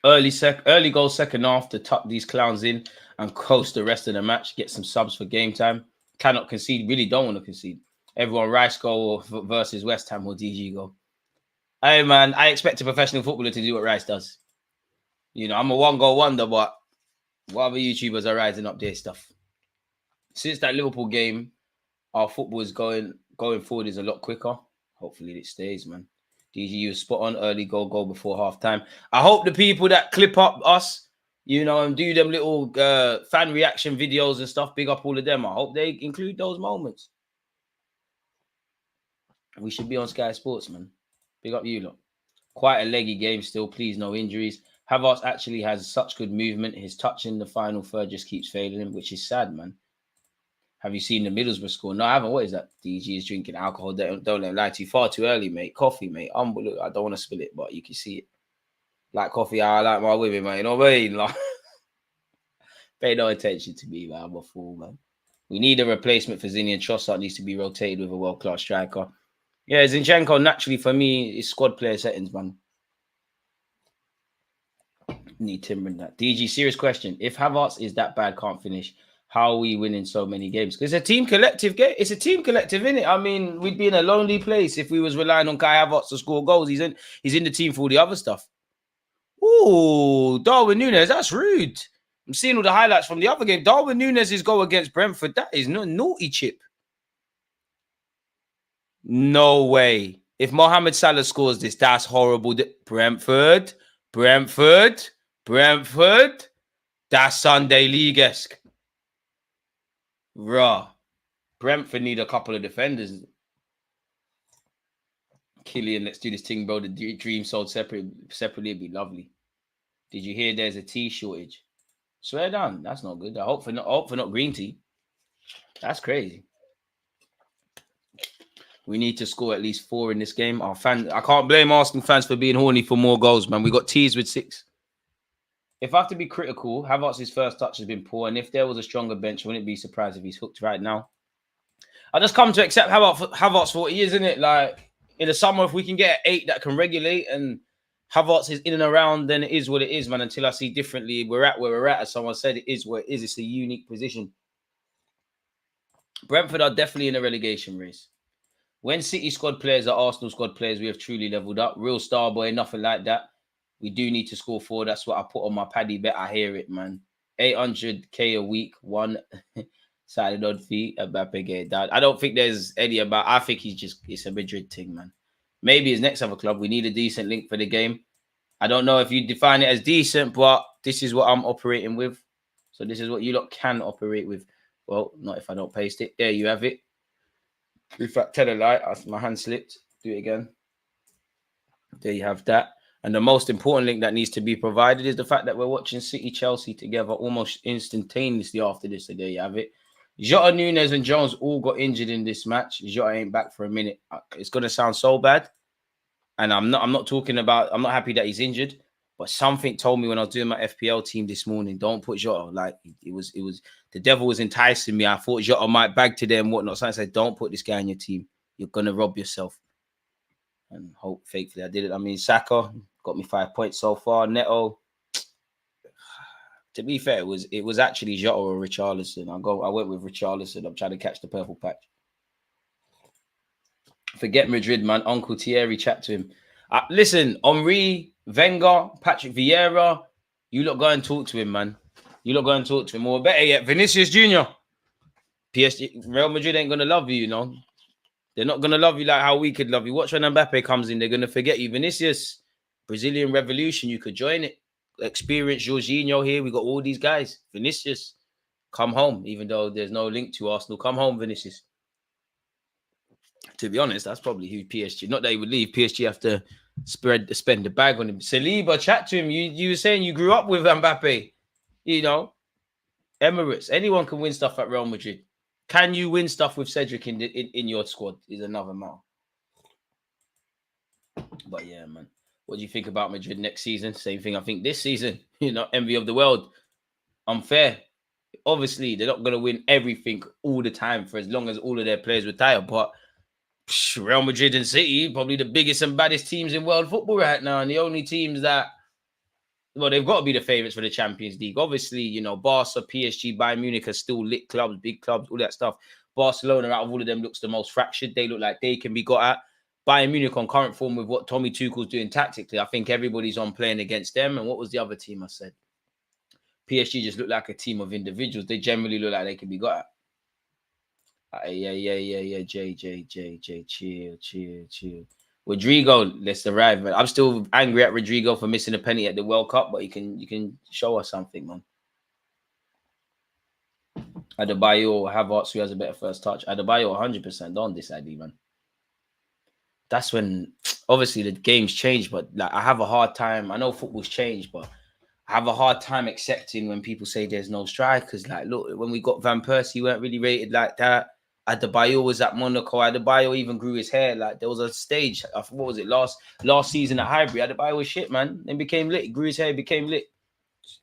Early goal second half to tuck these clowns in and coast the rest of the match. Get some subs for game time. Cannot concede. Really don't want to concede. Everyone Rice goal versus West Ham or DG goal. Hey, man, I expect a professional footballer to do what Rice does. I'm a 1-goal wonder, but what other YouTubers are rising up their stuff? Since that Liverpool game, our football is going forward is a lot quicker. Hopefully it stays, man. DG was spot on, early goal before half-time. I hope the people that clip up us, and do them little fan reaction videos and stuff, big up all of them. I hope they include those moments. We should be on Sky Sports, man. Big up you lot. Quite a leggy game still. Please, no injuries. Havertz actually has such good movement. His touch in the final third just keeps failing him, which is sad, man. Have you seen the Middlesbrough score? No, I haven't. What is that? DG is drinking alcohol. Don't let him lie to you. Far too early, mate. Coffee, mate. Look, I don't want to spill it, but you can see it. Like coffee, I like my women, man. You know what I mean? Like, pay no attention to me, man. I'm a fool, man. We need a replacement for Zini, and Trossard needs to be rotated with a world-class striker. Yeah, Zinchenko, naturally, for me, is squad player settings, man. Need Timber in that. DG, serious question. If Havertz is that bad, can't finish, how are we winning so many games? Because it's a team collective game. It's a team collective, innit? I mean, we'd be in a lonely place if we was relying on Kai Havertz to score goals. He's in the team for all the other stuff. Ooh, Darwin Núñez, that's rude. I'm seeing all the highlights from the other game. Darwin Núñez's goal against Brentford, that is no naughty chip. No way. If Mohamed Salah scores this, that's horrible. Brentford. That's Sunday League-esque. Bruh. Brentford need a couple of defenders. Killian, let's do this thing, bro. The dream sold separately would be lovely. Did you hear there's a tea shortage? Swear down, that's not good. I hope for not green tea. That's crazy. We need to score at least 4 in this game. Our fans, I can't blame Arsenal fans for being horny for more goals, man. We got teased with 6. If I have to be critical, Havertz's first touch has been poor, and if there was a stronger bench, I wouldn't be surprised if he's hooked right now. I just come to accept Havertz for what he is, isn't it? Like in the summer, if we can get an 8 that can regulate and Havertz is in and around, then it is what it is, man. Until I see differently, we're at where we're at. As someone said, it is what it is. It's a unique position. Brentford are definitely in a relegation race. When City squad players are Arsenal squad players, we have truly leveled up. Real star boy, nothing like that. We do need to score 4. That's what I put on my paddy bet. I hear it, man. 800k a week, 1 sided odd fee. Mbappe get down. I don't think there's any about. I think it's a Madrid thing, man. Maybe his next other club. We need a decent link for the game. I don't know if you define it as decent, but this is what I'm operating with. So this is what you lot can operate with. Well, not if I don't paste it. There you have it. In fact, tell a lie. My hand slipped. Do it again. There you have that. And the most important link that needs to be provided is the fact that we're watching City Chelsea together almost instantaneously after this. So there you have it. Jota, Nunez, and Jones all got injured in this match. Jota ain't back for a minute. It's gonna sound so bad, and I'm not happy that he's injured. But something told me when I was doing my FPL team this morning, don't put Jota. Like it was the devil was enticing me. I thought Jota might bag today and whatnot. So I said, don't put this guy in your team. You're gonna rob yourself. And hope faithfully I did it. I mean, Saka got me 5 points so far. Neto. To be fair, it was actually Jota or Richarlison. I went with Richarlison. I'm trying to catch the purple patch. Forget Madrid, man. Uncle Thierry, chat to him. Listen, Henry, Wenger, Patrick Vieira, you lot go and talk to him, man. You lot go and talk to him. Or better yet, Vinicius Jr. PSG, Real Madrid ain't going to love you, you know. They're not going to love you like how we could love you. Watch when Mbappe comes in. They're going to forget you. Vinicius, Brazilian Revolution, you could join it. Experience Jorginho here. We got all these guys. Vinicius, come home. Even though there's no link to Arsenal, come home, Vinicius. To be honest, that's probably who PSG. Not that he would leave. PSG have to spend the bag on him. Saliba, chat to him. You were saying you grew up with Mbappe. You know, Emirates. Anyone can win stuff at Real Madrid. Can you win stuff with Cedric in your squad? Is another matter. But yeah, man. What do you think about Madrid next season? Same thing I think this season. You know, envy of the world. Unfair. Obviously, they're not going to win everything all the time for as long as all of their players retire. But Real Madrid and City, probably the biggest and baddest teams in world football right now. And the only teams that, well, they've got to be the favourites for the Champions League. Obviously, you know, Barca, PSG, Bayern Munich are still lit clubs, big clubs, all that stuff. Barcelona, out of all of them, looks the most fractured. They look like they can be got at. Bayern Munich on current form with what Tommy Tuchel's doing tactically. I think everybody's on playing against them. And what was the other team I said? PSG just look like a team of individuals. They generally look like they can be got at. Yeah. J. Chill. Rodrigo, let's arrive, man. I'm still angry at Rodrigo for missing a penalty at the World Cup, but you can show us something, man. Adebayo, Havertz, who has a better first touch. Adebayo, 100%. Don't decide, man. That's when, obviously, the game's changed, but like I have a hard time. I know football's changed, but I have a hard time accepting when people say there's no strikers. Like, look, when we got Van Persie, weren't really rated like that. Adebayo was at Monaco. Adebayo even grew his hair. Like, there was a stage, what was it, last season at Highbury. Adebayo was shit, man. Then became lit. He grew his hair, became lit.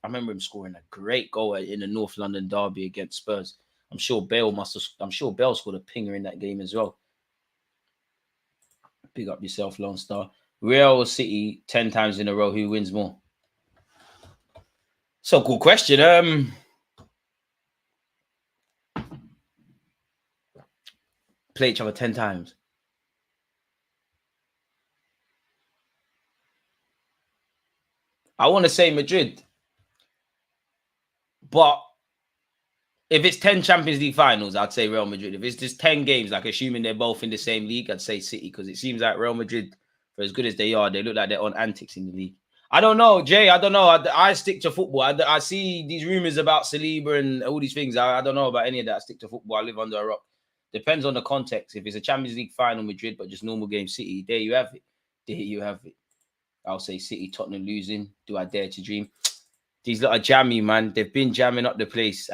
I remember him scoring a great goal in the North London derby against Spurs. I'm sure Bale scored a pinger in that game as well. Big up yourself, Lone Star. Real City 10 times in a row. Who wins more? So, cool question. Play each other 10 times. I want to say Madrid. But if it's 10 Champions League finals, I'd say Real Madrid. If it's just 10 games, like assuming they're both in the same league, I'd say City, because it seems like Real Madrid, for as good as they are, they look like they're on antics in the league. I don't know, Jay. I don't know. I stick to football. I see these rumors about Saliba and all these things. I don't know about any of that. I stick to football. I live under a rock. Depends on the context. If it's a Champions League final, Madrid, but just normal game, City, there you have it. There you have it. I'll say City, Tottenham losing. Do I dare to dream? These lot are jammy, man. They've been jamming up the place.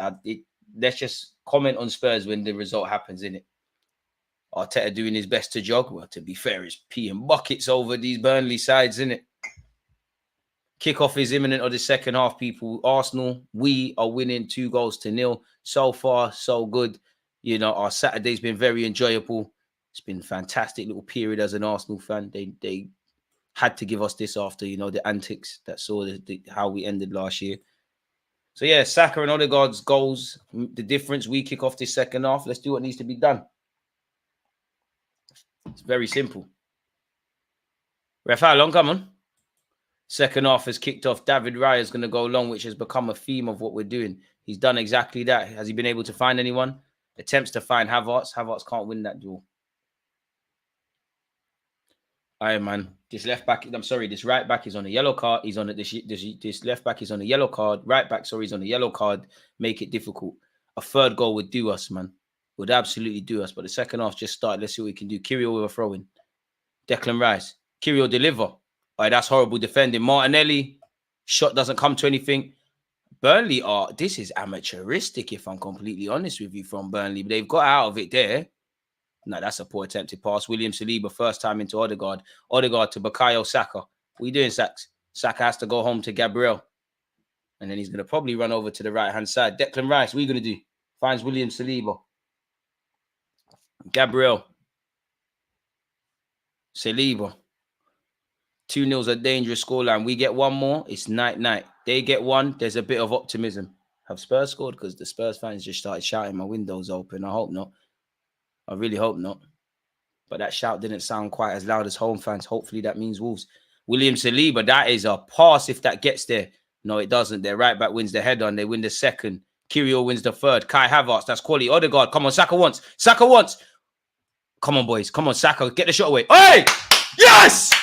Let's just comment on Spurs when the result happens, innit? Arteta doing his best to jog. Well, to be fair, he's peeing buckets over these Burnley sides, innit? Kickoff is imminent of the second half, people. Arsenal, we are winning 2-0. So far, so good. You know, our Saturday's been very enjoyable. It's been a fantastic little period as an Arsenal fan. They had to give us this after, you know, the antics that saw how we ended last year. So, yeah, Saka and Odegaard's goals, the difference, we kick off this second half. Let's do what needs to be done. It's very simple. Ref, how long? Come on. Second half has kicked off. David Raya is going to go long, which has become a theme of what we're doing. He's done exactly that. Has he been able to find anyone? Attempts to find Havertz. Havertz can't win that duel. Aye, man. This left back, I'm sorry, this right back is on a yellow card. He's on it. This left back is on a yellow card. Right back, sorry, he's on a yellow card. Make it difficult. A third goal would do us, man. Would absolutely do us. But the second half just started. Let's see what we can do. Kirill with a throw in. Declan Rice. Kirill deliver. All right, that's horrible defending. Martinelli. Shot doesn't come to anything. Burnley are, this is amateuristic, if I'm completely honest with you, from Burnley. But they've got out of it there. No, that's a poor attempted pass. William Saliba, first time into Odegaard. Odegaard to Bukayo Saka. What are you doing, Saks? Saka has to go home to Gabriel. And then he's going to probably run over to the right-hand side. Declan Rice, what are you going to do? Finds William Saliba. Gabriel. Saliba. 2-0's a dangerous scoreline. We get one more, it's night-night. They get one, there's a bit of optimism. Have Spurs scored? Because the Spurs fans just started shouting. My window's open. I hope not. I really hope not. But that shout didn't sound quite as loud as home fans. Hopefully that means Wolves. William Saliba, that is a pass if that gets there. No, it doesn't. Their right back wins the head on. They win the second. Kirill wins the third. Kai Havertz, that's quality. Odegaard, come on, Saka once. Saka once. Come on, boys. Come on, Saka. Get the shot away. Hey! Yes!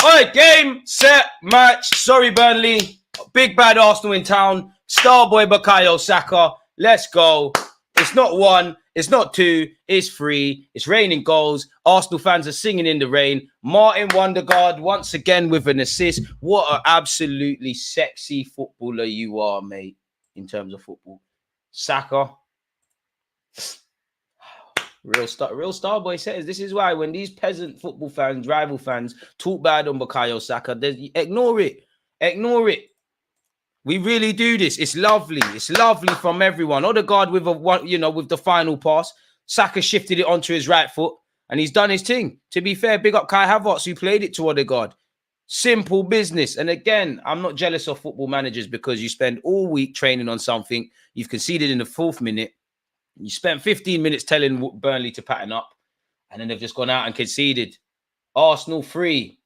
All right, game, set, match. Sorry, Burnley. Big bad Arsenal in town. Starboy Bukayo Saka. Let's go. It's not one. It's not two. It's three. It's raining goals. Arsenal fans are singing in the rain. Martin Wondergaard once again with an assist. What an absolutely sexy footballer you are, mate, in terms of football. Saka. Real Starboy says this is why when these peasant football fans, rival fans, talk bad on Bukayo Saka, ignore it. Ignore it. We really do this. It's lovely. It's lovely from everyone. Odegaard with with the final pass. Saka shifted it onto his right foot and he's done his thing. To be fair, big up Kai Havertz who played it to Odegaard. Simple business. And again, I'm not jealous of football managers because you spend all week training on something. You've conceded in the 4th minute. You spent 15 minutes telling Burnley to pattern up, and then they've just gone out and conceded. Arsenal 3,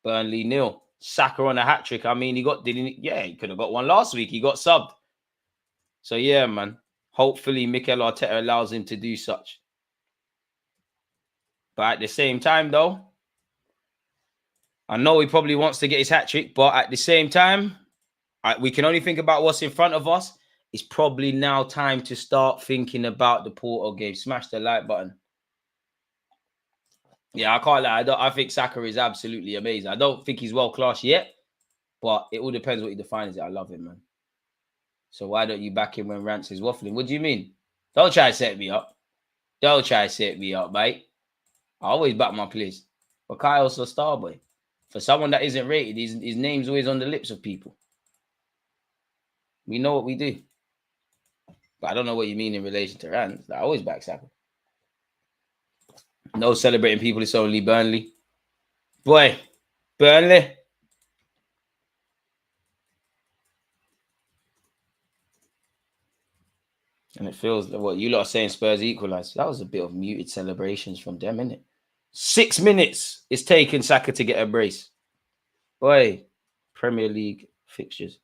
Burnley 0. Saka on a hat-trick. I mean, he could have got one last week. He got subbed. So, yeah, man. Hopefully, Mikel Arteta allows him to do such. But at the same time, though, I know he probably wants to get his hat-trick, but at the same time, we can only think about what's in front of us. It's probably now time to start thinking about the Porto game. Smash the like button. Yeah, I can't lie. I think Saka is absolutely amazing. I don't think he's world-class yet, but it all depends what he defines it. I love him, man. So why don't you back him when Rance is waffling? What do you mean? Don't try to set me up. Don't try to set me up, mate. I always back my place. But Kyle's a star boy. For someone that isn't rated, his name's always on the lips of people. We know what we do. But I don't know what you mean in relation to Rand. I always back Saka. No celebrating people. It's only Burnley. Boy, Burnley. And it feels like what you lot are saying Spurs equalised. That was a bit of muted celebrations from them, innit? 6 minutes it's taken Saka to get a brace. Boy, Premier League fixtures.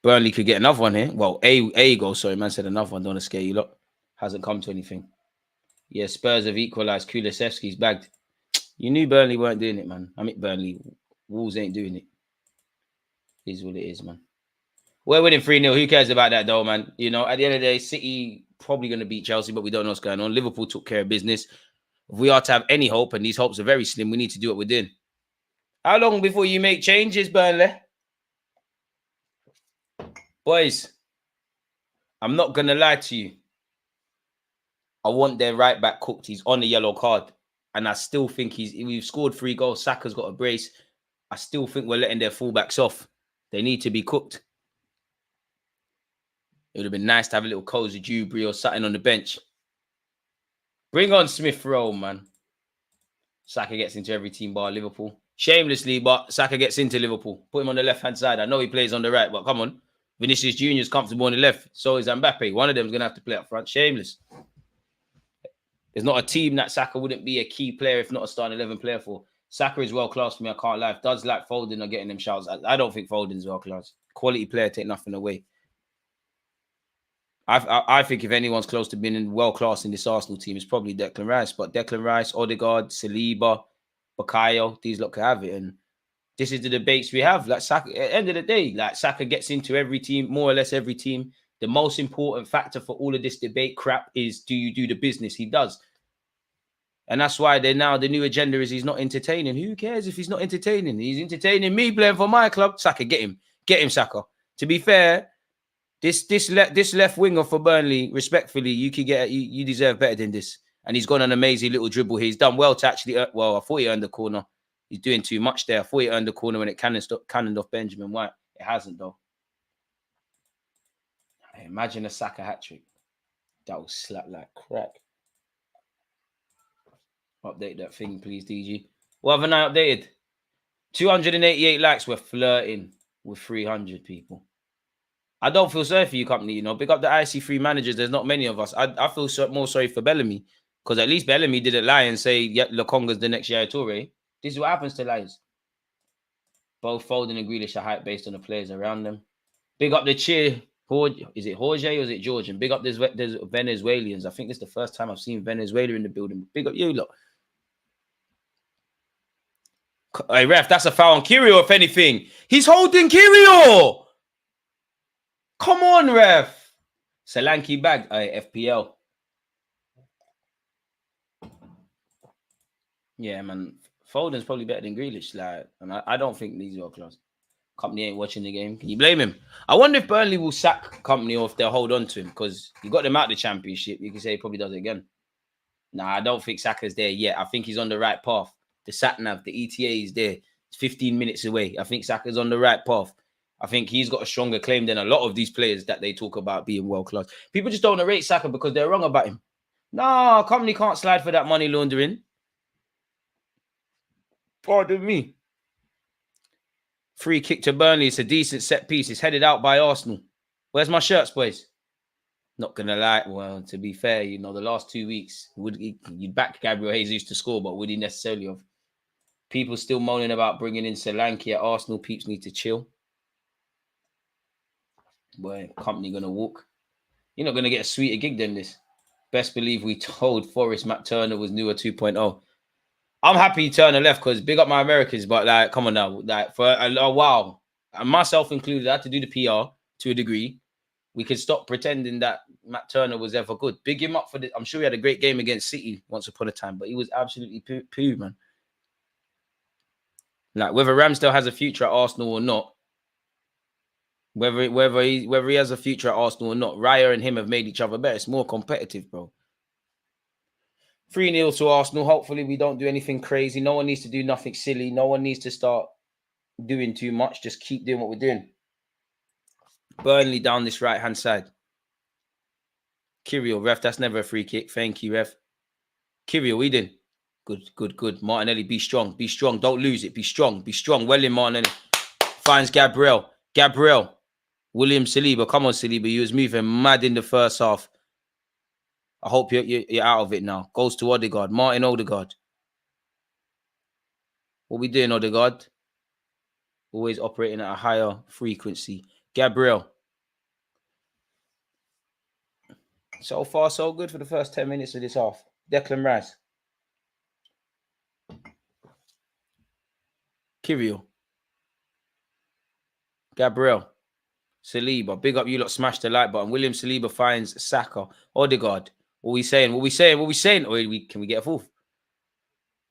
Burnley could get another one here. Well, a goal. Sorry, man said another one. Don't want to scare you lot. Hasn't come to anything. Yeah, Spurs have equalised. Kulusevski's bagged. You knew Burnley weren't doing it, man. I mean, Burnley. Wolves ain't doing it. Is what it is, man. We're winning 3-0. Who cares about that, though, man? You know, at the end of the day, City probably going to beat Chelsea, but we don't know what's going on. Liverpool took care of business. If we are to have any hope, and these hopes are very slim, we need to do what we're doing. How long before you make changes, Burnley? Boys, I'm not going to lie to you. I want their right back cooked. He's on a yellow card. And I still think we've scored 3 goals. Saka's got a brace. I still think we're letting their fullbacks off. They need to be cooked. It would have been nice to have a little cozy Dewberry or something on the bench. Bring on Smith Rowe, man. Saka gets into every team bar Liverpool. Shamelessly, but Saka gets into Liverpool. Put him on the left-hand side. I know he plays on the right, but come on. Vinicius Jr. is comfortable on the left. So is Mbappe. One of them is going to have to play up front. Shameless. There's not a team that Saka wouldn't be a key player, if not a starting 11 player for. Saka is world-class for me. I can't lie. If does like Foden or getting them shouts. I don't think Foden is world-class. Quality player, take nothing away. I think if anyone's close to being world-class in this Arsenal team, it's probably Declan Rice. But Declan Rice, Odegaard, Saliba, Bukayo, these lot could have it. And this is the debates we have. Like Saka, at the end of the day, like Saka gets into every team, more or less every team. The most important factor for all of this debate crap is, do you do the business? He does. And that's why the new agenda is he's not entertaining. Who cares if he's not entertaining? He's entertaining me playing for my club. Saka, get him. Get him, Saka. To be fair, this left winger for Burnley, respectfully, you deserve better than this. And he's got an amazing little dribble here. He's done well to actually, I thought he earned the corner. He's doing too much there. I thought he earned the corner when it cannoned off Benjamin White. It hasn't, though. Imagine a Saka hat-trick. That will slap like crack. Update that thing, please, DG. What haven't I updated? 288 likes. We're flirting with 300 people. I don't feel sorry for you, company. You know, pick up the IC3 managers. There's not many of us. I feel more sorry for Bellamy, because at least Bellamy didn't lie and say, "Yeah, Lokonga's the next Yaya Toure." This is what happens to liars. Both Foden and Grealish are hyped based on the players around them. Big up the cheer. Is it Jorge or is it Georgian? Big up there's Venezuelans. I think this is the first time I've seen Venezuela in the building. Big up you lot. Hey, ref, that's a foul on Kirio, if anything. He's holding Kirio. Come on, ref. Solanke bag. FPL. Yeah, man. Foden's probably better than Grealish. Like, and I don't think these are close. Company ain't watching the game. Can you blame him? I wonder if Burnley will sack Company or if they'll hold on to him, because you got them out the Championship. You can say he probably does it again. Nah, I don't think Saka's there yet. I think he's on the right path. The sat-nav, the ETA is there. It's 15 minutes away. I think Saka's on the right path. I think he's got a stronger claim than a lot of these players that they talk about being world-class. People just don't rate Saka because they're wrong about him. No, Company can't slide for that money laundering. Pardon me. Free kick to Burnley. It's a decent set piece. It's headed out by Arsenal. Where's my shirts, boys? Not going to lie. Well, to be fair, you know, the last 2 weeks, you'd back Gabriel Jesus to score, but would he necessarily have? People still moaning about bringing in Solanke at Arsenal. Peeps need to chill. Boy, Company going to walk. You're not going to get a sweeter gig than this. Best believe we told Forrest Matt Turner was newer 2.0. I'm happy Turner left because big up my Americans, but like, come on now. Like, for a while, and myself included, I had to do the PR to a degree. We could stop pretending that Matt Turner was ever good. Big him up for this. I'm sure he had a great game against City once upon a time, but he was absolutely poo, man. Like, whether Ramsdale has a future at Arsenal or not, whether he has a future at Arsenal or not, Raya and him have made each other better. It's more competitive, bro. 3-0 to Arsenal. Hopefully we don't do anything crazy. No one needs to do nothing silly. No one needs to start doing too much. Just keep doing what we're doing. Burnley down this right-hand side. Kirio, ref, that's never a free kick. Thank you, ref. Kirio, we did. Good. Martinelli, be strong. Be strong. Don't lose it. Be strong. Well in, Martinelli. Finds Gabriel. William Saliba. Come on, Saliba. You was moving mad in the first half. I hope you're out of it now. Goes to Odegaard. Martin Odegaard. What we doing, Odegaard? Always operating at a higher frequency. Gabriel. So far, so good for the first 10 minutes of this half. Declan Rice. Kirio. Gabriel. Saliba, big up you lot, smash the like button. William Saliba finds Saka. Odegaard. What we saying? What we saying? What we saying? Or can we get a fourth?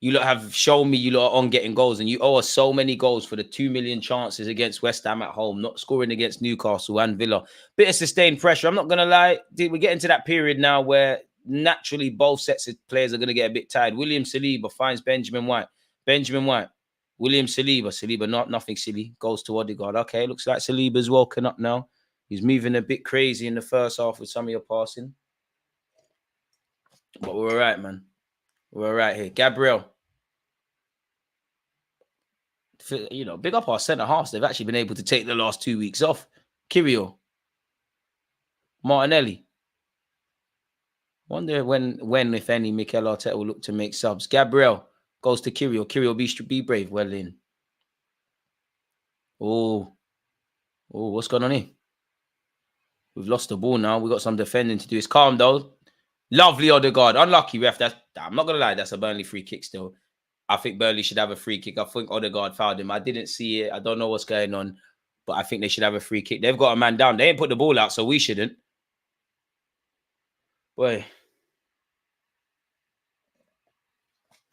You lot have shown me you lot are on getting goals, and you owe us so many goals for the 2 million chances against West Ham at home, not scoring against Newcastle and Villa. Bit of sustained pressure. I'm not going to lie. We're getting to that period now where naturally both sets of players are going to get a bit tired. William Saliba finds Benjamin White. Benjamin White. William Saliba. Saliba, nothing silly. Goes to Odegaard. Okay, looks like Saliba's woken up now. He's moving a bit crazy in the first half with some of your passing. But we're all right, man. We're all right here. Gabriel. You know, big up our centre halves. They've actually been able to take the last 2 weeks off. Kirill. Martinelli. Wonder when, if any, Mikel Arteta will look to make subs. Gabriel goes to Kirill. Kirill, be brave. Well in. Oh, what's going on here? We've lost the ball now. We've got some defending to do. It's calm, though. Lovely Odegaard. Unlucky, ref. I'm not going to lie. That's a Burnley free kick still. I think Burnley should have a free kick. I think Odegaard fouled him. I didn't see it. I don't know what's going on. But I think they should have a free kick. They've got a man down. They ain't put the ball out, so we shouldn't. Boy.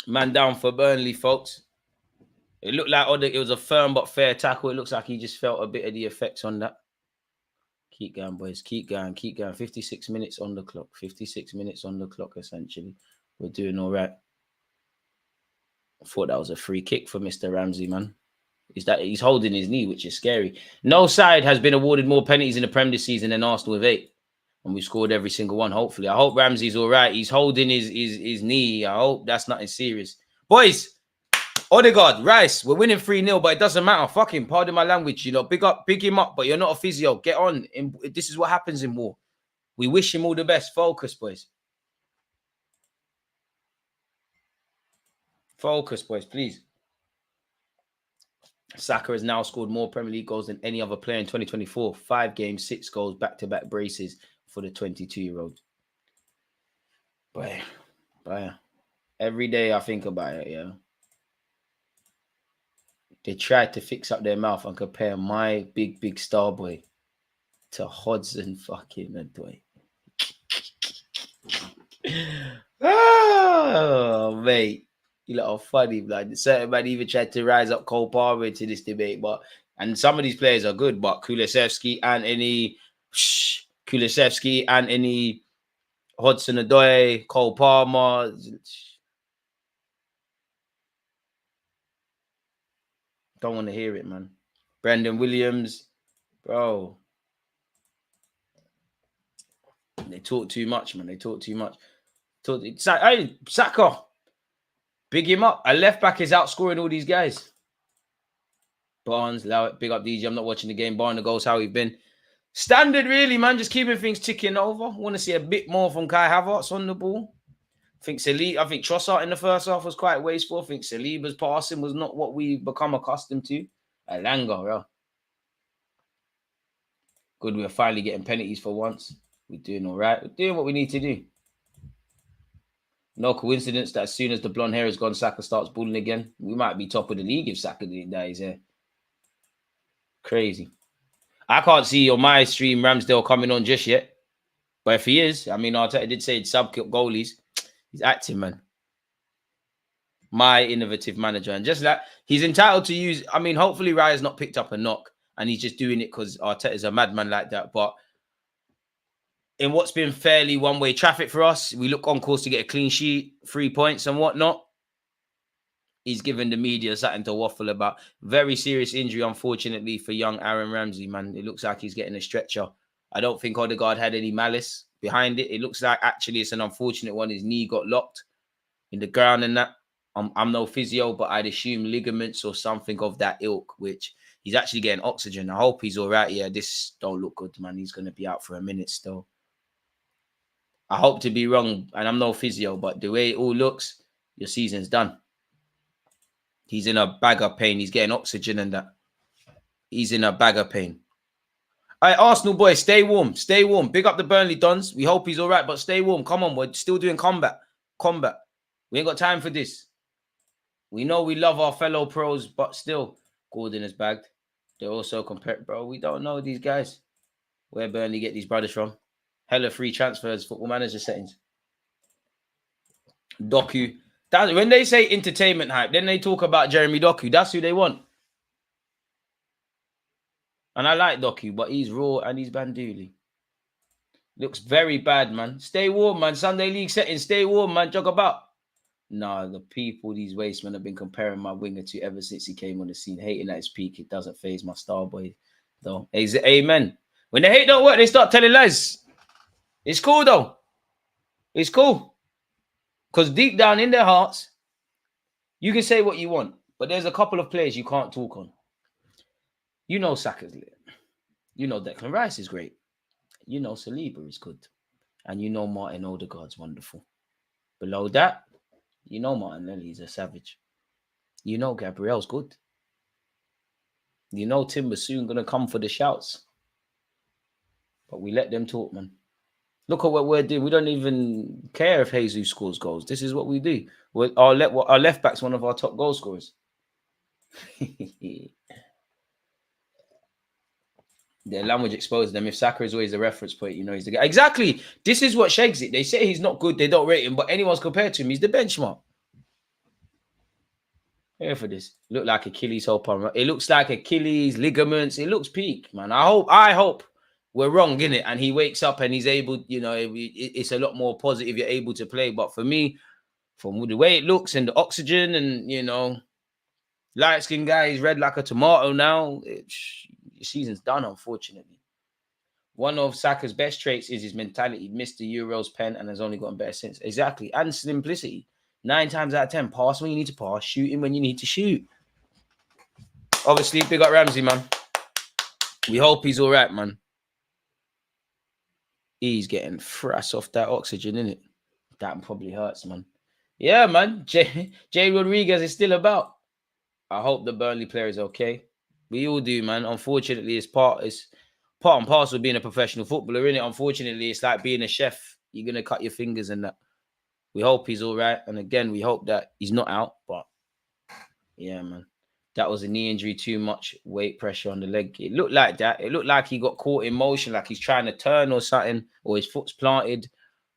Man down for Burnley, folks. It looked like it was a firm but fair tackle. It looks like he just felt a bit of the effects on that. Keep going, boys. Keep going. Keep going. 56 minutes on the clock. 56 minutes on the clock, essentially. We're doing all right. I thought that was a free kick for Mr. Ramsey, man. He's holding his knee, which is scary. No side has been awarded more penalties in the Prem this season than Arsenal with 8. And we've scored every single one, hopefully. I hope Ramsey's all right. He's holding his knee. I hope that's nothing serious. Boys, Odegaard, Rice, we're winning 3-0, but it doesn't matter. Fucking pardon my language, you know. Big him up, but you're not a physio. Get on. This is what happens in war. We wish him all the best. Focus, boys. Focus, boys, please. Saka has now scored more Premier League goals than any other player in 2024. 5 games, 6 goals, back-to-back braces for the 22-year-old. Boy, every day I think about it, yeah. They tried to fix up their mouth and compare my big star boy to Hodgson fucking Adoy. Oh, mate. You lot are funny, man. Certain man even tried to rise up Cole Palmer into this debate, and some of these players are good, but Kulusevski, Anthony, Hodgson Adoy, Cole Palmer. Don't want to hear it, man. Brendan Williams, bro. They talk too much, man. They talk too much. Hey, Saka. Big him up. A left back is outscoring all these guys. Barnes, Lowett, big up DJ. I'm not watching the game. Barnes, the goals, how we've been. Standard, really, man. Just keeping things ticking over. Want to see a bit more from Kai Havertz on the ball. I think Trossard in the first half was quite wasteful. I think Saliba's passing was not what we've become accustomed to. Alanga, bro. Good, we're finally getting penalties for once. We're doing all right. We're doing what we need to do. No coincidence that as soon as the blonde hair is gone, Saka starts balling again. We might be top of the league if Saka dies here. Crazy. I can't see on my stream Ramsdale coming on just yet. But if he is, I mean, Arteta did say it's sub-goalies. He's acting, man. My innovative manager. And just that, he's entitled to use... I mean, hopefully Raya's not picked up a knock and he's just doing it because Arteta's a madman like that. But in what's been fairly one-way traffic for us, we look on course to get a clean sheet, 3 points and whatnot. He's given the media something to waffle about. Very serious injury, unfortunately, for young Aaron Ramsey, man. It looks like he's getting a stretcher. I don't think Odegaard had any malice behind it. It looks like actually it's an unfortunate one. His knee got locked in the ground and that. I'm no physio, but I'd assume ligaments or something of that ilk, which he's actually getting oxygen. I hope he's all right. Yeah, this don't look good, man. He's going to be out for a minute still. I hope to be wrong, and I'm no physio, but the way it all looks, your season's done. He's in a bag of pain. He's getting oxygen and that. He's in a bag of pain. All right, Arsenal boys, stay warm. Stay warm. Big up the Burnley Dons. We hope he's all right, but stay warm. Come on, we're still doing combat. We ain't got time for this. We know we love our fellow pros, but still, Gordon is bagged. They're also compared, bro. We don't know these guys. Where Burnley get these brothers from? Hella free transfers, football manager settings. Doku. That, when they say entertainment hype, then they talk about Jeremy Doku. That's who they want. And I like Doku, but he's raw and he's Banduli. Looks very bad, man. Stay warm, man. Sunday League settings. Stay warm, man. Jog about. Nah, the people, these wastemen have been comparing my winger to ever since he came on the scene. Hating at his peak. It doesn't phase my star boy, though. Amen. When the hate don't work, they start telling lies. It's cool, though. It's cool. Because deep down in their hearts, you can say what you want. But there's a couple of players you can't talk on. You know Saka's lit. You know Declan Rice is great. You know Saliba is good. And you know Martin Odegaard's wonderful. Below that, you know Martinelli's a savage. You know Gabriel's good. You know Timber's soon going to come for the shouts. But we let them talk, man. Look at what we're doing. We don't even care if Jesus scores goals. This is what we do. Our left back's one of our top goal scorers. Their language exposes them. If Saka is always the reference point, you know he's the guy. Exactly. This is what shakes it. They say he's not good. They don't rate him. But anyone's compared to him, he's the benchmark. Here for this. Look like Achilles heel. It looks like Achilles, ligaments. It looks peak, man. I hope we're wrong, innit? And he wakes up and he's able, you know, it's a lot more positive. You're able to play. But for me, from the way it looks and the oxygen and, you know, light-skinned guy, he's red like a tomato now. Season's done, unfortunately. One of Saka's best traits is his mentality. Missed the Euros pen and has only gotten better since. Exactly. And simplicity. 9 times out of 10, pass when you need to pass, shooting when you need to shoot. Obviously, big up Ramsey, man. We hope he's all right, man. He's getting frass off that oxygen, innit? That probably hurts, man. Yeah, man. Jay Rodriguez is still about. I hope the Burnley player is okay. We all do, man. Unfortunately, it's part and parcel of being a professional footballer, innit? Unfortunately, it's like being a chef. You're going to cut your fingers and that. We hope he's all right. And again, we hope that he's not out. But, yeah, man. That was a knee injury, too much weight pressure on the leg. It looked like that. It looked like he got caught in motion, like he's trying to turn or something, or his foot's planted.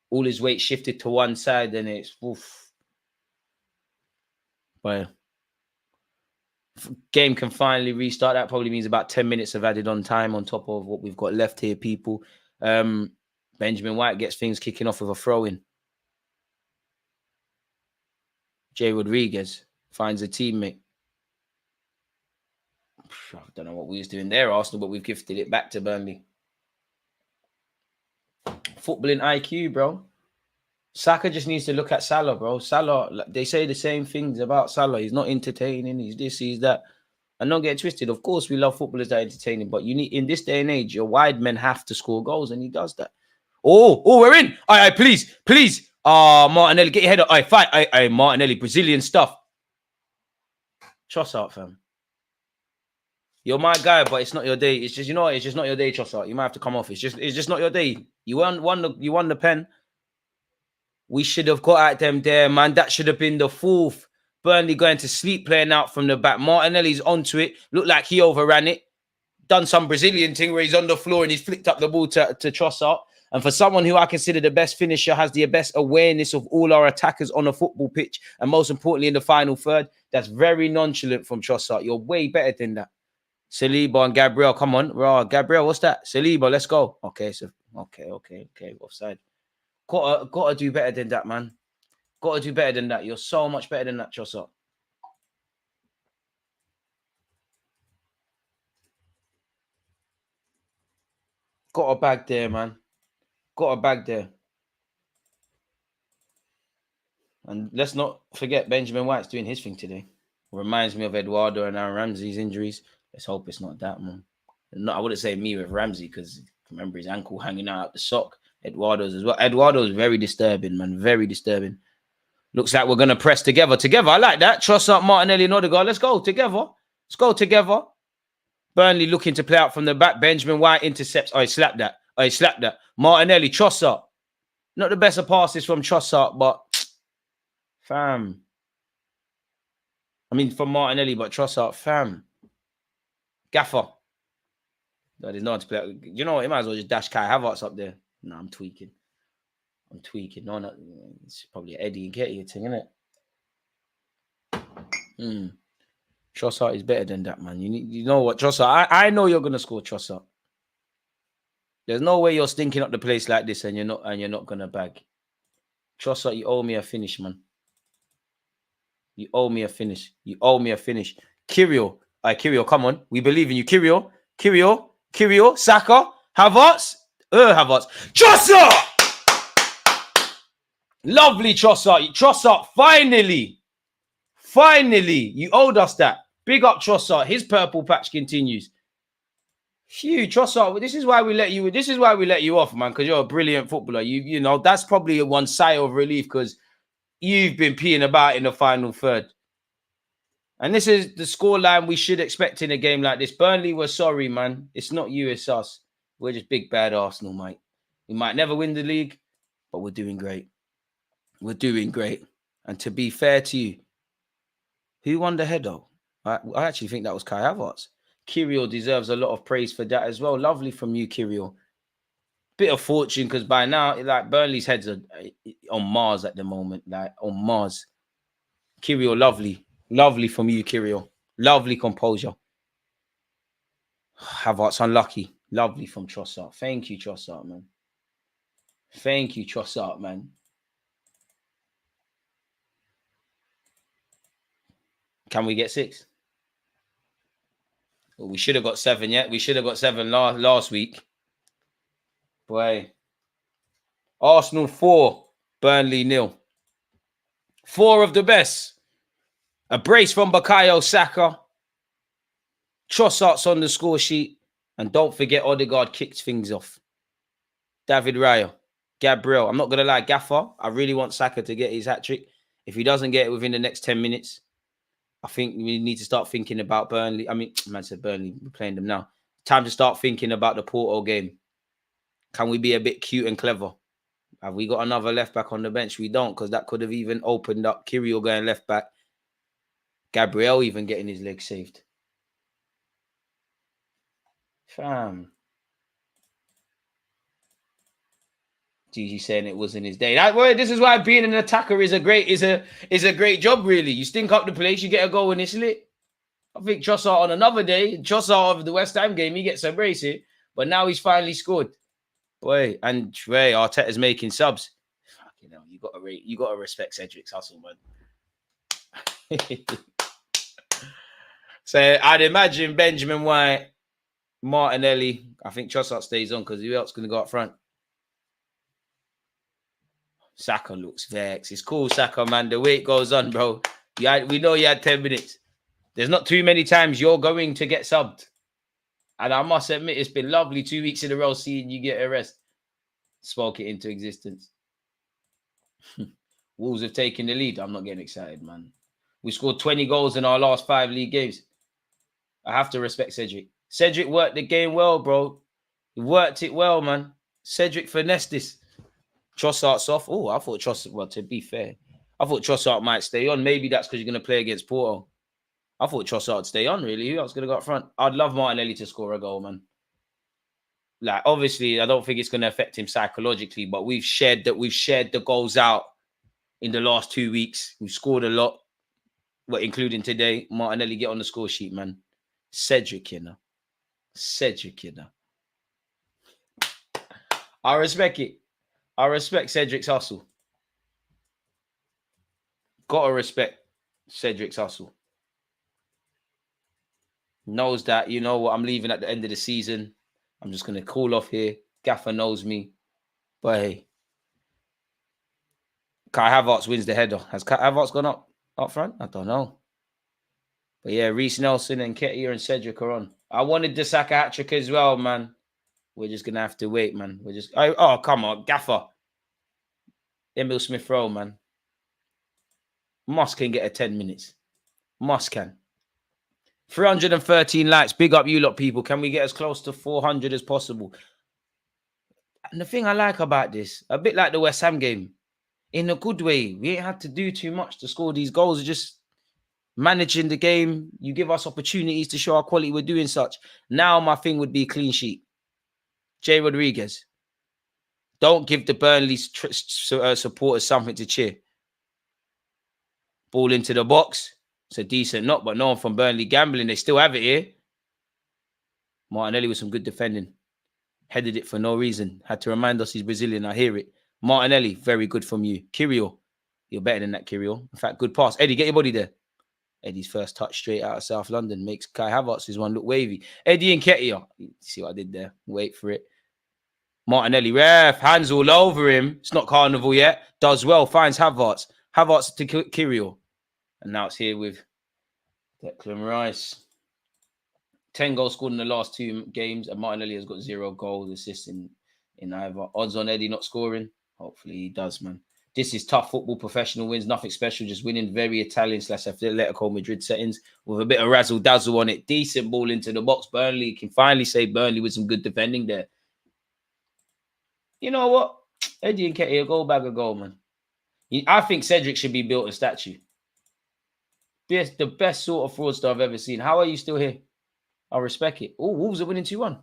All his weight shifted to one side, and it's... Oof. But... game can finally restart. That probably means about 10 minutes of added on time on top of what we've got left here, people. Benjamin White gets things kicking off with a throw-in. Jay Rodriguez finds a teammate. I don't know what we was doing there, Arsenal, but we've gifted it back to Burnley. Footballing IQ, bro. Saka just needs to look at Salah, bro. Salah, they say the same things about Salah. He's not entertaining. He's this, he's that. And don't get twisted. Of course, we love footballers that are entertaining, but you need, in this day and age, your wide men have to score goals, and he does that. Oh, we're in. Aye, please. Martinelli, get your head up. Aye, fight. Aye, Martinelli, Brazilian stuff. Trossard, fam. You're my guy, but it's not your day. It's just, you know what? It's just not your day, Trossard. You might have to come off. It's just not your day. You won the pen. We should have got at them there, man. That should have been the 4th. Burnley going to sleep, playing out from the back. Martinelli's onto it. Looked like he overran it. Done some Brazilian thing where he's on the floor and he's flicked up the ball to Trossard. And for someone who I consider the best finisher, has the best awareness of all our attackers on a football pitch, and most importantly in the final third, that's very nonchalant from Trossard. You're way better than that. Saliba and Gabriel, come on. Gabriel, what's that? Saliba, let's go. Okay, offside. Gotta do better than that, man. Gotta do better than that. You're so much better than that, Trossard. Got a bag there, man. Got a bag there. And let's not forget Benjamin White's doing his thing today. Reminds me of Eduardo and Aaron Ramsey's injuries. Let's hope it's not that, man. No, I wouldn't say me with Ramsey because remember his ankle hanging out the sock. Eduardo's as well. Eduardo's very disturbing, man. Very disturbing. Looks like we're going to press together. I like that. Trossard, Martinelli and Odegaard. Let's go together. Burnley looking to play out from the back. Benjamin White intercepts. Oh, he slapped that. Martinelli, Trossard. Not the best of passes from Trossard, but fam. I mean, from Martinelli, but Trossard, fam. Gaffer. No, there's no one to play. You know what? You might as well just dash Kai Havertz up there. No, I'm tweaking. No, not. It's probably Eddie and Ketty thing, isn't it? Trossard is better than that, man. You know what, Trossard? I know you're gonna score, Trossard. There's no way you're stinking up the place like this and you're not gonna bag. Trossard, you owe me a finish, man. You owe me a finish. Kirio. Kirio, come on. We believe in you. Kirio, Saka, Havertz. Trossard! Lovely Trossard. Trossard, finally. You owed us that. Big up Trossard. His purple patch continues. Phew, Trossard. This is why we let you off, man, because you're a brilliant footballer. You know, that's probably one sigh of relief because you've been peeing about in the final third. And this is the scoreline we should expect in a game like this. Burnley, we're sorry, man. It's not you, it's us. We're just big, bad Arsenal, mate. We might never win the league, but we're doing great. And to be fair to you, who won the header? I actually think that was Kai Havertz. Kirio deserves a lot of praise for that as well. Lovely from you, Kirio. Bit of fortune because by now, like Burnley's heads are on Mars at the moment, like on Mars. Kirio, lovely from you, Kirio. Lovely composure. Havertz unlucky. Lovely from Trossard. Thank you, Trossard, man. Can we get 6? Well, we should have got 7 yet. We should have got 7 last week. Boy. Arsenal 4, Burnley 0. 4 of the best. A brace from Bukayo Saka. Trossard's on the score sheet. And don't forget Odegaard kicked things off. David Raya. Gabriel. I'm not going to lie, Gaffer. I really want Saka to get his hat-trick. If he doesn't get it within the next 10 minutes, I think we need to start thinking about Burnley. I mean, man said Burnley. We're playing them now. Time to start thinking about the Porto game. Can we be a bit cute and clever? Have we got another left back on the bench? We don't, because that could have even opened up Kirio going left back. Gabriel even getting his leg saved. Fam. Gigi saying it wasn't his day. This is why being an attacker is a great job, really. You stink up the place, you get a goal and it's lit. I think Trossard on another day, Trossard of the West Ham game, he gets a brace here, but now he's finally scored. Boy, and Trey, Arteta's making subs. Fucking hell, you gotta respect Cedric's hustle, man. So I'd imagine Benjamin White, Martinelli. I think Trossard stays on because who else gonna go up front? Saka looks vexed. It's cool, Saka, man. The wait goes on, bro. We know you had 10 minutes. There's not too many times you're going to get subbed. And I must admit, it's been lovely 2 weeks in a row seeing you get a rest. Spoke it into existence. Wolves have taken the lead. I'm not getting excited, man. We scored 20 goals in our last 5 league games. I have to respect Cedric. Cedric worked the game well, bro. He worked it well, man. Cedric finessed this. Trossard's off. Oh, I thought Trossard, well, to be fair, I thought Trossard might stay on. Maybe that's because you're going to play against Porto. I thought Trossard would stay on, really. Who else going to go up front? I'd love Martinelli to score a goal, man. Like, obviously, I don't think it's going to affect him psychologically, but we've shared the goals out in the last 2 weeks. We've scored a lot, well, including today. Martinelli, get on the score sheet, man. Cedric, you know. I respect it. I respect Cedric's hustle. Gotta respect Cedric's hustle. Knows that, you know what, I'm leaving at the end of the season. I'm just going to call off here. Gaffer knows me. But hey, Kai Havertz wins the header. Has Kai Havertz gone up front? I don't know. But yeah, Reece Nelson and Ketia and Cedric are on. I wanted the Saka hat-trick as well, man. We're just going to have to wait, man. Oh, come on, Gaffer. Emil Smith-Rowe, man. Must can get a 10 minutes. Must can. 313 likes. Big up you lot, people. Can we get as close to 400 as possible? And the thing I like about this, a bit like the West Ham game, in a good way, we ain't had to do too much to score these goals. managing the game. You give us opportunities to show our quality. We're doing such. Now my thing would be clean sheet. Jay Rodriguez. Don't give the Burnley supporters something to cheer. Ball into the box. It's a decent knock, but no one from Burnley gambling. They still have it here. Martinelli with some good defending. Headed it for no reason. Had to remind us he's Brazilian. I hear it. Martinelli, very good from you. Kirill, you're better than that, Kirill. In fact, good pass. Eddie, get your body there. Eddie's first touch straight out of South London makes Kai Havertz's one look wavy. Eddie Nketiah. See what I did there? Wait for it. Martinelli, ref, hands all over him. It's not carnival yet. Does well, finds Havertz. Havertz to Kirill. And now it's here with Declan Rice. 10 goals scored in the last 2 games. And Martinelli has got 0 goals, assists in either. Odds on Eddie not scoring. Hopefully he does, man. This is tough football, professional wins, nothing special, just winning very Italian/Atletico Madrid settings with a bit of razzle-dazzle on it. Decent ball into the box. Burnley, can finally say Burnley with some good defending there. You know what? Eddie Nketiah, goal bag of goal, man. I think Cedric should be built a statue. The best sort of fraudster I've ever seen. How are you still here? I respect it. Oh, Wolves are winning 2-1.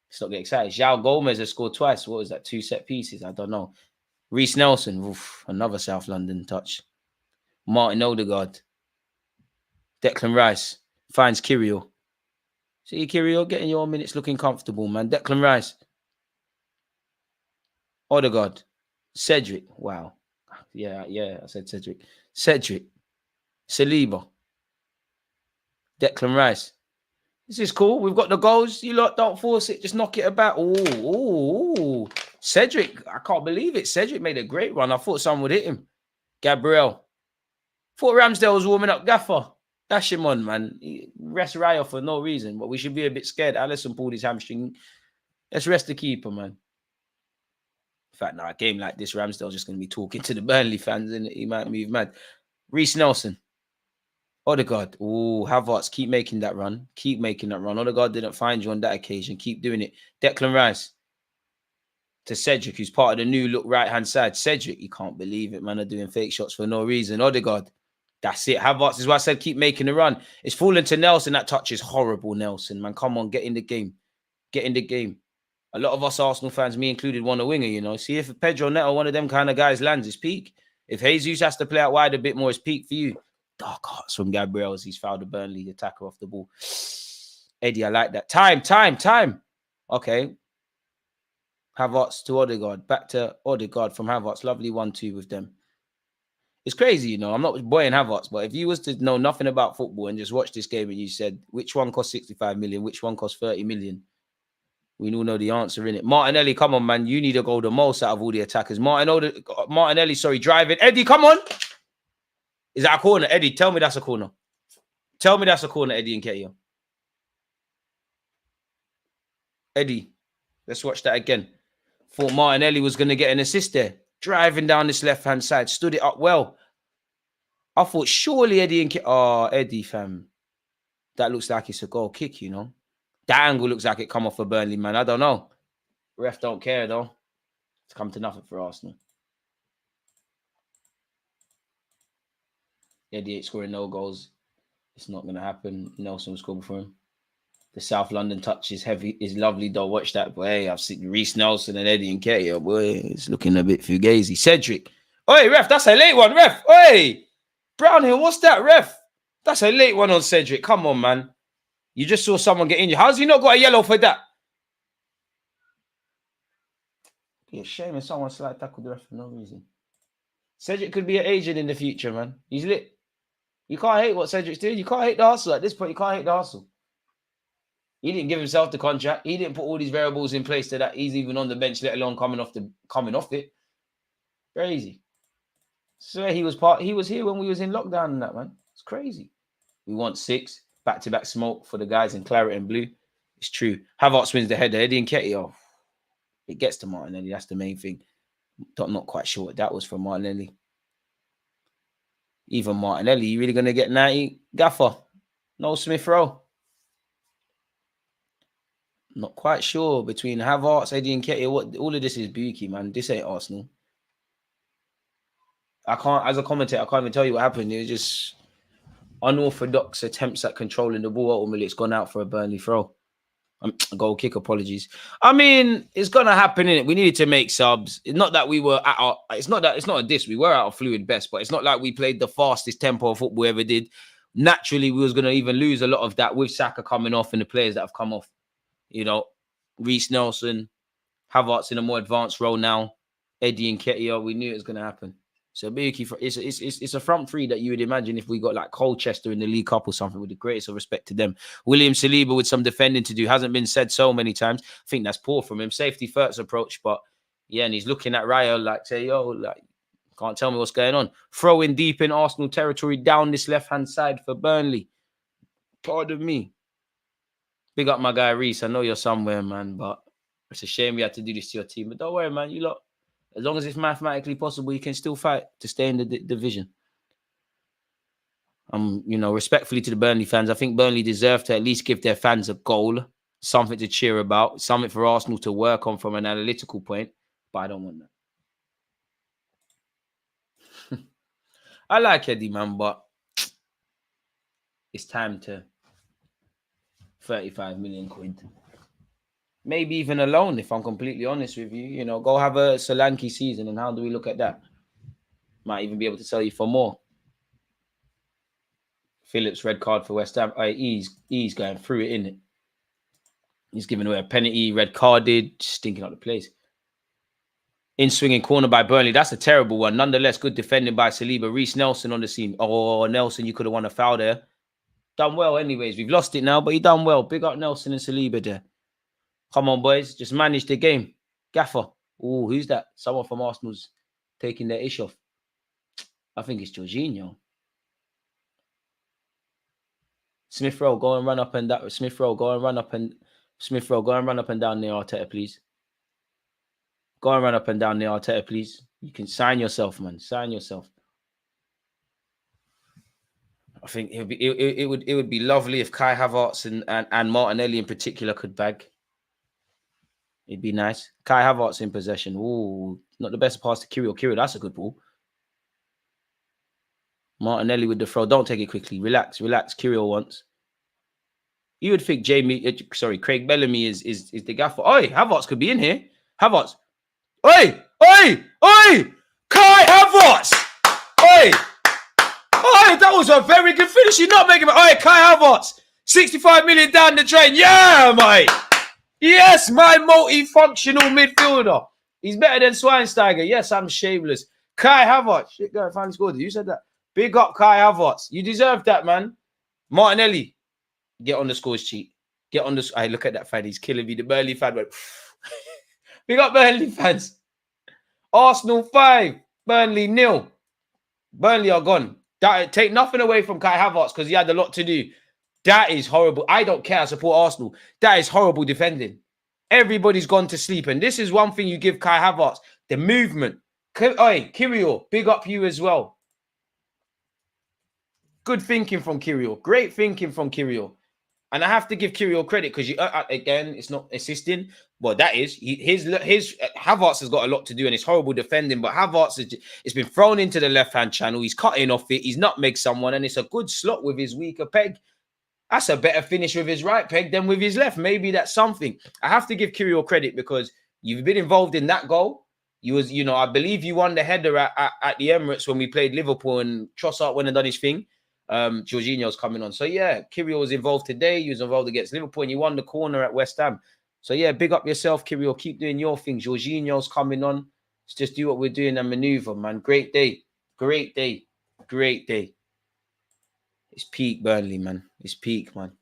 Let's not get excited. João Gomez has scored twice. What was that? 2 set pieces? I don't know. Reece Nelson, oof, another South London touch. Martin Odegaard. Declan Rice finds Kirill. See, Kirill getting your minutes looking comfortable, man. Declan Rice. Odegaard. Cedric. Wow. Yeah, I said Cedric. Cedric. Saliba. Declan Rice. This is cool. We've got the goals. You lot don't force it. Just knock it about. Ooh. Cedric. I can't believe it. Cedric made a great run. I thought someone would hit him. Gabriel. Thought Ramsdale was warming up. Gaffer. Dash him on, man. Rest Raya for no reason. But we should be a bit scared. Alisson pulled his hamstring. Let's rest the keeper, man. In fact, now a game like this, Ramsdale's just going to be talking to the Burnley fans, and he might move mad. Reece Nelson. Odegaard. Oh, Havertz, keep making that run. Keep making that run. Odegaard didn't find you on that occasion. Keep doing it. Declan Rice to Cedric, who's part of the new look right-hand side. Cedric, you can't believe it, man. They're doing fake shots for no reason. Odegaard. That's it. Havertz is why I said keep making the run. It's falling to Nelson. That touch is horrible, Nelson, man. Come on, get in the game. Get in the game. A lot of us Arsenal fans, me included, want a winger, you know. See, if Pedro Neto, one of them kind of guys, lands his peak. If Jesus has to play out wide a bit more, it's peak for you. Dark hearts from Gabriel as he's fouled the Burnley attacker off the ball. Eddie, I like that. Time. Okay. Havertz to Odegaard. Back to Odegaard from Havertz. Lovely 1-2 with them. It's crazy, you know. I'm not boying Havertz, but if you was to know nothing about football and just watch this game and you said, which one cost 65 million, which one cost 30 million, we all know the answer, innit? Martinelli, come on, man. You need to go the most out of all the attackers. Martinelli, driving. Eddie, come on. Is that a corner? Eddie, tell me that's a corner. Tell me that's a corner, Eddie Nketiah. Eddie, let's watch that again. Thought Martinelli was going to get an assist there. Driving down this left-hand side. Stood it up well. I thought surely Eddie Nketiah... Oh, Eddie, fam. That looks like it's a goal kick, you know. That angle looks like it come off for Burnley, man. I don't know. Ref don't care, though. It's come to nothing for Arsenal. Eddie ain't scoring no goals. It's not going to happen. Nelson will score before him. The South London touch is heavy. Is lovely, though. Watch that. But hey, I've seen Reece Nelson and Eddie Nketiah. Boy, it's looking a bit fugazi. Cedric. Oi, ref, that's a late one, ref. Oi, Brownhill, what's that, ref? That's a late one on Cedric. Come on, man. You just saw someone get injured. How's he not got a yellow for that? Be a shame if someone slight tackled the ref for no reason. Cedric could be an agent in the future, man. He's lit. You can't hate what Cedric's doing. You can't hate the hustle. At this point, you can't hate the hustle. He didn't give himself the contract. He didn't put all these variables in place to that he's even on the bench, let alone coming off it. Crazy. Swear he was here when we was in lockdown and that, man. It's crazy. We want 6 back-to-back smoke for the guys in claret and blue. It's true. Havertz wins the header. Eddie Nketiah. It gets to Martinelli. That's the main thing. I'm not quite sure what that was from Martinelli. Even Martinelli, you really going to get 90? Gaffer. No Smith Rowe. Not quite sure between Havertz, Eddie Nketiah. What all of this is bookie, man. This ain't Arsenal. I can't, as a commentator, I can't even tell you what happened. It was just unorthodox attempts at controlling the ball. Ultimately, it's gone out for a Burnley throw. Goal kick, apologies. I mean, it's gonna happen, innit? We needed to make subs. It's not that we were at our. It's not a diss. We were at our fluid best, but it's not like we played the fastest tempo of football ever did. Naturally, we was gonna even lose a lot of that with Saka coming off and the players that have come off. You know, Reece Nelson, Havertz in a more advanced role now. Eddie and Nketiah, we knew it was gonna happen. So it's a front three that you would imagine if we got like Colchester in the League Cup or something, with the greatest of respect to them. William Saliba with some defending to do, hasn't been said so many times. I think that's poor from him. Safety first approach, but yeah, and he's looking at Raya like, say, yo, like, can't tell me what's going on. Throwing deep in Arsenal territory down this left-hand side for Burnley. Pardon me. Big up my guy Reece. I know you're somewhere, man, but it's a shame we had to do this to your team. But don't worry, man, you lot. As long as it's mathematically possible, you can still fight to stay in the division. You know, respectfully to the Burnley fans, I think Burnley deserve to at least give their fans a goal, something to cheer about, something for Arsenal to work on from an analytical point. But I don't want that. I like Eddie, man, but it's time to 35 million quid. Maybe even a loan, if I'm completely honest with you. You know, go have a Solanke season, and how do we look at that? Might even be able to sell you for more. Phillips, red card for West Ham. He's going through it, innit? He's giving away a penalty, red carded, stinking out the place. In swinging corner by Burnley. That's a terrible one. Nonetheless, good defending by Saliba. Reece Nelson on the scene. Oh, Nelson, you could have won a foul there. Done well anyways. We've lost it now, but he done well. Big up Nelson and Saliba there. Come on, boys. Just manage the game. Gaffer. Oh, who's that? Someone from Arsenal's taking their ish off. I think it's Jorginho. Smith Rowe, go and run up and down. Smith Rowe, go and run up and down near Arteta, please. Go and run up and down near Arteta, please. You can sign yourself, man. Sign yourself. I think it would be lovely if Kai Havertz and Martinelli in particular could bag. It'd be nice. Kai Havertz in possession. Ooh, not the best pass to Kirill. Kirill, that's a good ball. Martinelli with the throw. Don't take it quickly. Relax. Kirill once. You would think Craig Bellamy is the gaffer. Oi, Havertz could be in here. Havertz. Oi! Kai Havertz! Oi! That was a very good finish. You're not making it. Oi, Kai Havertz. 65 million down the drain. Yeah, mate. Yes, my multifunctional midfielder. He's better than Schweinsteiger. Yes, I'm shameless. Kai Havertz. Shit, guy finally scored. You said that. Big up Kai Havertz. You deserve that, man. Martinelli. Get on the scores sheet. Get on the... look at that fan. He's killing me. The Burnley fan went... Big up Burnley fans. Arsenal 5. Burnley 0. Burnley are gone. Take nothing away from Kai Havertz because he had a lot to do. That is horrible. I don't care. I support Arsenal. That is horrible defending. Everybody's gone to sleep. And this is one thing you give Kai Havertz. The movement. Oi, Kirill, big up you as well. Good thinking from Kirill. Great thinking from Kirill. And I have to give Kirill credit because again, it's not assisting. Well, that is his Havertz has got a lot to do and it's horrible defending. But Havertz it's been thrown into the left-hand channel. He's cutting off it. He's nutmegged someone, and it's a good slot with his weaker peg. That's a better finish with his right peg than with his left. Maybe that's something. I have to give Kirill credit because you've been involved in that goal. I believe you won the header at the Emirates when we played Liverpool and Trossard went and done his thing. Jorginho's coming on. So, yeah, Kirill was involved today. He was involved against Liverpool and you won the corner at West Ham. So, yeah, big up yourself, Kirill. Keep doing your thing. Jorginho's coming on. Let's just do what we're doing and maneuver, man. Great day. Great day. Great day. It's peak, Burnley, man. It's peak, man.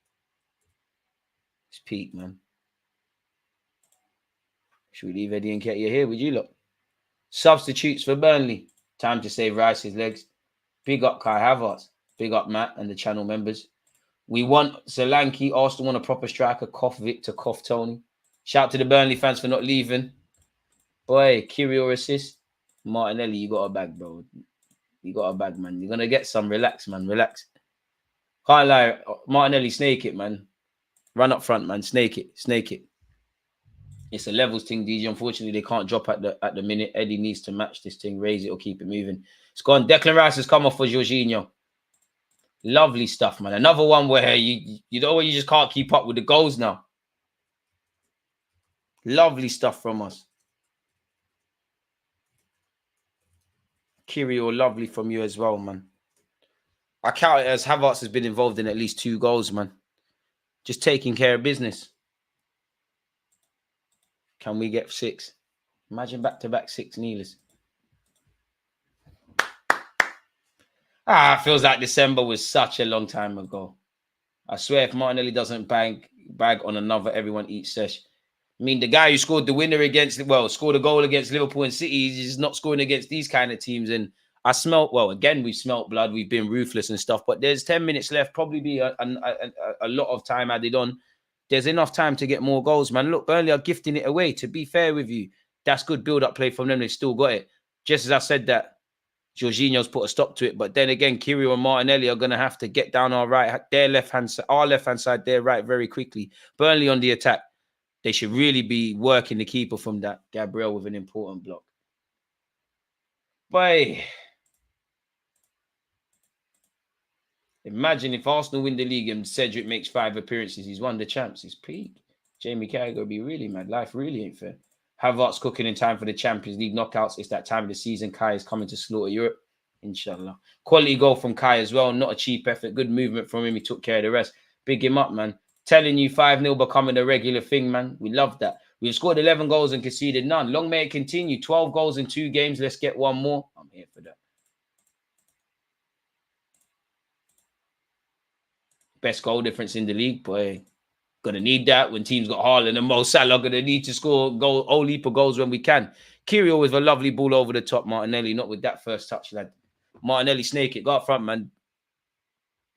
It's peak, man. Should we leave Eddie and Nketiah here? Would you look? Substitutes for Burnley. Time to save Rice's legs. Big up Kai Havertz. Big up Matt and the channel members. We want Solanke. Arsenal want a proper striker. Cough Victor, cough Tony. Shout to the Burnley fans for not leaving. Boy, Kirill assist. Martinelli, you got a bag, bro. You got a bag, man. You're going to get some. Relax, man. Relax. Can't lie. Martinelli, snake it, man. Run up front, man. Snake it. Snake it. It's a levels thing, DJ. Unfortunately, they can't drop at the minute. Eddie needs to match this thing, raise it or keep it moving. It's gone. Declan Rice has come off for Jorginho. Lovely stuff, man. Another one where you know you just can't keep up with the goals now. Lovely stuff from us. Kirio, lovely from you as well, man. I count it as Havertz has been involved in at least 2 goals, man. Just taking care of business. Can we get 6? Imagine back-to-back 6-nilers. Feels like December was such a long time ago. I swear, if Martinelli doesn't bag on another everyone eats sesh. I mean, the guy who scored the winner scored a goal against Liverpool and City, he's not scoring against these kind of teams. And I smelt, again, we've smelt blood. We've been ruthless and stuff. But there's 10 minutes left, probably be a lot of time added on. There's enough time to get more goals, man. Look, Burnley are gifting it away. To be fair with you, that's good build-up play from them. They've still got it. Just as I said that, Jorginho's put a stop to it. But then again, Kirio and Martinelli are going to have to get down our left-hand side, their right very quickly. Burnley on the attack. They should really be working the keeper from that. Gabriel with an important block. Boy, imagine if Arsenal win the league and Cedric makes 5 appearances. He's won the champs. He's peak. Jamie Carragher will be really mad. Life really ain't fair. Havertz cooking in time for the Champions League knockouts. It's that time of the season. Kai is coming to slaughter Europe. Inshallah. Quality goal from Kai as well. Not a cheap effort. Good movement from him. He took care of the rest. Big him up, man. Telling you 5-0 becoming a regular thing, man. We love that. We've scored 11 goals and conceded none. Long may it continue. 12 goals in 2 games. Let's get one more. I'm here for that. Best goal difference in the league, boy. Gonna need that when teams got Haaland and Mo Salah. Gonna need to score all heap of goals when we can. Kirio with a lovely ball over the top. Martinelli, not with that first touch, lad. Martinelli, snake it. Go up front, man.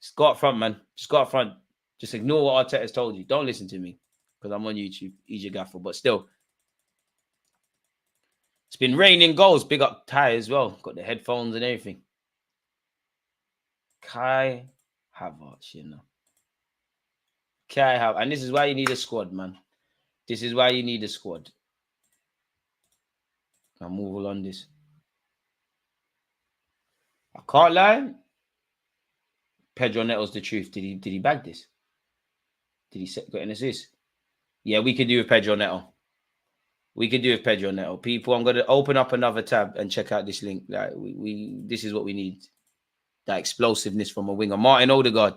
Just go up front, man. Just go up front. Just ignore what Arteta's told you. Don't listen to me because I'm on YouTube. He's your gaffer. But still, it's been raining goals. Big up Ty as well. Got the headphones and everything. Kai Havertz, you know. Kai Havertz. And this is why you need a squad, man. This is why you need a squad. I'll move on this. I can't lie. Pedro Neto's the truth. Did he bag this? Did he get an assist? Yeah, we could do with Pedro Neto. We could do with Pedro Neto. People, I'm going to open up another tab and check out this link. Like this is what we need. That explosiveness from a winger. Martin Odegaard,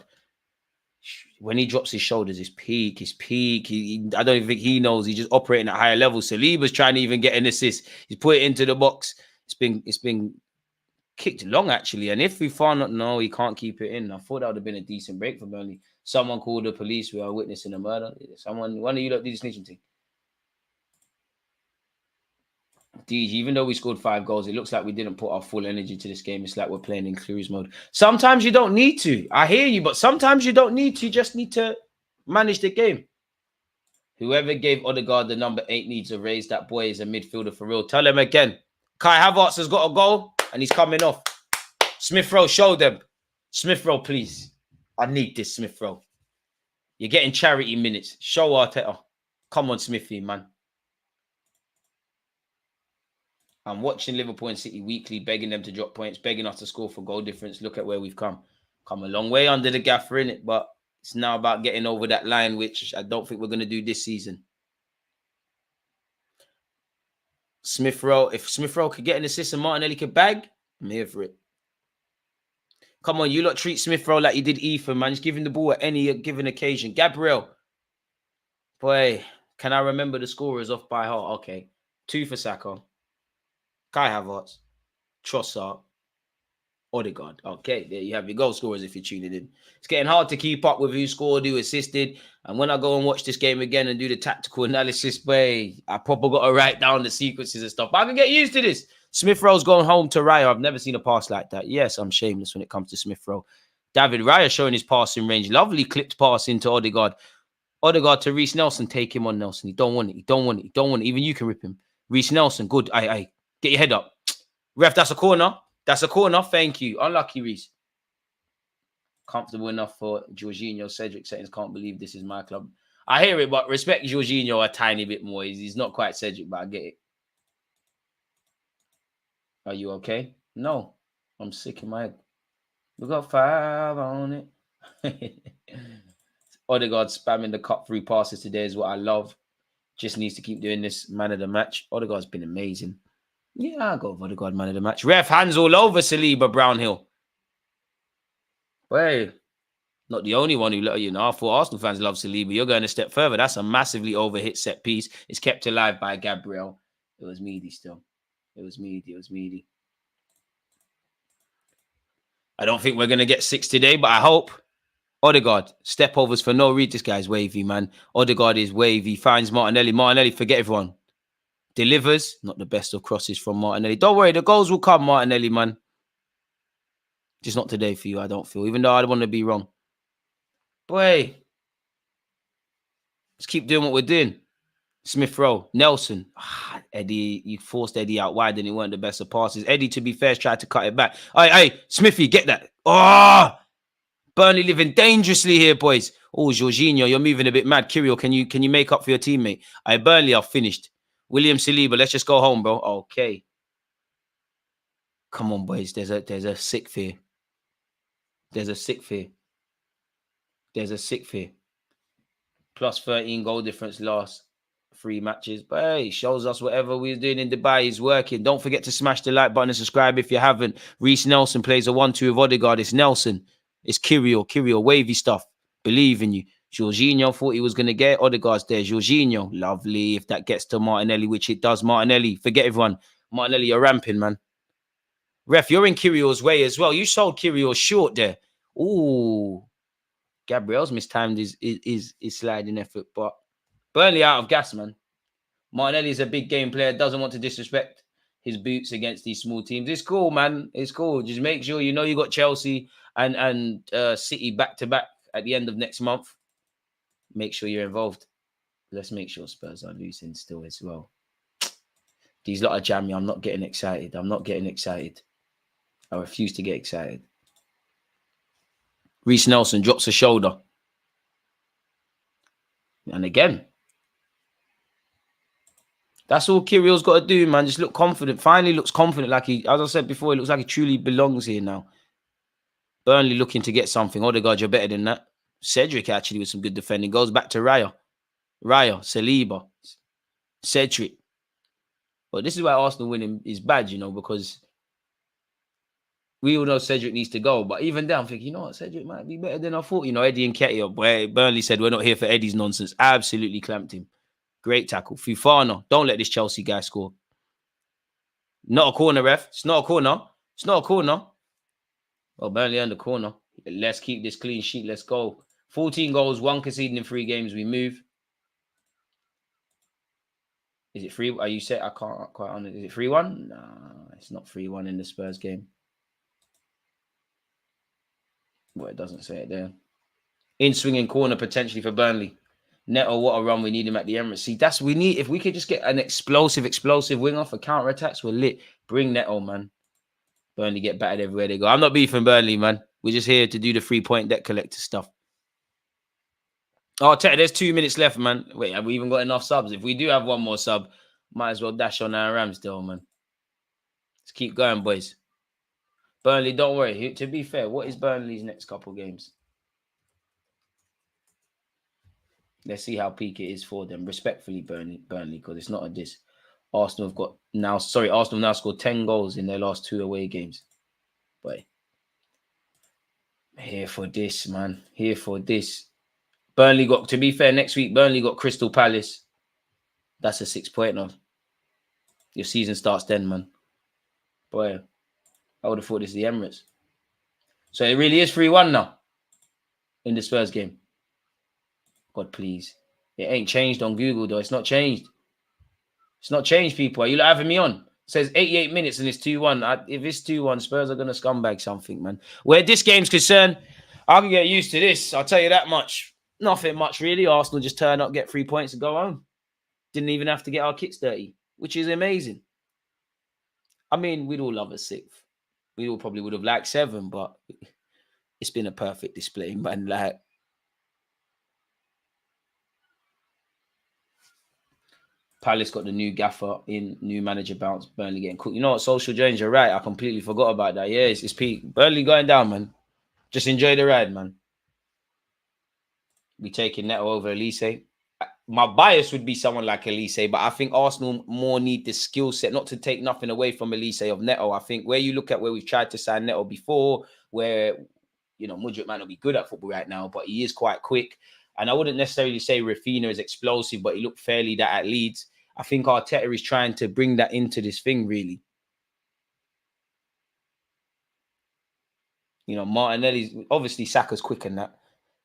when he drops his shoulders, his peak. I don't even think he knows. He's just operating at higher levels. Saliba's trying to even get an assist. He's put it into the box. It's been kicked long, actually. And if we found out, no, he can't keep it in. I thought that would have been a decent break for Burnley. Someone called the police. We are witnessing a murder. One of you lot do this snitching thing. Even though we scored 5 goals, it looks like we didn't put our full energy to this game. It's like we're playing in cruise mode. Sometimes you don't need to. I hear you, but sometimes you don't need to. You just need to manage the game. Whoever gave Odegaard the number 8 needs a raise. That boy is a midfielder for real. Tell him again. Kai Havertz has got a goal and he's coming off. Smith Rowe, show them. Smith Rowe, please. I need this, Smith Rowe. You're getting charity minutes. Show Arteta. Come on, Smithy, man. I'm watching Liverpool and City weekly, begging them to drop points, begging us to score for goal difference. Look at where we've come. Come a long way under the gaffer, innit? But it's now about getting over that line, which I don't think we're going to do this season. Smith Rowe, if Smith Rowe could get an assist and Martinelli could bag, I'm here for it. Come on, you lot treat Smith Rowe like you did Ethan, man. Just give him the ball at any given occasion. Gabriel. Boy, can I remember the scorers off by heart? Okay. 2 for Saka. Kai Havertz. Trossard. Odegaard. Okay, there you have your goal scorers if you're tuning in. It's getting hard to keep up with who scored, who assisted. And when I go and watch this game again and do the tactical analysis, boy, I probably got to write down the sequences and stuff. But I can get used to this. Smith Rowe's going home to Raya. I've never seen a pass like that. Yes, I'm shameless when it comes to Smith Rowe. David Raya showing his passing range. Lovely clipped pass into Odegaard. Odegaard to Reece Nelson. Take him on, Nelson. He don't want it. He don't want it. He don't want it. Even you can rip him. Reece Nelson. Good. Aye. Get your head up. Ref, that's a corner. That's a corner. Thank you. Unlucky, Reece. Comfortable enough for Jorginho. Cedric settings. Can't believe this is my club. I hear it, but respect Jorginho a tiny bit more. He's not quite Cedric, but I get it. Are you okay? No. I'm sick in my head. We got 5 on it. Odegaard spamming the cut through passes today is what I love. Just needs to keep doing this. Man of the match. Odegaard's been amazing. Yeah, I'll go with Odegaard, man of the match. Ref, hands all over Saliba, Brownhill. Wait, not the only one who, I thought Arsenal fans love Saliba. You're going a step further. That's a massively overhit set piece. It's kept alive by Gabriel. It was meaty still. It was meaty. I don't think we're going to get 6 today, but I hope. Odegaard, step overs for no read. This guy's wavy, man. Odegaard is wavy. Finds Martinelli. Martinelli, forget everyone. Delivers. Not the best of crosses from Martinelli. Don't worry, the goals will come, Martinelli, man. Just not today for you, I don't feel. Even though I don't want to be wrong. Boy. Let's keep doing what we're doing. Smith Rowe. Nelson. Eddie, you forced Eddie out wide and it weren't the best of passes. Eddie, to be fair, tried to cut it back. Hey, Smithy, get that. Oh! Burnley living dangerously here, boys. Oh, Jorginho, you're moving a bit mad. Kirill, can you make up for your teammate? Burnley are finished. William Saliba, let's just go home, bro. Okay. Come on, boys. There's a sick fear. There's a sick fear. Plus 13 goal difference last 3 matches. But hey, shows us whatever we're doing in Dubai is working. Don't forget to smash the like button and subscribe if you haven't. Reece Nelson plays a 1-2 with Odegaard. It's Nelson. It's Kirill, wavy stuff. Believe in you. Jorginho thought he was going to get Odegaard's there. Jorginho, lovely. If that gets to Martinelli, which it does, Martinelli. Forget everyone. Martinelli, you're ramping, man. Ref, you're in Kirill's way as well. You sold Kirill short there. Ooh. Gabriel's mistimed his sliding effort, but Burnley out of gas, man. Martinelli's a big game player. Doesn't want to disrespect his boots against these small teams. It's cool, man. It's cool. Just make sure you know you got Chelsea and City back-to-back at the end of next month. Make sure you're involved. Let's make sure Spurs are losing still as well. These lot are jammy. I'm not getting excited. I refuse to get excited. Reece Nelson drops a shoulder. And again. That's all Kirill's got to do, man. Just look confident. Finally looks confident like as I said before, it looks like he truly belongs here now. Burnley looking to get something. Odegaard, you're better than that. Cedric actually with some good defending. Goes back to Raya, Saliba, Cedric. But this is why Arsenal winning is bad, because we all know Cedric needs to go. But even then, I'm thinking, Cedric might be better than I thought. Eddie and Ketty, where Burnley said, we're not here for Eddie's nonsense. Absolutely clamped him. Great tackle. Fufana, don't let this Chelsea guy score. Not a corner, ref. It's not a corner. Well, Burnley on the corner. Let's keep this clean sheet. Let's go. 14 goals, 1 conceding in 3 games. We move. Is it 3? Are you set? I can't quite on it. Is it 3-1? No, it's not 3-1 in the Spurs game. Well, it doesn't say it there. In swinging corner potentially for Burnley. Neto, what a run. We need him at the Emirates. See, that's we need. If we could just get an explosive winger for counter-attacks, we're lit. Bring Neto, man. Burnley get battered everywhere they go. I'm not beefing Burnley, man. We're just here to do the 3-point debt collector stuff. Oh, there's 2 minutes left, man. Wait, have we even got enough subs? If we do have one more sub, might as well dash on our Ramsdale, man. Let's keep going, boys. Burnley, don't worry. To be fair, what is Burnley's next couple games? Let's see how peak it is for them. Respectfully, Burnley, because it's not a diss. Arsenal now scored 10 goals in their last 2 away games. But here for this, man. Here for this. Burnley to be fair, next week, Burnley got Crystal Palace. That's a 6-pointer. Your season starts then, man. Boy, I would have thought this is the Emirates. So it really is 3-1 now in the Spurs game. God, please. It ain't changed on Google, though. It's not changed. It's not changed, people. Are you having me on? It says 88 minutes and it's 2-1. If it's 2-1, Spurs are going to scumbag something, man. Where this game's concerned, I can get used to this. I'll tell you that much. Nothing much, really. Arsenal just turn up, get 3 points and go home. Didn't even have to get our kits dirty, which is amazing. I mean, we'd all love a 6th. We all probably would have liked 7, but it's been a perfect display, man. Like, Palace got the new gaffer in, new manager bounce, Burnley getting cooked. You know what, Social Jones, you're right. I completely forgot about that. Yeah, it's peak. Burnley going down, man. Just enjoy the ride, man. Be taking Neto over Elise. My bias would be someone like Elise, but I think Arsenal more need the skill set, not to take nothing away from Elise of Neto. I think where you look at where we've tried to sign Neto before, where, you know, Mudryk might not be good at football right now, but he is quite quick. And I wouldn't necessarily say Rafinha is explosive, but he looked fairly that at Leeds. I think Arteta is trying to bring that into this thing, really. You know, Martinelli's, obviously Saka's quick in that.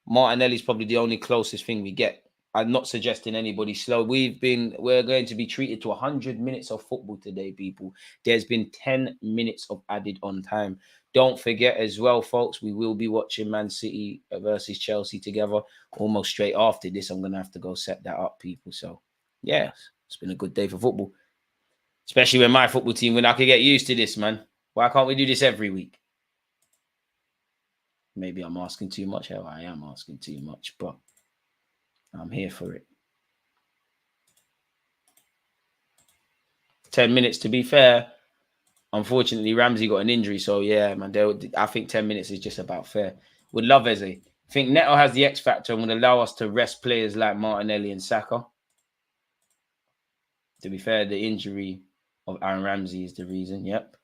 Martinelli's probably the only closest thing we get. I'm not suggesting anybody slow. We're going to be treated to 100 minutes of football today, people. There's been 10 minutes of added on time. Don't forget as well, folks, we will be watching Man City versus Chelsea together almost straight after this. I'm going to have to go set that up, people. So, yeah, it's been a good day for football. Especially when my football team, when I could get used to this, man. Why can't we do this every week? Maybe I'm asking too much. Hell, I am asking too much, but I'm here for it. 10 minutes, to be fair. Unfortunately, Ramsey got an injury. So, yeah, man, I think 10 minutes is just about fair. Would love Eze. I think Neto has the X factor and would allow us to rest players like Martinelli and Saka. To be fair, the injury of Aaron Ramsey is the reason. Yep.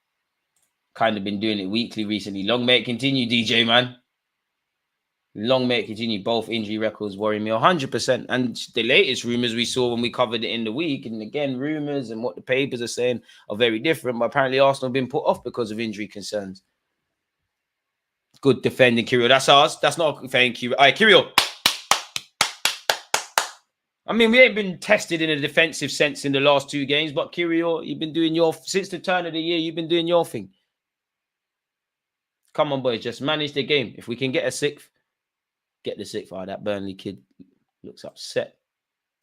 Kind of been doing it weekly recently. Long may it continue, DJ, man. Long may it continue. Both injury records worry me 100%. And the latest rumours we saw when we covered it in the week, and again, rumours and what the papers are saying are very different. But apparently Arsenal have been put off because of injury concerns. Good defending, Kirill. That's us. That's not thank you. All right, Kirill. I mean, we ain't been tested in a defensive sense in the last 2 games, but Kirill, you've been doing since the turn of the year, you've been doing your thing. Come on, boys, just manage the game. If we can get a 6th, get the 6th. Oh, that Burnley kid looks upset.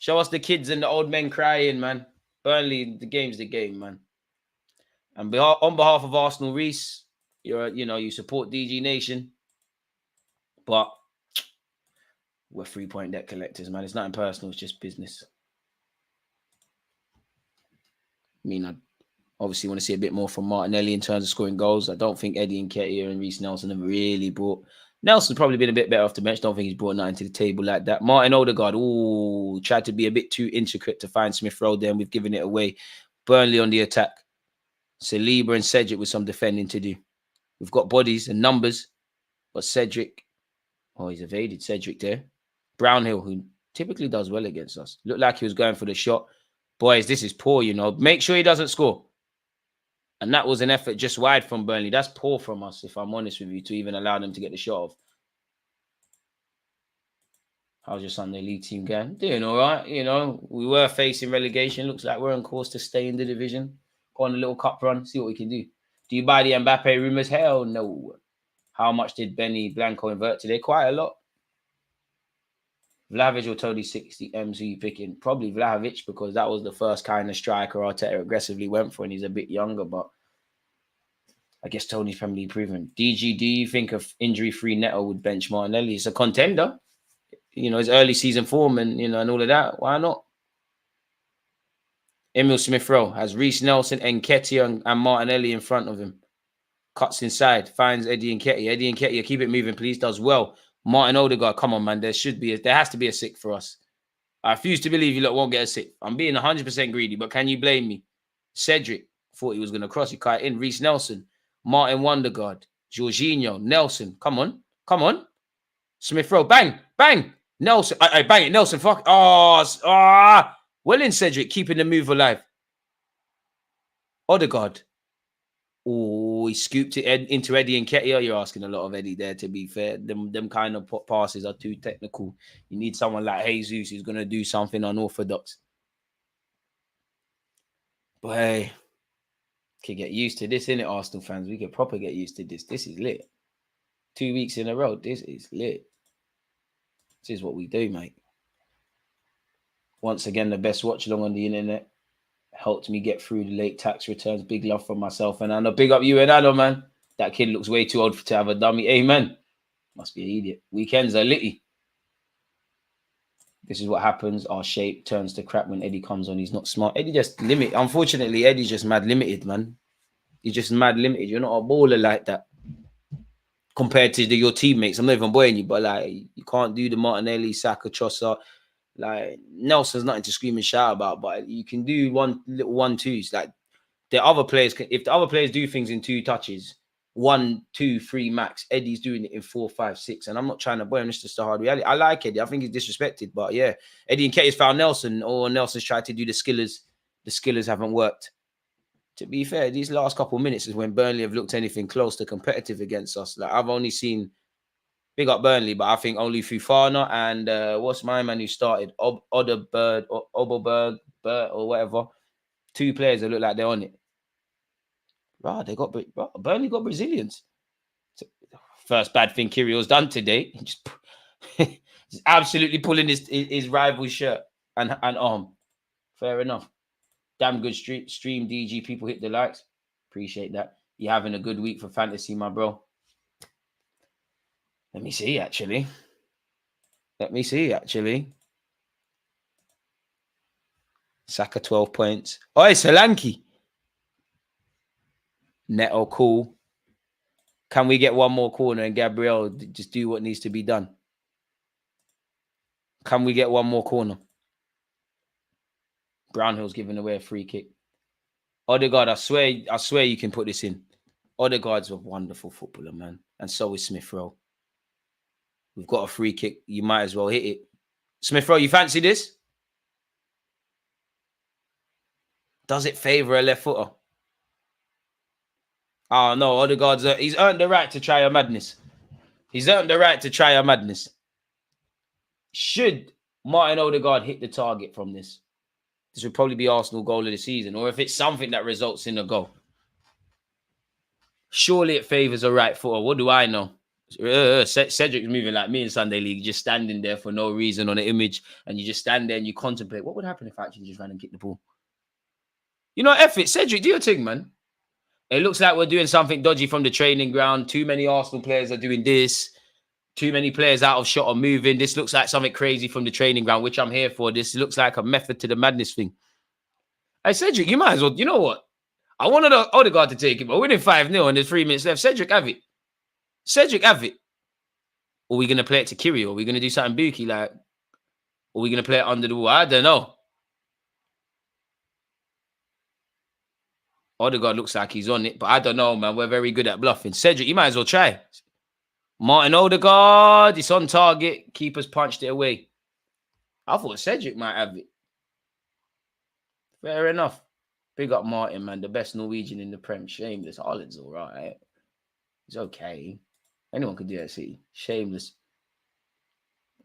Show us the kids and the old men crying, man. Burnley, the game's the game, man. And on behalf of Arsenal, Reese, you support DG Nation, but we're 3-point debt collectors, man. It's nothing personal. It's just business. I mean, I obviously want to see a bit more from Martinelli in terms of scoring goals. I don't think Eddie Nketiah and Reece Nelson have really brought... Nelson's probably been a bit better off the bench. Don't think he's brought nothing to the table like that. Martin Odegaard, tried to be a bit too intricate to find Smith Rowe there, and we've given it away. Burnley on the attack. Saliba and Cedric with some defending to do. We've got bodies and numbers, but Cedric... Oh, he's evaded Cedric there. Brownhill, who typically does well against us. Looked like he was going for the shot. Boys, this is poor, you know. Make sure he doesn't score. And that was an effort just wide from Burnley. That's poor from us, if I'm honest with you, to even allow them to get the shot off. How's your Sunday League team going? Doing all right. You know, we were facing relegation. Looks like we're on course to stay in the division. Go on a little cup run, see what we can do. Do you buy the Mbappe rumours? Hell no. How much did Benny Blanco invert today? Quite a lot. Vlahovic or Tony 60 M's, who you picking? Probably Vlahovic, because that was the first kind of striker Arteta aggressively went for, and he's a bit younger, but I guess Tony's probably proven. DG, do you think of injury-free Neto would bench Martinelli? He's a contender. You know, his early season form and, you know, and all of that. Why not? Emil Smith-Rowe has Reece Nelson, Nketiah and Martinelli in front of him. Cuts inside, finds Eddie Nketiah. Eddie Nketiah, keep it moving, please. Does well. Martin Odegaard, come on, man. There has to be a 6 for us. I refuse to believe you lot won't get a 6. I'm being 100% greedy, but can you blame me? Cedric, thought he was going to cross. He cut in. Reece Nelson, Martin Wondergaard, Jorginho, Nelson. Come on. Smith-Rowe, bang. Nelson, I bang it. Nelson, fuck. Well in, Cedric, keeping the move alive. Odegaard. Oh, he scooped it into Eddie Nketiah. You're asking a lot of Eddie there, to be fair. Them kind of passes are too technical. You need someone like Jesus who's going to do something unorthodox. But hey, can get used to this, innit, Arsenal fans? We can proper get used to this. This is lit. 2 weeks in a row. This is lit. This is what we do, mate. Once again, the best watch along on the internet. Helped me get through the late tax returns. Big love from myself and Anna. Big up you and Anna, man. That kid looks way too old to have a dummy. Amen. Must be an idiot. Weekends are litty. This is what happens. Our shape turns to crap when Eddie comes on. He's not smart. Eddie just limit. Unfortunately, Eddie's just mad limited, man. He's just mad limited. You're not a baller like that. compared to your teammates. I'm not even boying you, but like you can't do the Martinelli, Saka, Trossard. Like Nelson's nothing to scream and shout about, but you can do one little 1-2s. Like the other players can, if the other players do things in 2 touches, 1, 2, 3 max. Eddie's doing it in 4, 5, 6. And I'm not trying to boy him, it's just the hard reality. I like Eddie. I think he's disrespected, but yeah, Eddie and Ketty's found Nelson, or Nelson's tried to do the skillers. The skillers haven't worked. To be fair, these last couple of minutes is when Burnley have looked anything close to competitive against us. Like I've only seen, big up Burnley, but I think only Fufana and what's my man who started, Oderberg or Oberberg, or whatever. 2 players that look like they're on it. Right, Burnley got Brazilians. First bad thing Kyrgios's done today, just absolutely pulling his rival's shirt and arm. Fair enough. Damn good stream, DG. People hit the likes. Appreciate that. You're having a good week for fantasy, my bro. Let me see, actually. Saka 12 points. Oh, it's Solanke. Neto, cool. Can we get one more corner and Gabriel just do what needs to be done? Can we get one more corner? Brownhill's giving away a free kick. Odegaard, I swear you can put this in. Odegaard's a wonderful footballer, man. And so is Smith Rowe. We've got a free kick. You might as well hit it. Smith Rowe, you fancy this? Does it favour a left footer? Oh, no. Odegaard's he's earned the right to try a madness. Should Martin Odegaard hit the target from this? This would probably be Arsenal goal of the season. Or if it's something that results in a goal. Surely it favours a right footer. What do I know? Cedric's moving like me in Sunday League, just standing there for no reason on the image. And you just stand there and you contemplate, what would happen if I actually just ran and kicked the ball? You know, F it. Cedric, do your thing, man. It looks like we're doing something dodgy from the training ground. Too many Arsenal players are doing this. Too many players out of shot or moving. This looks like something crazy from the training ground, which I'm here for. This looks like a method to the madness thing. Hey, Cedric, you might as well. You know what? I wanted Odegaard to take it, but we're winning 5-0 and there's 3 minutes left. Cedric, have it. Or are we going to play it to Kiri? Or are we going to do something booky? Like, or are we going to play it under the wall? I don't know. Odegaard looks like he's on it, but I don't know, man. We're very good at bluffing. Cedric, you might as well try. Martin Odegaard, it's on target. Keeper's punched it away. I thought Cedric might have it. Fair enough. Big up Martin, man. The best Norwegian in the Prem. Shameless. Haaland's all right. He's okay. Anyone could do that, see. Shameless.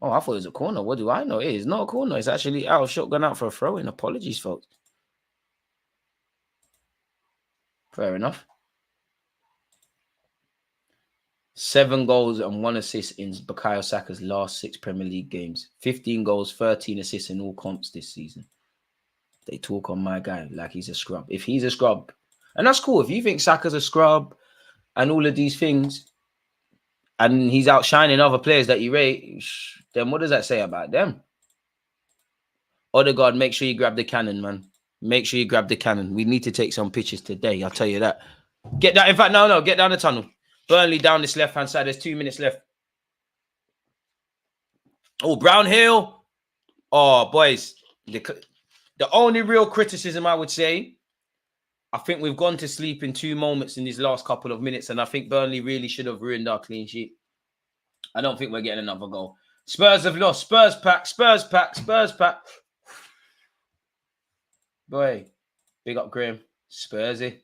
Oh, I thought it was a corner. What do I know? It is not a corner. It's actually out of shotgun out for a throw-in. Apologies, folks. Fair enough. 7 goals and 1 assist in Bukayo Saka's last 6 Premier League games. 15 goals, 13 assists in all comps this season. They talk on my guy like he's a scrub. If he's a scrub, and that's cool. If you think Saka's a scrub and all of these things, and he's outshining other players that you rate, then what does that say about them? Odegaard, make sure you grab the cannon, man. Make sure you grab the cannon. We need to take some pictures today. I'll tell you that. Get down. In fact, no. Get down the tunnel. Burnley down this left-hand side. There's 2 minutes left. Oh, Brownhill. Oh, boys. The only real criticism I would say, I think we've gone to sleep in 2 moments in these last couple of minutes, and I think Burnley really should have ruined our clean sheet. I don't think we're getting another goal. Spurs have lost. Spurs pack. Boy, big up Graham. Spursy.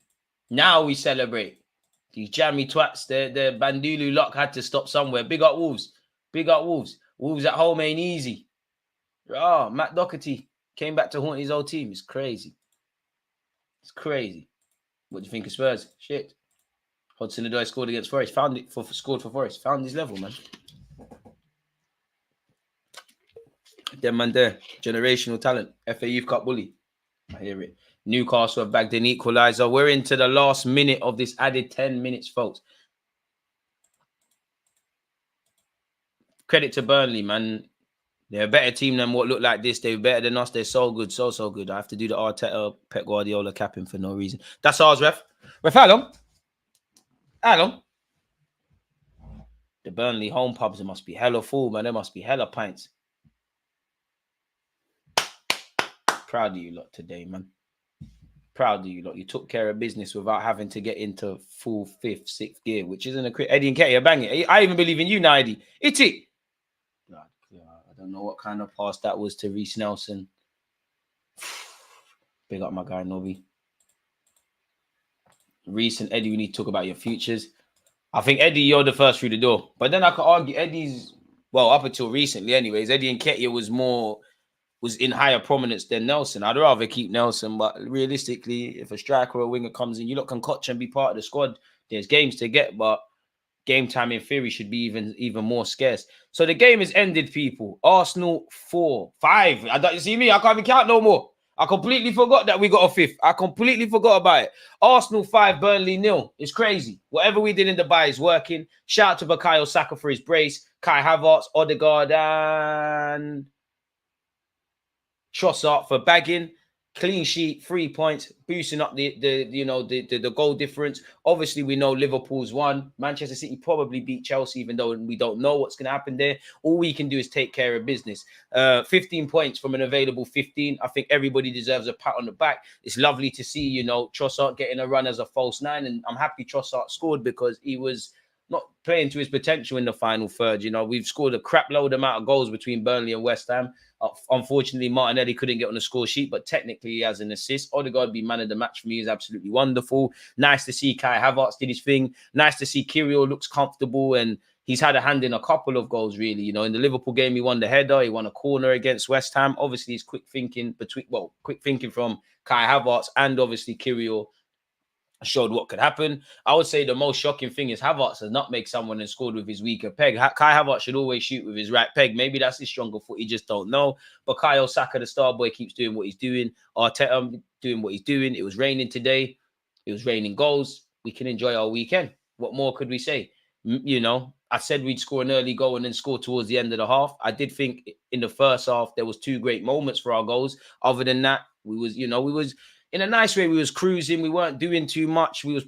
Now we celebrate. These jammy twats, the Bandulu lock had to stop somewhere. Big up Wolves. Wolves at home ain't easy. Oh, Matt Doherty came back to haunt his old team. It's crazy. What do you think of Spurs? Shit. Hudson-Odoi scored against Forest. Scored for Forest. Found his level, man. Them man there. Generational talent. FA Youth Cup bully. I hear it. Newcastle have bagged an equaliser. We're into the last minute of this added 10 minutes, folks. Credit to Burnley, man. They're a better team than what looked like this. They're better than us. They're so good, so good. I have to do the Arteta, Pep Guardiola capping for no reason. That's ours, ref. Ref, how long? The Burnley home pubs, it must be hella full, man. There must be hella pints. Proud of you lot today, man. Proud of you lot. You took care of business without having to get into full 5th, 6th gear, which isn't a crit. Eddie and Ketty, bang it. I even believe in you now, Eddie. Hit it. I don't know what kind of pass that was to Reece Nelson. Big up my guy, Nobby. Reece and Eddie, we need to talk about your futures. I think, Eddie, you're the first through the door. But then I could argue Eddie's, well, up until recently anyways, Eddie and Ketty was in higher prominence than Nelson. I'd rather keep Nelson, but realistically, if a striker or a winger comes in, you lot can coach and be part of the squad. There's games to get, but game time in theory should be even more scarce. So the game is ended, people. Arsenal 4-5. I don't, you see me? I can't even count no more. I completely forgot that we got a 5th. I completely forgot about it. Arsenal 5, Burnley 0. It's crazy. Whatever we did in the buy is working. Shout out to Bukayo Saka for his brace. Kai Havertz, Odegaard, and Trossard for bagging. Clean sheet, 3 points, boosting up the goal difference. Obviously, we know Liverpool's won. Manchester City probably beat Chelsea, even though we don't know what's going to happen there. All we can do is take care of business. 15 points from an available 15. I think everybody deserves a pat on the back. It's lovely to see, Trossard getting a run as a false 9. And I'm happy Trossard scored because he was not playing to his potential in the final third. We've scored a crap load amount of goals between Burnley and West Ham. Unfortunately, Martinelli couldn't get on the score sheet, but technically he has an assist. Odegaard be man of the match for me is absolutely wonderful. Nice to see Kai Havertz did his thing. Nice to see Kirill looks comfortable, and he's had a hand in a couple of goals, really. In the Liverpool game, he won the header. He won a corner against West Ham. Obviously, his quick thinking from Kai Havertz and obviously Kirill showed what could happen. I would say the most shocking thing is Havertz has not made someone and scored with his weaker peg. Kai Havertz should always shoot with his right peg. Maybe that's his stronger foot. You just don't know. But Bukayo Saka, the star boy, keeps doing what he's doing. Arteta doing what he's doing. It was raining today. It was raining goals. We can enjoy our weekend. What more could we say? I said we'd score an early goal and then score towards the end of the half. I did think in the first half there was 2 great moments for our goals. Other than that, we was in a nice way, we was cruising. We weren't doing too much. We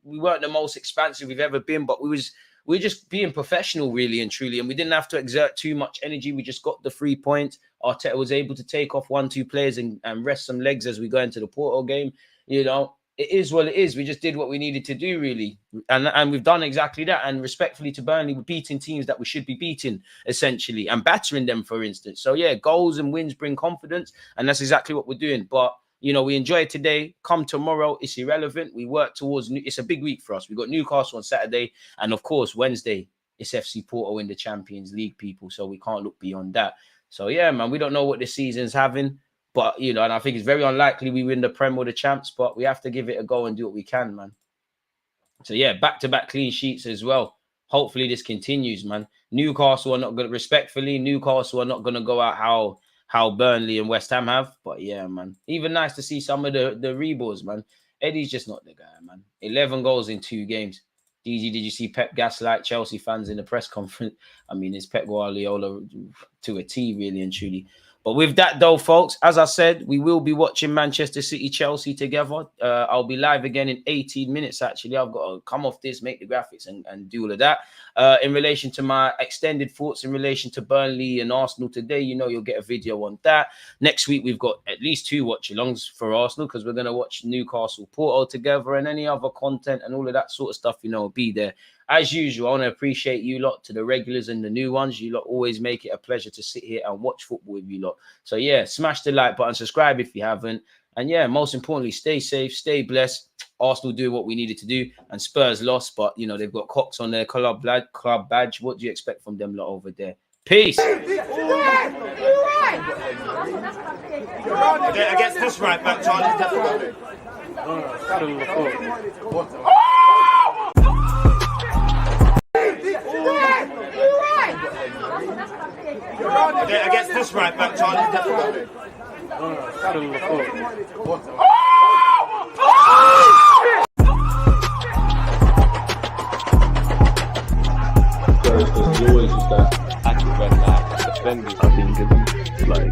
weren't the most expansive we've ever been, but we were just being professional, really and truly. And we didn't have to exert too much energy. We just got the 3 points. Arteta was able to take off 1-2 players and rest some legs as we go into the Porto game. It is what it is. We just did what we needed to do, really. And we've done exactly that. And respectfully to Burnley, we're beating teams that we should be beating, essentially, and battering them, for instance. So, yeah, goals and wins bring confidence. And that's exactly what we're doing. But we enjoy it today. Come tomorrow, it's irrelevant. We work towards, it's a big week for us. We've got Newcastle on Saturday. And of course, Wednesday, it's FC Porto in the Champions League, people. So we can't look beyond that. So yeah, man, we don't know what the season's having. But, and I think it's very unlikely we win the Prem or the Champs. But we have to give it a go and do what we can, man. So yeah, back-to-back clean sheets as well. Hopefully this continues, man. Newcastle are not going to, respectfully, Newcastle are not going to go out how Burnley and West Ham have. But yeah, man. Even nice to see some of the reballs, man. Eddie's just not the guy, man. 11 goals in 2 games. DG, did you see Pep gaslight Chelsea fans in the press conference? I mean, it's Pep Guardiola to a T, really and truly. But with that, though, folks, as I said, we will be watching Manchester City, Chelsea together. I'll be live again in 18 minutes, actually. I've got to come off this, make the graphics and do all of that. In relation to my extended thoughts in relation to Burnley and Arsenal today, you'll get a video on that. Next week, we've got at least 2 watch-alongs for Arsenal because we're going to watch Newcastle Porto together, and any other content and all of that sort of stuff, will be there. As usual, I want to appreciate you lot, to the regulars and the new ones. You lot always make it a pleasure to sit here and watch football with you lot. So yeah, smash the like button, subscribe if you haven't. And yeah, most importantly, stay safe, stay blessed. Arsenal doing what we needed to do, and Spurs lost, but they've got Cox on their club badge. What do you expect from them lot over there? Peace. Get against this right back, Charlie. Get against this right back, Charlie. There's always just that active red flag defending. I think it's like